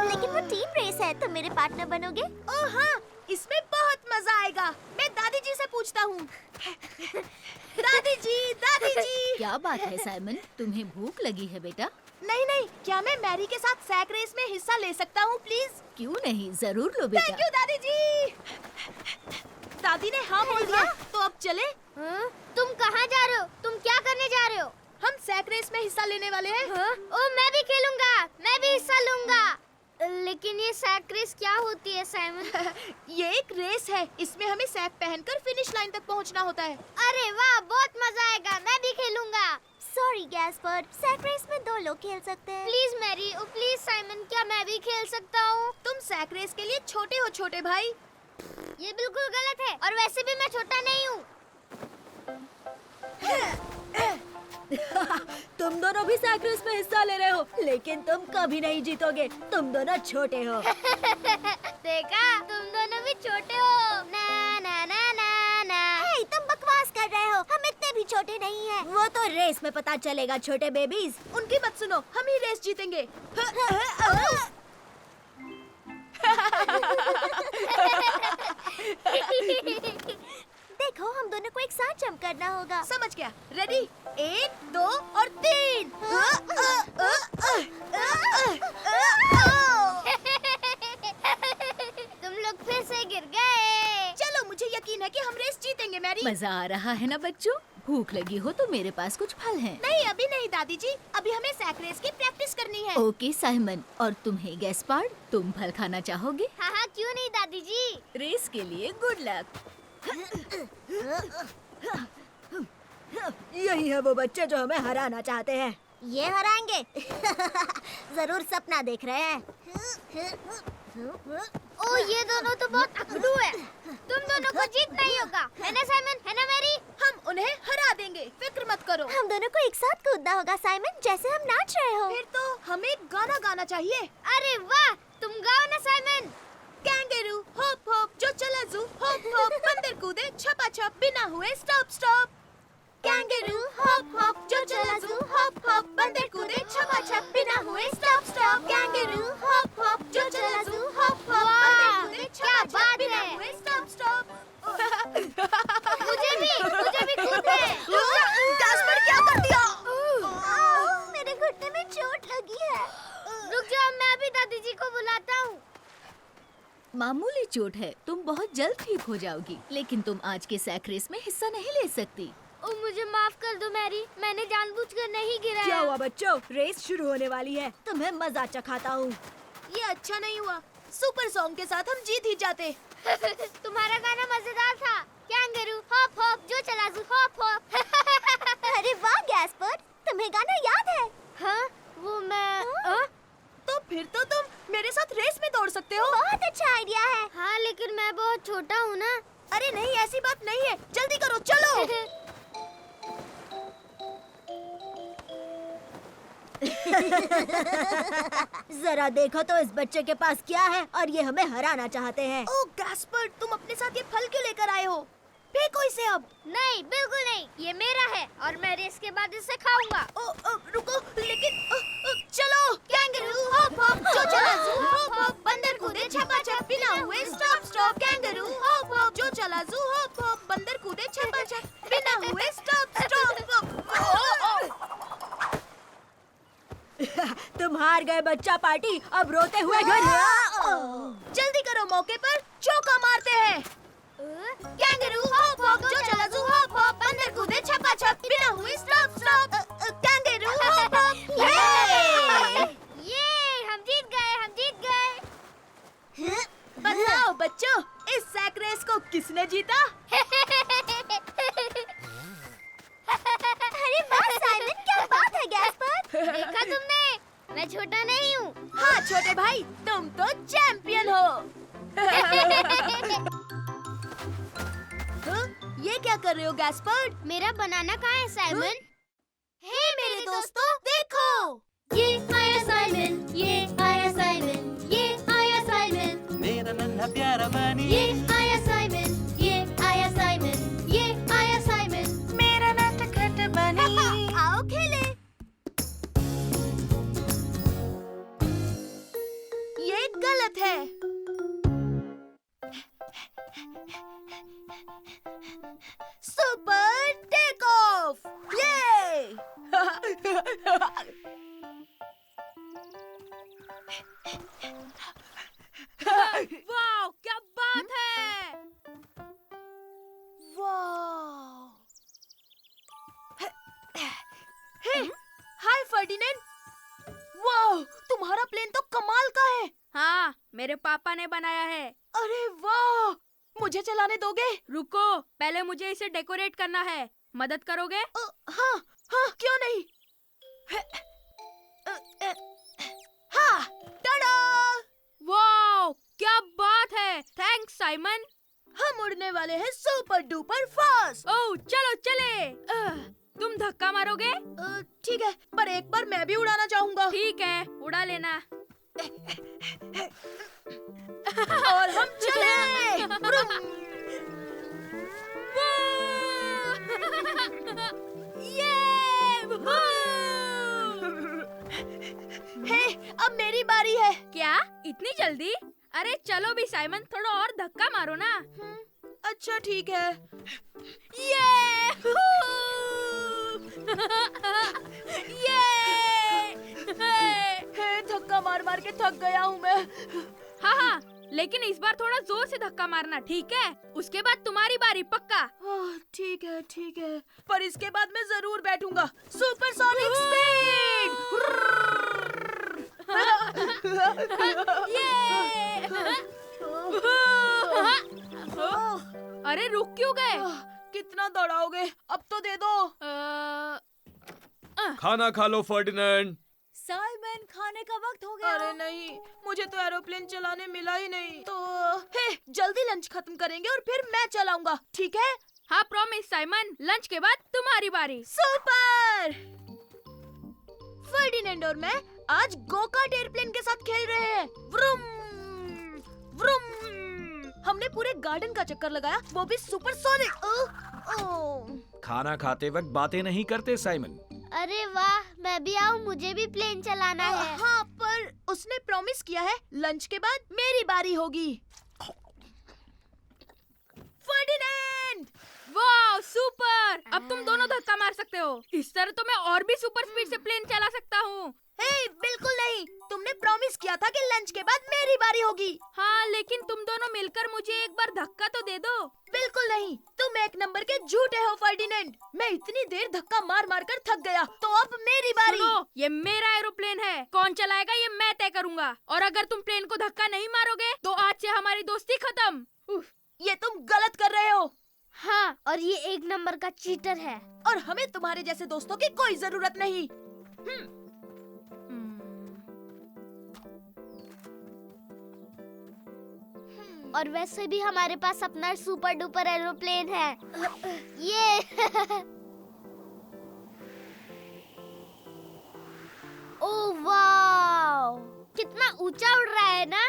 लेकिन वो टीम रेस है। तुम मेरे पार्टनर बनोगे? ओह हाँ, इसमें बहुत मजा आएगा। मैं दादी जी से पूछता हूँ। दादी जी। क्या बात है साइमन, तुम्हें भूख लगी है बेटा? नहीं, क्या मैं मैरी के साथ सैक रेस में हिस्सा ले सकता हूँ प्लीज? क्यों नहीं, जरूर लो बेटा। थैंक यू दादी जी। दादी ने हाँ बोल दिया, तो अब चले? तुम कहाँ जा रहे हो? तुम क्या करने जा रहे हो? हम सैक रेस में हिस्सा लेने वाले हैं। ओ मैं भी खेलूंगा, मैं भी हिस्सा लूंगा। लेकिन ये सैक रेस क्या होती है साइमन? ये एक रेस है, इसमें हमें सैक पहनकर फिनिश लाइन तक पहुंचना होता है। अरे वाह, बहुत मजा आएगा, मैं भी खेलूंगा। सॉरी गैस्पर्ड, सैक रेस में 2 लोग खेल सकते हैं। Please Mary, oh please Simon, क्या मैं भी खेल सकता हूँ? तुम सैक रेस के लिए छोटे हो छोटे भाई। ये बिल्कुल गलत है, और वैसे भी मैं छोटा नहीं हूँ। तुम दोनों भी सैक रेस में हिस्सा ले रहे हो, लेकिन तुम कभी नहीं जीतोगे। तुम दोनों छोटे हो। देखा, तुम दोनों भी छोटे हो। ना ना ना ना ना। हे, तुम बकवास कर रहे हो। हम इतने भी छोटे नहीं हैं। वो तो रेस में पता चलेगा छोटे बेबीज। उनकी मत सुनो, हम ही रेस जीतेंगे। देखो, हम दोनों को एक साथ जंप करना होगा। समझ गया। रेडी? 1, 2 और 3। तुम लोग फिर से गिर गए। चलो, मुझे यकीन है कि हम रेस जीतेंगे मैरी। मजा आ रहा है ना बच्चों? भूख लगी हो तो मेरे पास कुछ फल हैं। नहीं, अभी नहीं दादी जी, अभी हमें सैक रेस की प्रैक्टिस करनी है। ओके साइमन, और तुम्हें गैस्पार्ड, तुम फल खाना चाहोगे? हाँ हाँ, क्यों नहीं दादी जी। रेस के लिए गुड लक। यही है वो बच्चे जो हमें हराना चाहते हैं। ये हराएंगे। जरूर सपना देख रहे हैं। ओ ये दोनों तो बहुत अकड़ू है। तुम दोनों को जीतना ही होगा, है ना साइमन, है ना मैरी? हम उन्हें हरा देंगे, फिक्र मत करो। हम दोनों को एक साथ कूदना होगा साइमन, जैसे हम नाच रहे हो। फिर तो हमें गाना गाना चाहिए। अरे वाह, तुम गाओ ना साइमन। कैंगरू होप होप जो चला जू होप होप, बंदर कूदे छपा छप बिना हुए stop stop. Kangaroo hope hope जो चला जू होप होप, बंदर कूदे छपा छप बिना हुए stop stop. Kangaroo hope hope जो चला जू होप होप, बंदर कूदे छपा छप बिना हुए स्टॉप स्टॉप। मुझे भी कूदना है। गैस्पर्ड, क्या कर दिया? मेरे घुटने में चोट लगी है। रुक जाओ, मैं अभी दादी जी को बुलाता हूँ। मामूली चोट है, तुम बहुत जल्द ठीक हो जाओगी, लेकिन तुम आज के सैक रेस में हिस्सा नहीं ले सकती। ओ मुझे माफ कर दो मैरी, मैंने जानबूझकर नहीं गिराया। क्या हुआ बच्चों, रेस शुरू होने वाली है। तुम्हें मजा चखाता हूँ। ये अच्छा नहीं हुआ, सुपर सॉन्ग के साथ हम जीत ही जाते। तुम्हारा गाना मजेदार था। कैंगरू होप होप जो चला जू होप होप। अरे वाह गैस्पर्ड, तुम्हें गाना याद है? हाँ, वो मैं तो फिर तो तुम मेरे साथ रेस में दौड़ सकते हो। बहुत अच्छा आइडिया है। हाँ, लेकिन मैं बहुत छोटा हूँ ना। अरे नहीं, ऐसी बात नहीं है, जल्दी करो, चलो। जरा देखो तो इस बच्चे के पास क्या है, और ये हमें हराना चाहते हैं। ओह गैस्पर्ड, तुम अपने साथ ये फल क्यों लेकर आए हो? फेंको इसे अब। नहीं, बिल्कुल नहीं, ये मेरा है और मैं रेस के बाद इसे खाऊंगा। रुको, लेकिन चलो। कैंगरू होप होप जो चला जू होप होप, बंदर कूदे छपा छप बिना हुए stop stop. Kangaroo hope hope जो चला जू होप होप, बंदर कूदे छपा छप बिना हुए स्टॉप स्टॉप। तुम हार गए बच्चा पार्टी, अब रोते हुए घर। जल्दी करो, मौके पर चौका मारते हैं। कैंगरू होप होप जो चला जू होप होप, बंदर कूदे छपा छप बिना हुए stop stop. Kangaroo hope hope. ये हम जीत गए। बताओ बच्चों, इस सैक रेस को किसने जीता? अरे वाह साइमन, क्या बात है गैस्पर्ड। देखा तुमने, मैं छोटा नहीं हूँ। हाँ छोटे भाई, तुम तो चैंपियन हो। ये क्या कर रहे हो गैस्पर्ड? मेरा बनाना कहाँ है साइमन? हे मेरे दोस्तों, देखो। ये साइमन, ये आया साइमन, ये आया साइमन, मेरा नन्हा प्यारा बनी ये आया साइमन, ये आया साइमन, ये आया साइमन, मेरा नटखट बनी। आओ खेले। ये गलत है। सुपर टेक ऑफ, ये वाह, क्या बात है! वाह। हे, हाय फर्डिनेंड। वाह, तुम्हारा प्लेन तो कमाल का है। हाँ, मेरे पापा ने बनाया है। अरे वाह, मुझे चलाने दोगे? रुको, पहले मुझे इसे डेकोरेट करना है। मदद करोगे? हाँ हाँ, क्यों नहीं। हाँ, टाडा! वाह, क्या बात है! Thanks Simon. हम उड़ने वाले हैं सुपर डुपर फास्ट। ओह, चलो चले। तुम धक्का मारोगे? ठीक है, पर एक बार मैं भी उड़ाना चाहूंगा। ठीक है, उड़ा लेना। और हम चले। हे, अब मेरी बारी है। क्या इतनी जल्दी? अरे चलो भी साइमन, थोड़ा और धक्का मारो ना। अच्छा ठीक है। ये हे, धक्का मार मार के थक गया हूँ मैं। हाँ हाँ, लेकिन इस बार थोड़ा जोर से धक्का मारना, ठीक है? उसके बाद तुम्हारी बारी, पक्का। ठीक है ठीक है, पर इसके बाद मैं जरूर बैठूंगा। Super sonic speed. अरे रुक क्यों गए? कितना दौड़ाओगे? अब तो दे दो। खाना खा लो फर्डिनेंड। साइमन, खाने का वक्त हो गया। अरे नहीं, मुझे तो एरोप्लेन चलाने मिला ही नहीं। तो हे, जल्दी लंच खत्म करेंगे और फिर मैं चलाऊंगा, ठीक है? हाँ प्रॉमिस साइमन, लंच के बाद तुम्हारी बारी। सुपर! फर्डिनेंड और मैं आज गोकार्ट एयरप्लेन के साथ खेल रहे हैं। Vroom vroom. हमने पूरे गार्डन का चक्कर लगाया, वो भी सुपरसोनिक। खाना खाते वक्त बातें नहीं करते साइमन। अरे वाह, मैं भी आऊँ, मुझे भी प्लेन चलाना है। हाँ, पर उसने प्रॉमिस किया है लंच के बाद मेरी बारी होगी। फर्डिनेंड! वाह सुपर! अब तुम दोनों धक्का मार सकते हो। इस तरह तो मैं और भी सुपर स्पीड से प्लेन चला सकता हूँ। हे, बिल्कुल नहीं। तुमने प्रॉमिस किया था कि लंच के बाद मेरी बारी होगी। हाँ, लेकिन तुम दोनों मिलकर मुझे एक बार धक्का तो दे दो। बिल्कुल नहीं, तुम एक नंबर के झूठे हो फर्डिनेंड। मैं इतनी देर धक्का मार मार कर थक गया, तो अब मेरी बारी। सुनो, ये मेरा एरोप्लेन है, कौन चलाएगा ये मैं तय करूँगा। और अगर तुम प्लेन को धक्का नहीं मारोगे तो आज से हमारी दोस्ती खत्म। ये तुम गलत कर रहे हो। हाँ, और ये एक नंबर का चीटर है। और हमें तुम्हारे जैसे दोस्तों की कोई जरूरत नहीं। और वैसे भी हमारे पास अपना सुपर डुपर एरोप्लेन है। ये ओह वाव, कितना ऊंचा उड़ रहा है ना।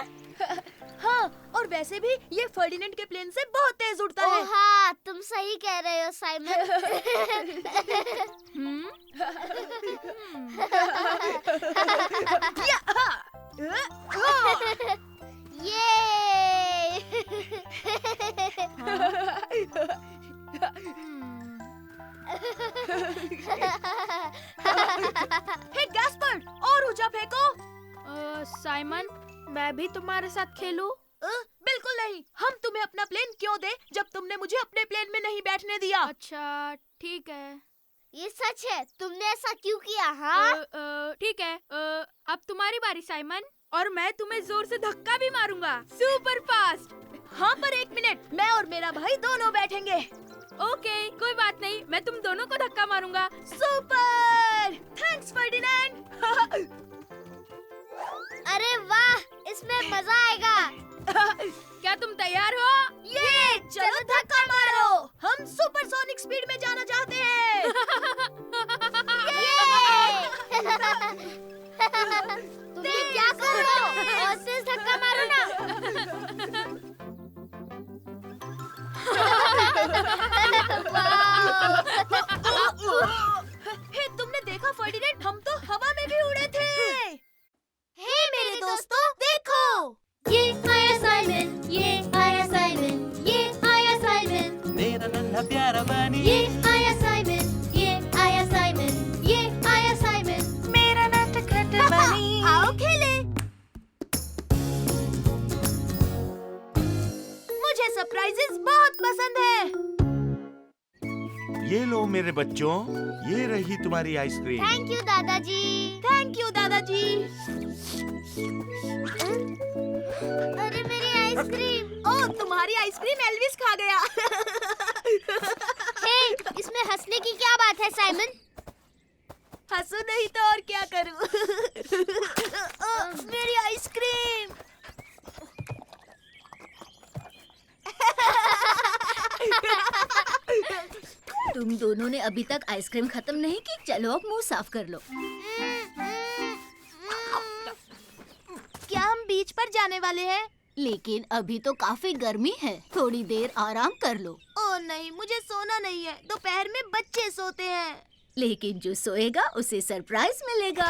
हाँ, और वैसे भी ये फर्डिनेंड के प्लेन से बहुत तेज उड़ता है। हाँ, तुम सही कह रहे हो साइमन। ये हे गैस्पर्ड, और ऊंचा फेंको। साइमन, मैं भी तुम्हारे साथ खेलूं? बिल्कुल नहीं। हम तुम्हें अपना प्लेन क्यों दे जब तुमने मुझे अपने प्लेन में नहीं बैठने दिया? अच्छा ठीक है। ये सच है, तुमने ऐसा क्यों किया? हाँ, ठीक है। अब तुम्हारी बारी साइमन, और मैं तुम्हें जोर से धक्का भी मारूंगा, सुपर फास्ट। हाँ, पर एक मिनट, मैं और मेरा भाई दोनों बैठेंगे। ओके, कोई बात नहीं, मैं तुम दोनों को धक्का मारूंगा। सुपर! Thanks Ferdinand. अरे वाह, इसमें मजा आएगा। क्या तुम तैयार हो? ये चलो धक्का मारो। हम सुपरसोनिक स्पीड में जाना चाहते हैं। ये! नन्हा प्यारा बनी। ये आया साइमन, ये आया साइमन, ये आया साइमन। मेरा नटखट बनी। आओ खेले। मुझे सरप्राइजेस बहुत पसंद है। ये लो मेरे बच्चों, ये रही तुम्हारी आइसक्रीम। थैंक यू दादाजी। थैंक यू दादाजी। अरे मेरी आइसक्रीम। ओह, तुम्हारी आइसक्रीम एल्विस खा गया। हे, इसमें हंसने की क्या बात है साइमन? हंसू नहीं तो और क्या करूं? मेरी आइसक्रीम। तुम दोनों ने अभी तक आइसक्रीम खत्म नहीं की। चलो अब मुंह साफ कर लो। क्या हम बीच पर जाने वाले हैं? लेकिन अभी तो काफी गर्मी है, थोड़ी देर आराम कर लो। ओह नहीं, मुझे सोना नहीं है। दोपहर में बच्चे सोते हैं। लेकिन जो सोएगा उसे सरप्राइज मिलेगा।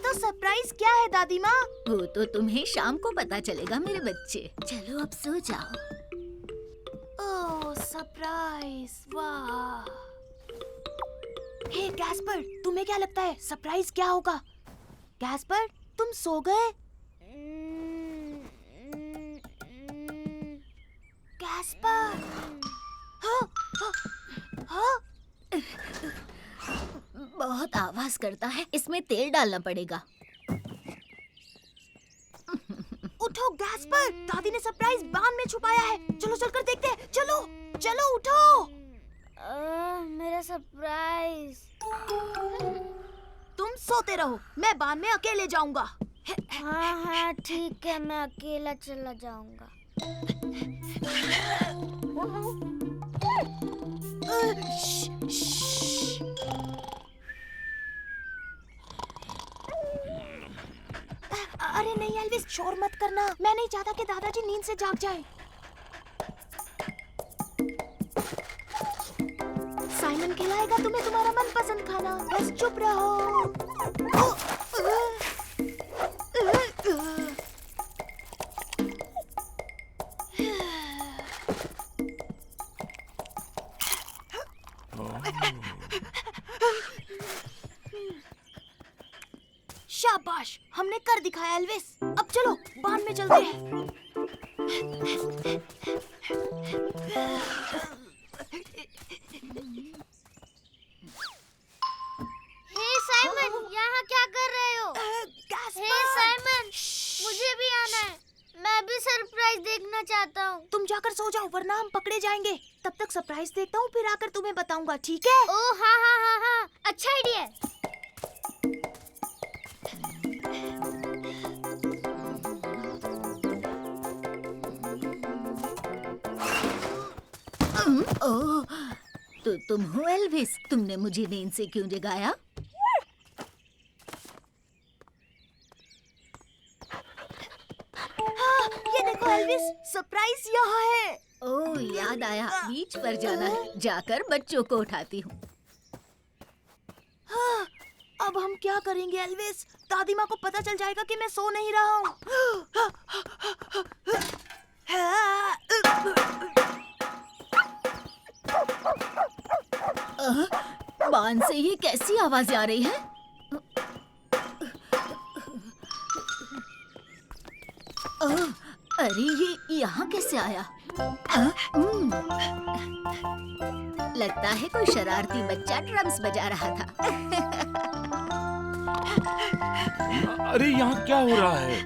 तो सरप्राइज क्या है दादी माँ? वो तो तुम्हें शाम को पता चलेगा मेरे बच्चे। चलो अब सो जाओ। ओह सरप्राइज, वाह। हे गैस्पर, तुम्हें क्या लगता है सरप्राइज क्या होगा? गैस्पर, तुम सो गए? गैस्पर, हाँ, हाँ, हाँ। बहुत आवाज करता है, इसमें तेल डालना पड़ेगा। उठो गैस्पर, दादी ने सरप्राइज बांध में छुपाया है। चलो चलकर देखते हैं। चलो चलो उठो। मेरा सरप्राइज। तुम सोते रहो, मैं बांध में अकेले जाऊंगा। हाँ हाँ ठीक है, मैं अकेला चला जाऊंगा। अरे नहीं एल्विस, शोर मत करना। मैं नहीं चाहता कि दादाजी नींद से जाग जाएं। साइमन खिलाएगा तुम्हें तुम्हारा मनपसंद खाना। बस चुप रहो। शाबाश, हमने कर दिखाया एल्विस। अब चलो बांध में चलते हैं। हे साइमन, यहाँ क्या कर रहे हो? हे साइमन, मुझे भी आना है। मैं भी सरप्राइज देखना चाहता हूँ। तुम जाकर सो जाओ वरना हम पकड़े जाएंगे। तब तक सरप्राइज देखता हूँ, फिर आकर तुम्हें बताऊंगा, ठीक है? ओह हाँ हाँ हाँ हाँ, अच्छा आइडिया है। ओह, तो तुम हो एल्विस? तुमने मुझे नींद से क्यों जगाया? हाँ, ये देखो एल्विस, सरप्राइज यहाँ है। ओह, याद आया, बीच पर जाना है। जाकर बच्चों को उठाती हूँ। हाँ, अब हम क्या करेंगे एल्विस? दादी माँ को पता चल जाएगा कि मैं सो नहीं रहा हूँ। बांध से ये कैसी आवाजें आ रही है? अरे ये यहाँ कैसे आया? लगता है कोई शरारती बच्चा ड्रम्स बजा रहा था। अरे यहाँ क्या हो रहा है?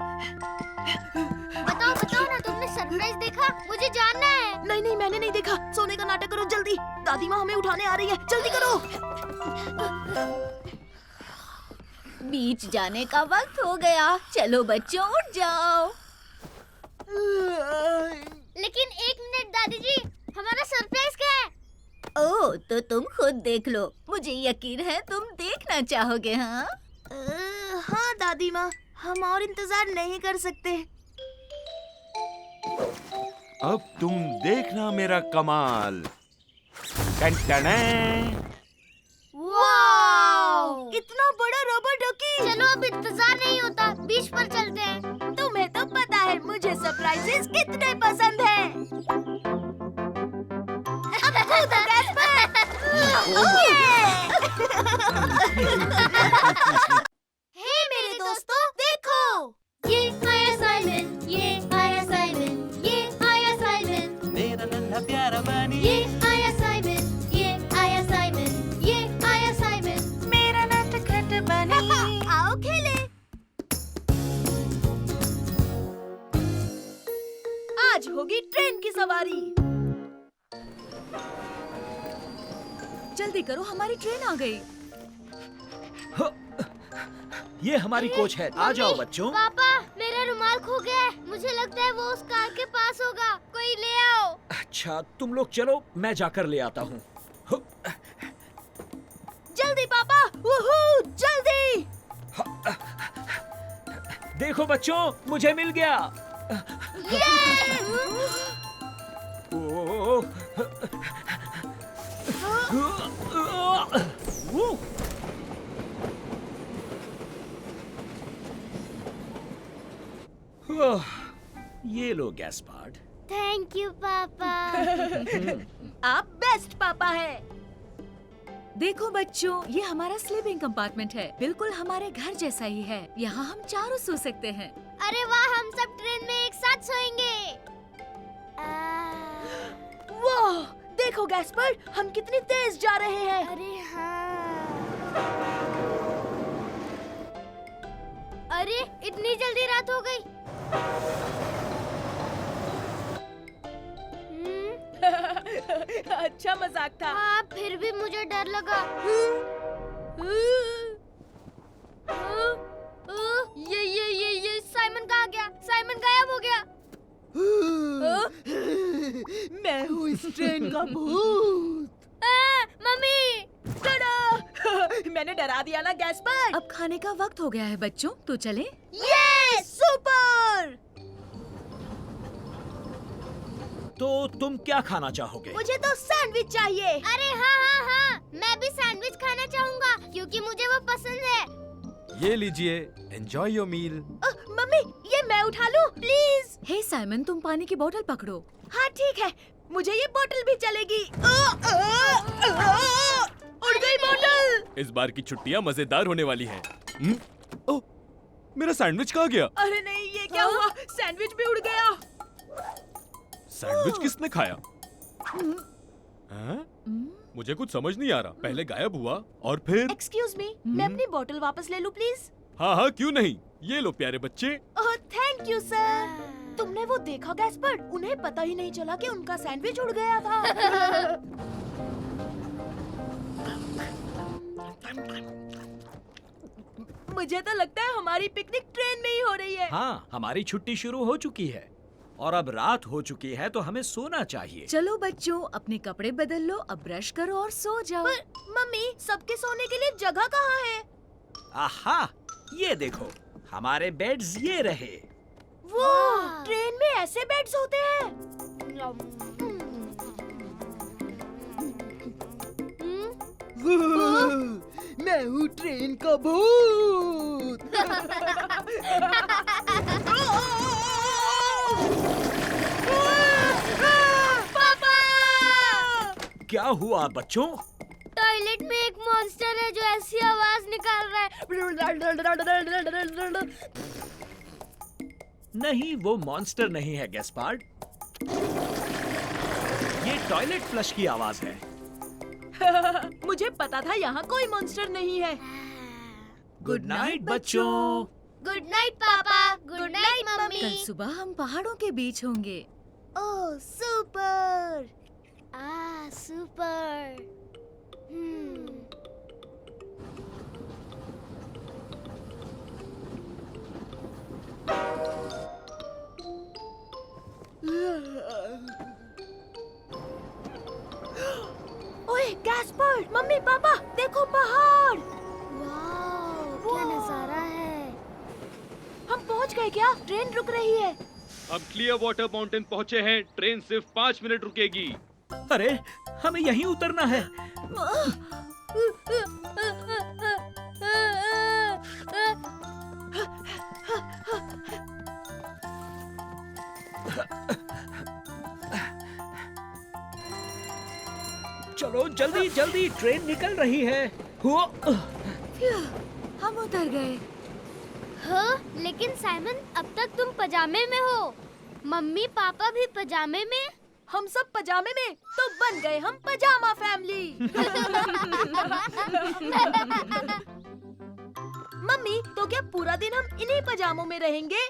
बताओ बताओ ना, तुमने सरप्राइज देखा? मुझे जानना है। नहीं नहीं, मैंने नहीं देखा। सोने का नाटक करो जल्दी। दादी माँ हमें उठाने आ रही है, जल्दी करो। बीच जाने का वक्त हो गया। चलो बच्चों, उठ जाओ। लेकिन एक मिनट दादी जी, हमारा सरप्राइज क्या है? ओह, तो तुम खुद देख लो। मुझे यकीन है तुम देखना चाहोगे। हाँ हाँ दादी माँ, हम और इंतजार नहीं कर सकते। अब तुम देखना मेरा कमाल। टन-टन-टन। वाव! इतना बड़ा रबर डकी। चलो अब इंतजार नहीं होता, बीच पर चलते हैं। तुम्हें तो पता है सरप्राइजेस कितने पसंद हैं। अब कूदो गैस्पर। हे मेरे दोस्तों देखो, ये आया साइमन, ये आया साइमन, ये आया साइमन, मेरा नन्हा प्यारा बनी ये आया साइमन, ये आया साइमन, ये आया साइमन, मेरा नटखट बनी। आओ खेले। आज होगी ट्रेन की सवारी। जल्दी करो, हमारी ट्रेन आ गई। ये हमारी कोच है। आ जाओ बच्चों। पापा मेरा रुमाल खो गया है। मुझे लगता है वो उस कार के पास होगा। कोई ले आओ। अच्छा तुम लोग चलो, मैं जाकर ले आता हूँ। जल्दी पापा, वूहू, जल्दी। देखो बच्चों, मुझे मिल गया। ओह। वो। ओह, ये लो गैस्पार्ड। थैंक यू पापा। आप बेस्ट पापा है। देखो बच्चों, ये हमारा स्लीपिंग कंपार्टमेंट है। बिल्कुल हमारे घर जैसा ही है। यहाँ हम चारों सो सकते हैं। अरे वाह, हम सब ट्रेन में एक साथ सोएंगे। वाह, देखो गैस्पर, हम कितनी तेज जा रहे हैं। अरे हाँ। अरे इतनी जल्दी रात हो गई। अच्छा मजाक था। हाँ, फिर भी मुझे डर लगा। ये साइमन कहाँ गया? साइमन गायब हो गया। मैं हूँ इस ट्रेन का भूत। मम्मी। मैंने डरा दिया ना गैस्पर। अब खाने का वक्त हो गया है बच्चों, तो चलें? ये सुपर। तो तुम क्या खाना चाहोगे? मुझे तो सैंडविच चाहिए। अरे हाँ हाँ हाँ, मैं भी सैंडविच खाना चाहूँगा क्योंकि मुझे वो पसंद है। ये लीजिए, एंजॉय योर मील। मम्मी, ये मैं उठा लूं, प्लीज। हे साइमन, तुम पानी की बोतल पकड़ो। हाँ ठीक है, मुझे ये बोतल भी चलेगी। उड़ गई बोतल। इस बार की छुट्टियां मजेदार होने वाली हैं। ओह, मेरा सैंडविच कहाँ गया? अरे नहीं, ये क्या हुआ? सैंडविच भी उड़ गया। सैंडविच किसने खाया? हाँ? मुझे कुछ समझ नहीं आ रहा। पहले गायब हुआ और फिर। एक्सक्यूज मी, मैं अपनी बोतल वापस ले लूं प्लीज? हाँ हाँ, क्यों नहीं। ये लो प्यारे बच्चे। ओह थैंक यू सर। तुमने वो देखा गैस्पर? उन्हें पता ही नहीं चला कि उनका सैंडविच उड़ गया था। मुझे तो लगता है हमारी पिकनिक ट्रेन में ही हो रही है। हाँ, हमारी छुट्टी शुरू हो चुकी है और अब रात हो चुकी है, तो हमें सोना चाहिए। चलो बच्चों, अपने कपड़े बदल लो, अब ब्रश करो और सो जाओ। पर मम्मी, सबके सोने के लिए जगह कहाँ है? आहा, ये देखो, हमारे बेड्स ये रहे। वो ट्रेन में ऐसे बेड्स होते हैं। मैं हूँ ट्रेन का भूत। पापा! क्या हुआ बच्चों? टॉयलेट में एक मॉन्स्टर है जो ऐसी आवाज निकाल रहा है। नहीं, वो मॉन्स्टर नहीं है गैस्पार्ड। ये टॉयलेट फ्लश की आवाज है। मुझे पता था यहाँ कोई मॉन्स्टर नहीं है। गुड नाइट बच्चों। गुड नाइट पापा। Good night mummy. कल सुबह हम पहाड़ों के बीच होंगे। ओह सुपर। सुपर। ओए गैस्पर, मम्मी पापा देखो पहाड़। वाह, क्या नजारा है। हम पहुंच गए क्या? ट्रेन रुक रही है। अब क्लियर वाटर माउंटेन पहुँचे हैं। ट्रेन सिर्फ 5 मिनट रुकेगी। अरे, हमें यहीं उतरना है। चलो जल्दी जल्दी, ट्रेन निकल रही है। हम उतर गए। हाँ, लेकिन साइमन अब तक तुम पजामे में हो, मम्मी पापा भी पजामे में। हम सब पजामे में, तो बन गए हम पजामा फैमिली। मम्मी, तो क्या पूरा दिन हम इन्हीं पजामों में रहेंगे?